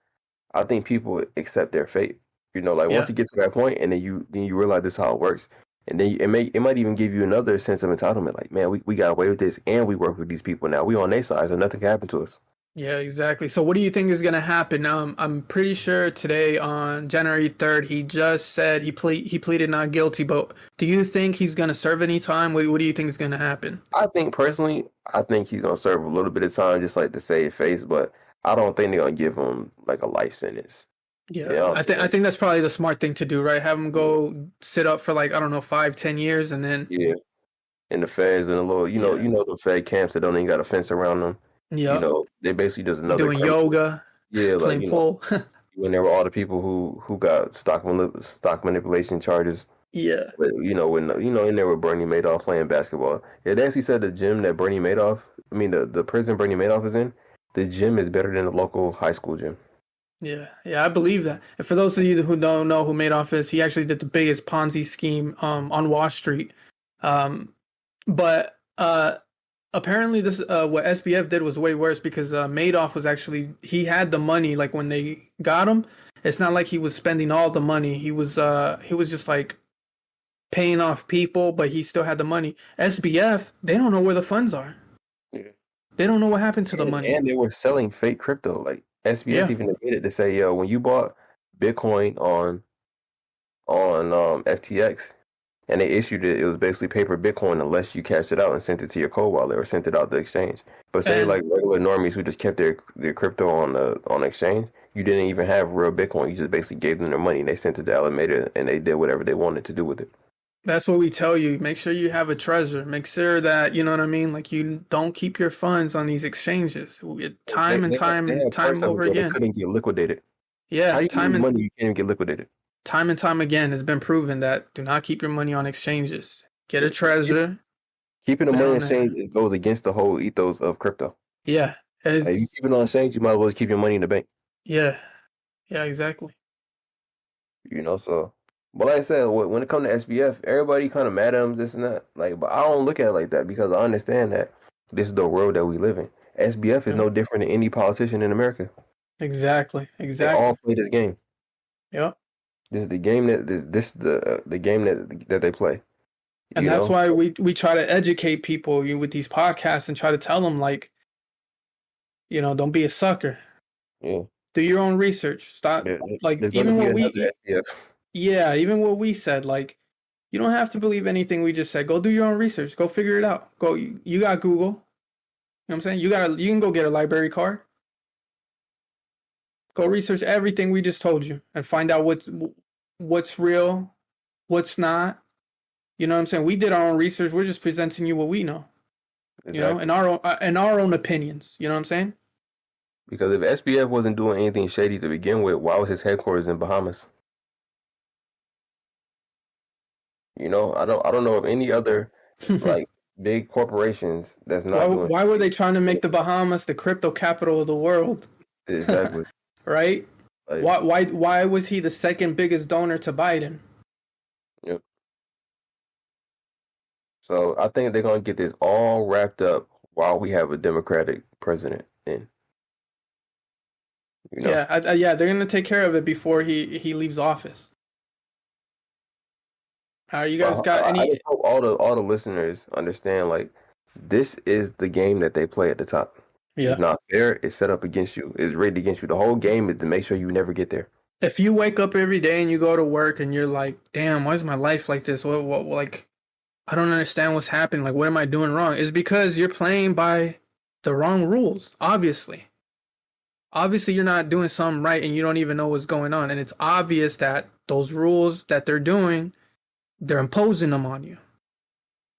I think people accept their fate. Once it gets to that point, and then you realize this is how it works, and then it might even give you another sense of entitlement. Like, man, we got away with this, and we work with these people now. We on their side, so nothing can happen to us. Yeah, exactly. So what do you think is going to happen? I'm pretty sure today on January 3rd, he just said he pleaded not guilty, but do you think he's going to serve any time? What do you think is going to happen? I think personally, he's gonna serve a little bit of time, just like to save face, but I don't think they're gonna give him like a life sentence. Yeah, I think that's probably the smart thing to do, right? Have him go sit up for like, I don't know, 5-10 years, and then in the feds and the little, the Fed camps that don't even got a fence around them. They basically just another doing yoga, playing pool. when there were all the people who got stock manipulation charges. Yeah. But, in there with Bernie Madoff playing basketball. It actually said the gym that the prison Bernie Madoff is in, the gym is better than the local high school gym. Yeah, I believe that. And for those of you who don't know who Madoff is, he actually did the biggest Ponzi scheme on Wall Street. But apparently this what SBF did was way worse, because Madoff was actually, he had the money, like when they got him. It's not like he was spending all the money. He was just like paying off people, but he still had the money. SBF, they don't know where the funds are. Yeah. They don't know what happened to the money. And they were selling fake crypto. Like SBF even admitted to say, yo, when you bought Bitcoin on FTX and they issued it, it was basically paper Bitcoin unless you cashed it out and sent it to your cold wallet or sent it out the exchange. But say like regular normies who just kept their crypto on exchange, you didn't even have real Bitcoin. You just basically gave them their money and they sent it to Alameda and they did whatever they wanted to do with it. That's what we tell you. Make sure you have a treasure. Make sure that, you know what I mean? Like, you don't keep your funds on these exchanges. Time and time over again. They couldn't get liquidated. Yeah, money you can't even get liquidated. Time and time again has been proven that do not keep your money on exchanges. Get a treasure. Keeping the money on exchange, it goes against the whole ethos of crypto. Yeah. Like, you keep it on exchange, you might as well keep your money in the bank. Yeah. Yeah, exactly. So... But like I said, when it comes to SBF, everybody kind of mad at him, this and that. Like, but I don't look at it like that, because I understand that this is the world that we live in. SBF is no different than any politician in America. Exactly. They all play this game. Yep. This is the game the game that they play. And that's why we try to educate people with these podcasts and try to tell them, like, don't be a sucker. Yeah. Do your own research. Stop. Yeah, like, even what we said, like, you don't have to believe anything we just said. Go do your own research. Go figure it out. Go. You got Google. You know what I'm saying? You can go get a library card. Go research everything we just told you and find out what's real, what's not. You know what I'm saying? We did our own research. We're just presenting you what we know. Exactly. In our own opinions. You know what I'm saying? Because if SBF wasn't doing anything shady to begin with, why was his headquarters in Bahamas? I don't know of any other like big corporations that's not. Why were they trying to make the Bahamas the crypto capital of the world? Exactly. Right? Like, why was he the second biggest donor to Biden? Yep. So I think they're gonna get this all wrapped up while we have a Democratic president in. You know, Yeah, they're gonna take care of it before he leaves office. You guys got I any? just hope all the listeners understand, like, this is the game that they play at the top. Yeah. It's not fair. It's set up against you. It's rigged against you. The whole game is to make sure you never get there. If you wake up every day and you go to work and you're like, damn, why is my life like this? What, like, I don't understand what's happening. Like, what am I doing wrong? It's because you're playing by the wrong rules, obviously. Obviously, you're not doing something right and you don't even know what's going on. And it's obvious that those rules that they're doing, they're imposing them on you.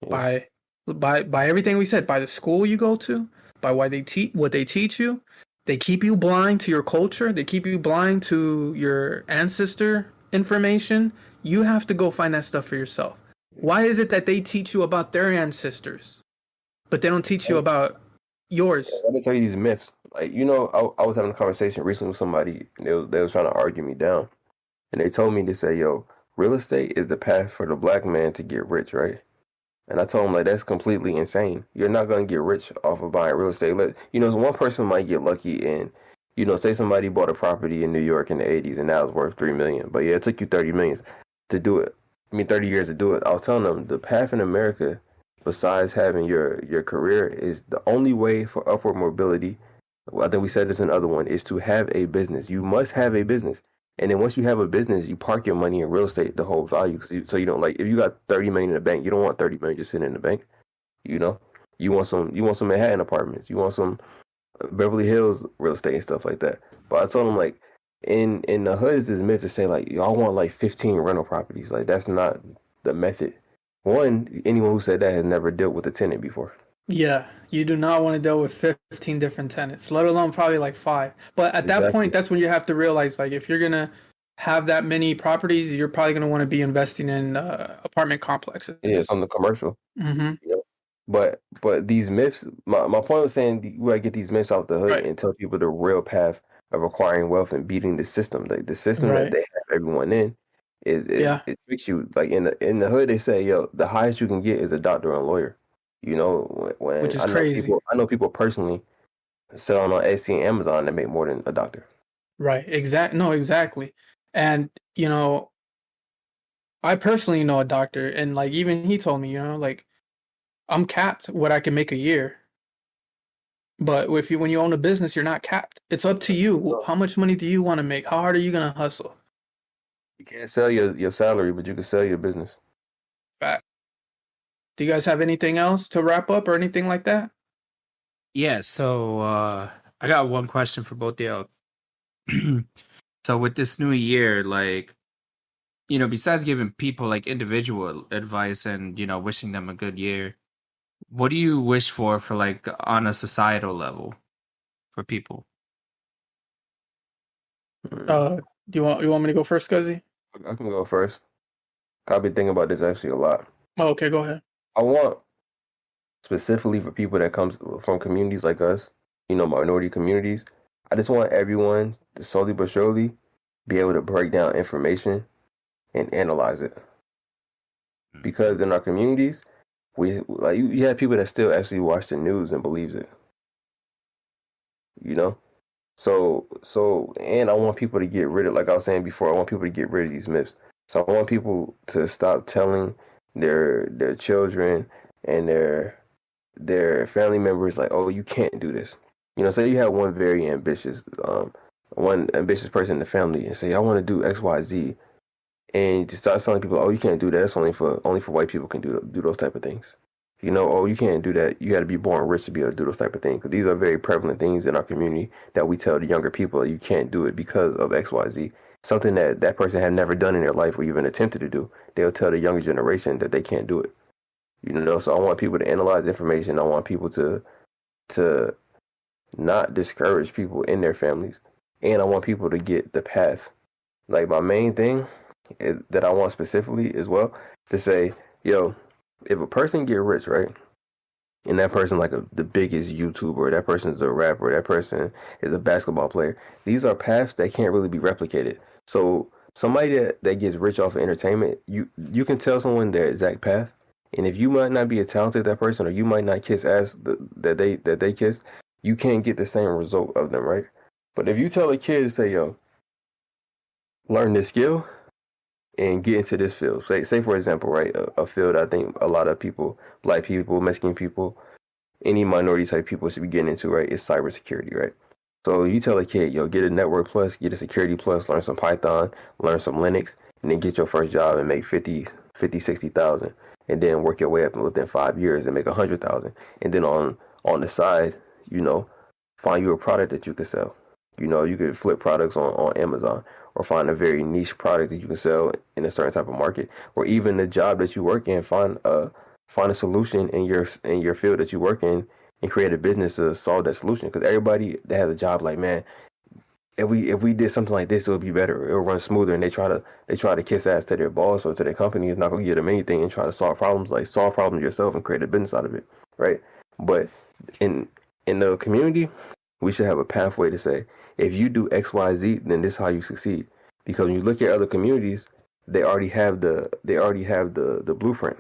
Yeah. By everything we said, by the school you go to, by what they teach you. They keep you blind to your culture. They keep you blind to your ancestor information. You have to go find that stuff for yourself. Why is it that they teach you about their ancestors, but they don't teach you about yours? Let me tell you these myths. Like, I was having a conversation recently with somebody, and they was trying to argue me down. And they told me to say, yo, real estate is the path for the black man to get rich, right? And I told him, like, that's completely insane. You're not going to get rich off of buying real estate. One person might get lucky and, say somebody bought a property in New York in the 80s and now it's worth $3 million. But yeah, it took you 30 million to do it. 30 years to do it. I was telling them the path in America, besides having your career, is the only way for upward mobility. I think we said this in the other one, is to have a business. You must have a business. And then once you have a business, you park your money in real estate, the whole value. So you don't, like, if you got 30 million in the bank, you don't want 30 million just sitting in the bank. You want some Manhattan apartments. You want some Beverly Hills real estate and stuff like that. But I told them, like, in the hood is this myth to say, like, y'all want like 15 rental properties. Like, that's not the method. One, anyone who said that has never dealt with a tenant before. Yeah, you do not want to deal with 15 different tenants, let alone probably like 5. But at that point, that's when you have to realize, like, if you're going to have that many properties, you're probably going to want to be investing in apartment complexes. Yeah, on the commercial. Mm-hmm. But these myths, my point was saying, we gotta get these myths out the hood, right, and tell people the real path of acquiring wealth and beating the system. Like, the system, right, that they have everyone in it tricks you. Like, in the hood, they say, yo, the highest you can get is a doctor and lawyer. Which is crazy. I know people personally selling on Etsy and Amazon that make more than a doctor. Right. Exactly. And, I personally know a doctor, and, like, even he told me, like, I'm capped what I can make a year. But when you own a business, you're not capped. It's up to you. How much money do you want to make? How hard are you going to hustle? You can't sell your salary, but you can sell your business. Fact. Do you guys have anything else to wrap up or anything like that? Yeah, so I got one question for both of y'all. So with this new year, like, besides giving people like individual advice and, wishing them a good year, what do you wish for like on a societal level for people? Do you want me to go first, Scuzzi? I can go first. I've been thinking about this actually a lot. Oh, okay, go ahead. I want, specifically for people that comes from communities like us, minority communities, I just want everyone to slowly but surely be able to break down information and analyze it. Because in our communities, you have people that still actually watch the news and believes it. So, and I want people to get rid of, like I was saying before, I want people to get rid of these myths. So I want people to stop telling their children and their family members, like, oh, you can't do this. Say you have one very ambitious person in the family and say, I want to do X, Y, Z, and just start telling people, oh, you can't do that. That's only for white people can do those type of things. Oh, you can't do that. You got to be born rich to be able to do those type of things. Because these are very prevalent things in our community that we tell the younger people, you can't do it because of X, Y, Z. Something that person had never done in their life or even attempted to do. They'll tell the younger generation that they can't do it. So I want people to analyze information. I want people to not discourage people in their families. And I want people to get the path. Like, my main thing that I want specifically as well, to say, yo, if a person get rich, right, and that person like the biggest YouTuber, that person's a rapper, that person is a basketball player, these are paths that can't really be replicated. So somebody that gets rich off of entertainment, you can tell someone their exact path, and if you might not be as talented as that person, or you might not kiss ass that they kiss, you can't get the same result of them, right? But if you tell a kid, say, yo, learn this skill and get into this field. Say for example, right, a field I think a lot of people, black people, Mexican people, any minority type people should be getting into, right, is cybersecurity, right? So you tell a kid, yo, get a network plus, get a security plus, learn some Python, learn some Linux, and then get your first job and make 60,000, and then work your way up within 5 years and make 100,000. And then on the side, find you a product that you can sell. You could flip products on Amazon, or find a very niche product that you can sell in a certain type of market, or even the job that you work in, find a solution in your field that you work in and create a business to solve that solution. Because everybody that has a job, like, man, if we did something like this, it would be better. It would run smoother. And they try to kiss ass to their boss or to their company. It's not gonna get them anything, and try to solve problems yourself and create a business out of it, right? But in the community, we should have a pathway to say, if you do X, Y, Z, then this is how you succeed. Because when you look at other communities, they already have the blueprint.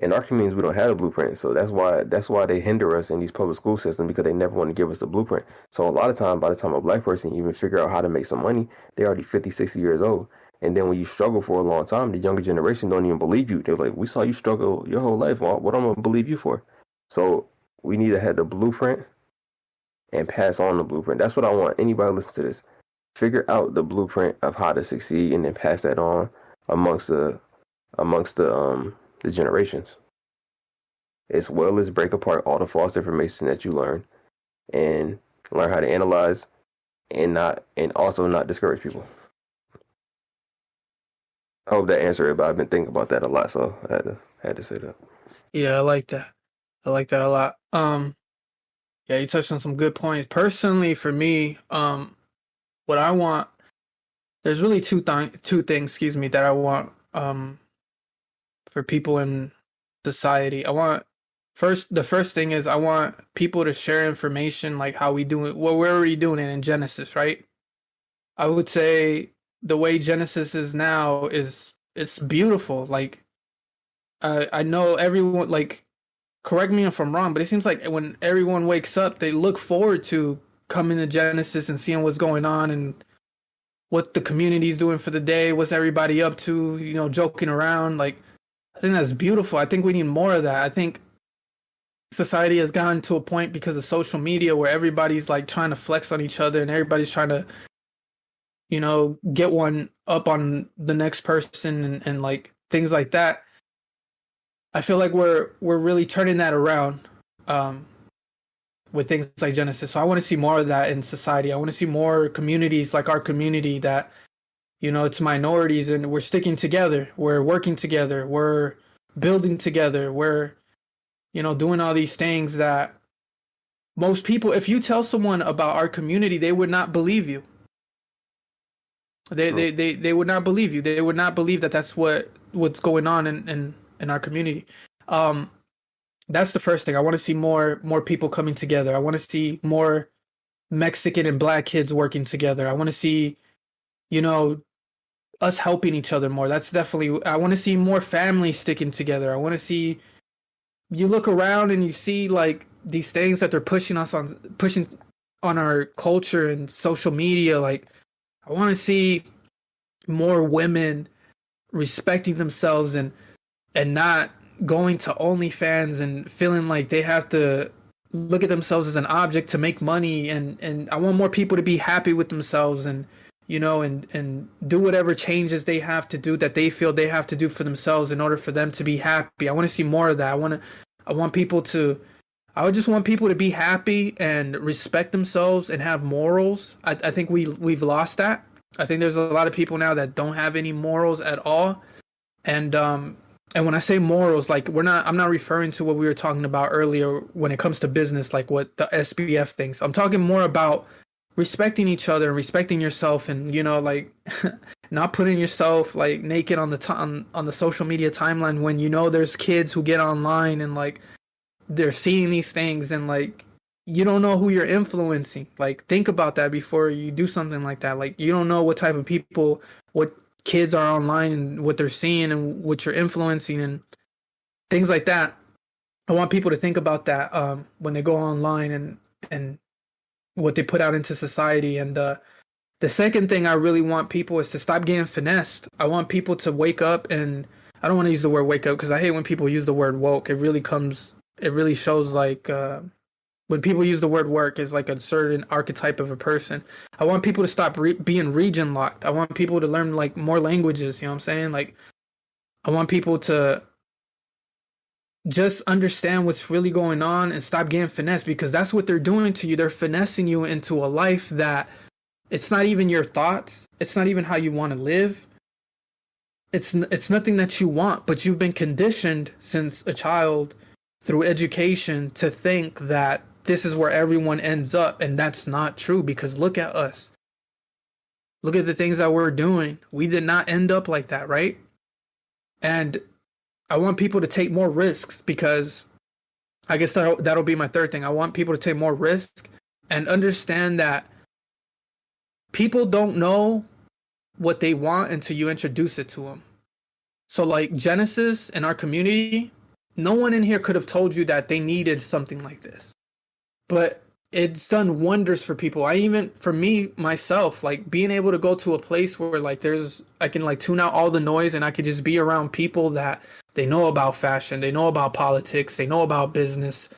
In our communities, we don't have a blueprint, so that's why they hinder us in these public school systems, because they never want to give us a blueprint. So a lot of time, by the time a black person even figure out how to make some money, they're already 50, 60 years old. And then when you struggle for a long time, the younger generation don't even believe you. They're like, we saw you struggle your whole life. What am I gonna believe you for? So we need to have the blueprint and pass on the blueprint. That's what I want anybody listen to this. Figure out the blueprint of how to succeed, and then pass that on amongst the generations, as well as break apart all the false information that you learn, and learn how to analyze, and also not discourage people. I hope that answered it, but I've been thinking about that a lot, so I had to say that. Yeah, I like that. I like that a lot. Yeah, you touched on some good points. Personally, for me, what I want, there's really two things, that I want for people in society. The first thing is I want people to share information like how we do it. Well, we're already doing it in Genesis, right? I would say the way Genesis is now it's beautiful. Like I know everyone, like, correct me if I'm wrong, but it seems like when everyone wakes up, they look forward to coming to Genesis and seeing what's going on and what the community's doing for the day, what's everybody up to, joking around. Like, I think that's beautiful. I think we need more of that. I think society has gotten to a point because of social media where everybody's like trying to flex on each other, and everybody's trying to, get one up on the next person and like things like that. I feel like we're really turning that around with things like Genesis. So I want to see more of that in society. I want to see more communities like our community that, it's minorities, and we're sticking together. We're working together. We're building together. We're, doing all these things that most people, if you tell someone about our community, they would not believe you. They would not believe you. They would not believe that that's what's going on in our community. That's the first thing. I want to see more people coming together. I want to see more Mexican and black kids working together. I want to see, us helping each other more. That's definitely, I want to see more families sticking together. I want to see, you look around and you see like these things that they're pushing on our culture and social media. Like, I want to see more women respecting themselves and not going to OnlyFans and feeling like they have to look at themselves as an object to make money. And I want more people to be happy with themselves and, and do whatever changes they have to do that they feel they have to do for themselves in order for them to be happy. I want to see more of that. I would just want people to be happy and respect themselves and have morals. I think we've lost that. I think there's a lot of people now that don't have any morals at all. And when I say morals, like I'm not referring to what we were talking about earlier when it comes to business, like what the SBF thinks. I'm talking more about respecting each other and respecting yourself, and like not putting yourself like naked on the social media timeline when there's kids who get online and like they're seeing these things, and like you don't know who you're influencing. Like, think about that before you do something like that. Like, you don't know what type of people, what kids are online and what they're seeing and what you're influencing and things like that. I want people to think about that when they go online and what they put out into society. And the second thing I really want people is to stop getting finessed. I want people to wake up, and I don't want to use the word wake up because I hate when people use the word woke. It really shows like when people use the word work is like a certain archetype of a person. I want people to stop being region locked. I want people to learn like more languages. You know what I'm saying? Like, I want people to just understand what's really going on and stop getting finessed, because that's what they're doing to you. They're finessing you into a life that it's not even your thoughts. It's not even how you want to live. It's nothing that you want, but you've been conditioned since a child through education to think that this is where everyone ends up, and that's not true, because look at us. Look at the things that we're doing. We did not end up like that, right? And I want people to take more risks, because I guess that'll be my third thing. I want people to take more risks and understand that people don't know what they want until you introduce it to them. So like Genesis in our community, no one in here could have told you that they needed something like this. But it's done wonders for people. For me, myself, like being able to go to a place where like I can like tune out all the noise, and I could just be around people that they know about fashion, they know about politics, they know about business,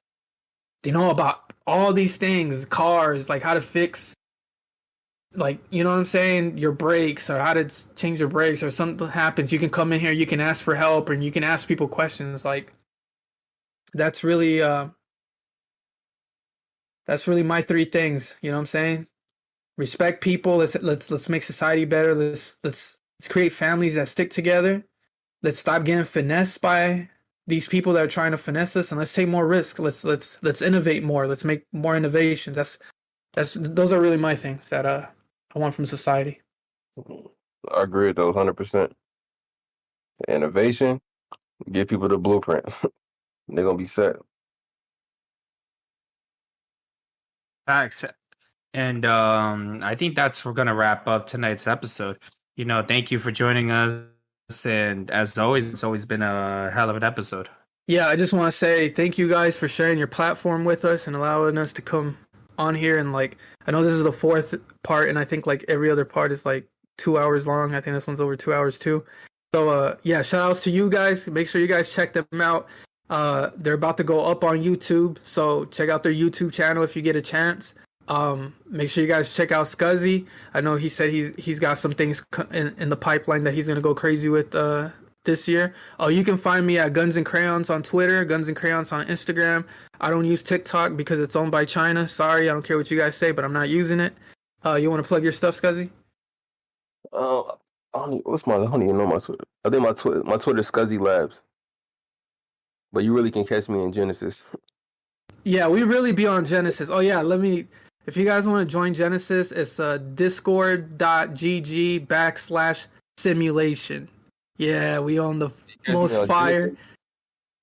they know about all these things, cars, like how to fix, like, you know what I'm saying, your brakes, or how to change your brakes, or something happens. You can come in here, you can ask for help, and you can ask people questions. Like, that's really my three things. You know what I'm saying? Respect people. Let's make society better. Let's create families that stick together. Let's stop getting finessed by these people that are trying to finesse us, and let's take more risk. Let's innovate more. Let's make more innovations. Those are really my things that I want from society. I agree with those 100%. The innovation, give people the blueprint. They're gonna be set. Facts. And I think we're gonna wrap up tonight's episode. Thank you for joining us, and as always, it's always been a hell of an episode. Yeah, I just want to say thank you guys for sharing your platform with us and allowing us to come on here. And like, I know this is the fourth part, and I think like every other part is like 2 hours long. I think this one's over 2 hours too. So yeah, shout outs to you guys. Make sure you guys check them out. They're about to go up on YouTube, so check out their YouTube channel if you get a chance. Make sure you guys check out Scuzzi. I know he said he's got some things in the pipeline that he's gonna go crazy with this year. You can find me at Guns and Crayons on Twitter, Guns and Crayons on Instagram. I don't use TikTok because it's owned by China. Sorry, I don't care what you guys say, but I'm not using it. You want to plug your stuff, Scuzzi? I don't even know my Twitter. I think my Twitter is Scuzzi Labs. But you really can catch me in Genesis. Yeah, we really be on Genesis. Oh yeah, if you guys want to join Genesis, it's discord.gg/simulation. Yeah, we on the most fire.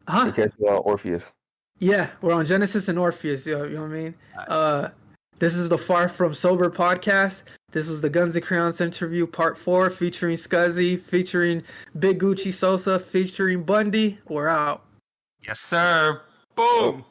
Huh? You catch me on Orpheus. Yeah, we're on Genesis and Orpheus. You know what I mean? Nice. This is the Far From Sober podcast. This was the Guns and Crayons interview part 4, featuring Scuzzi, featuring Big Gucci Sosa, featuring Bundy. We're out. Yes, sir. Boom.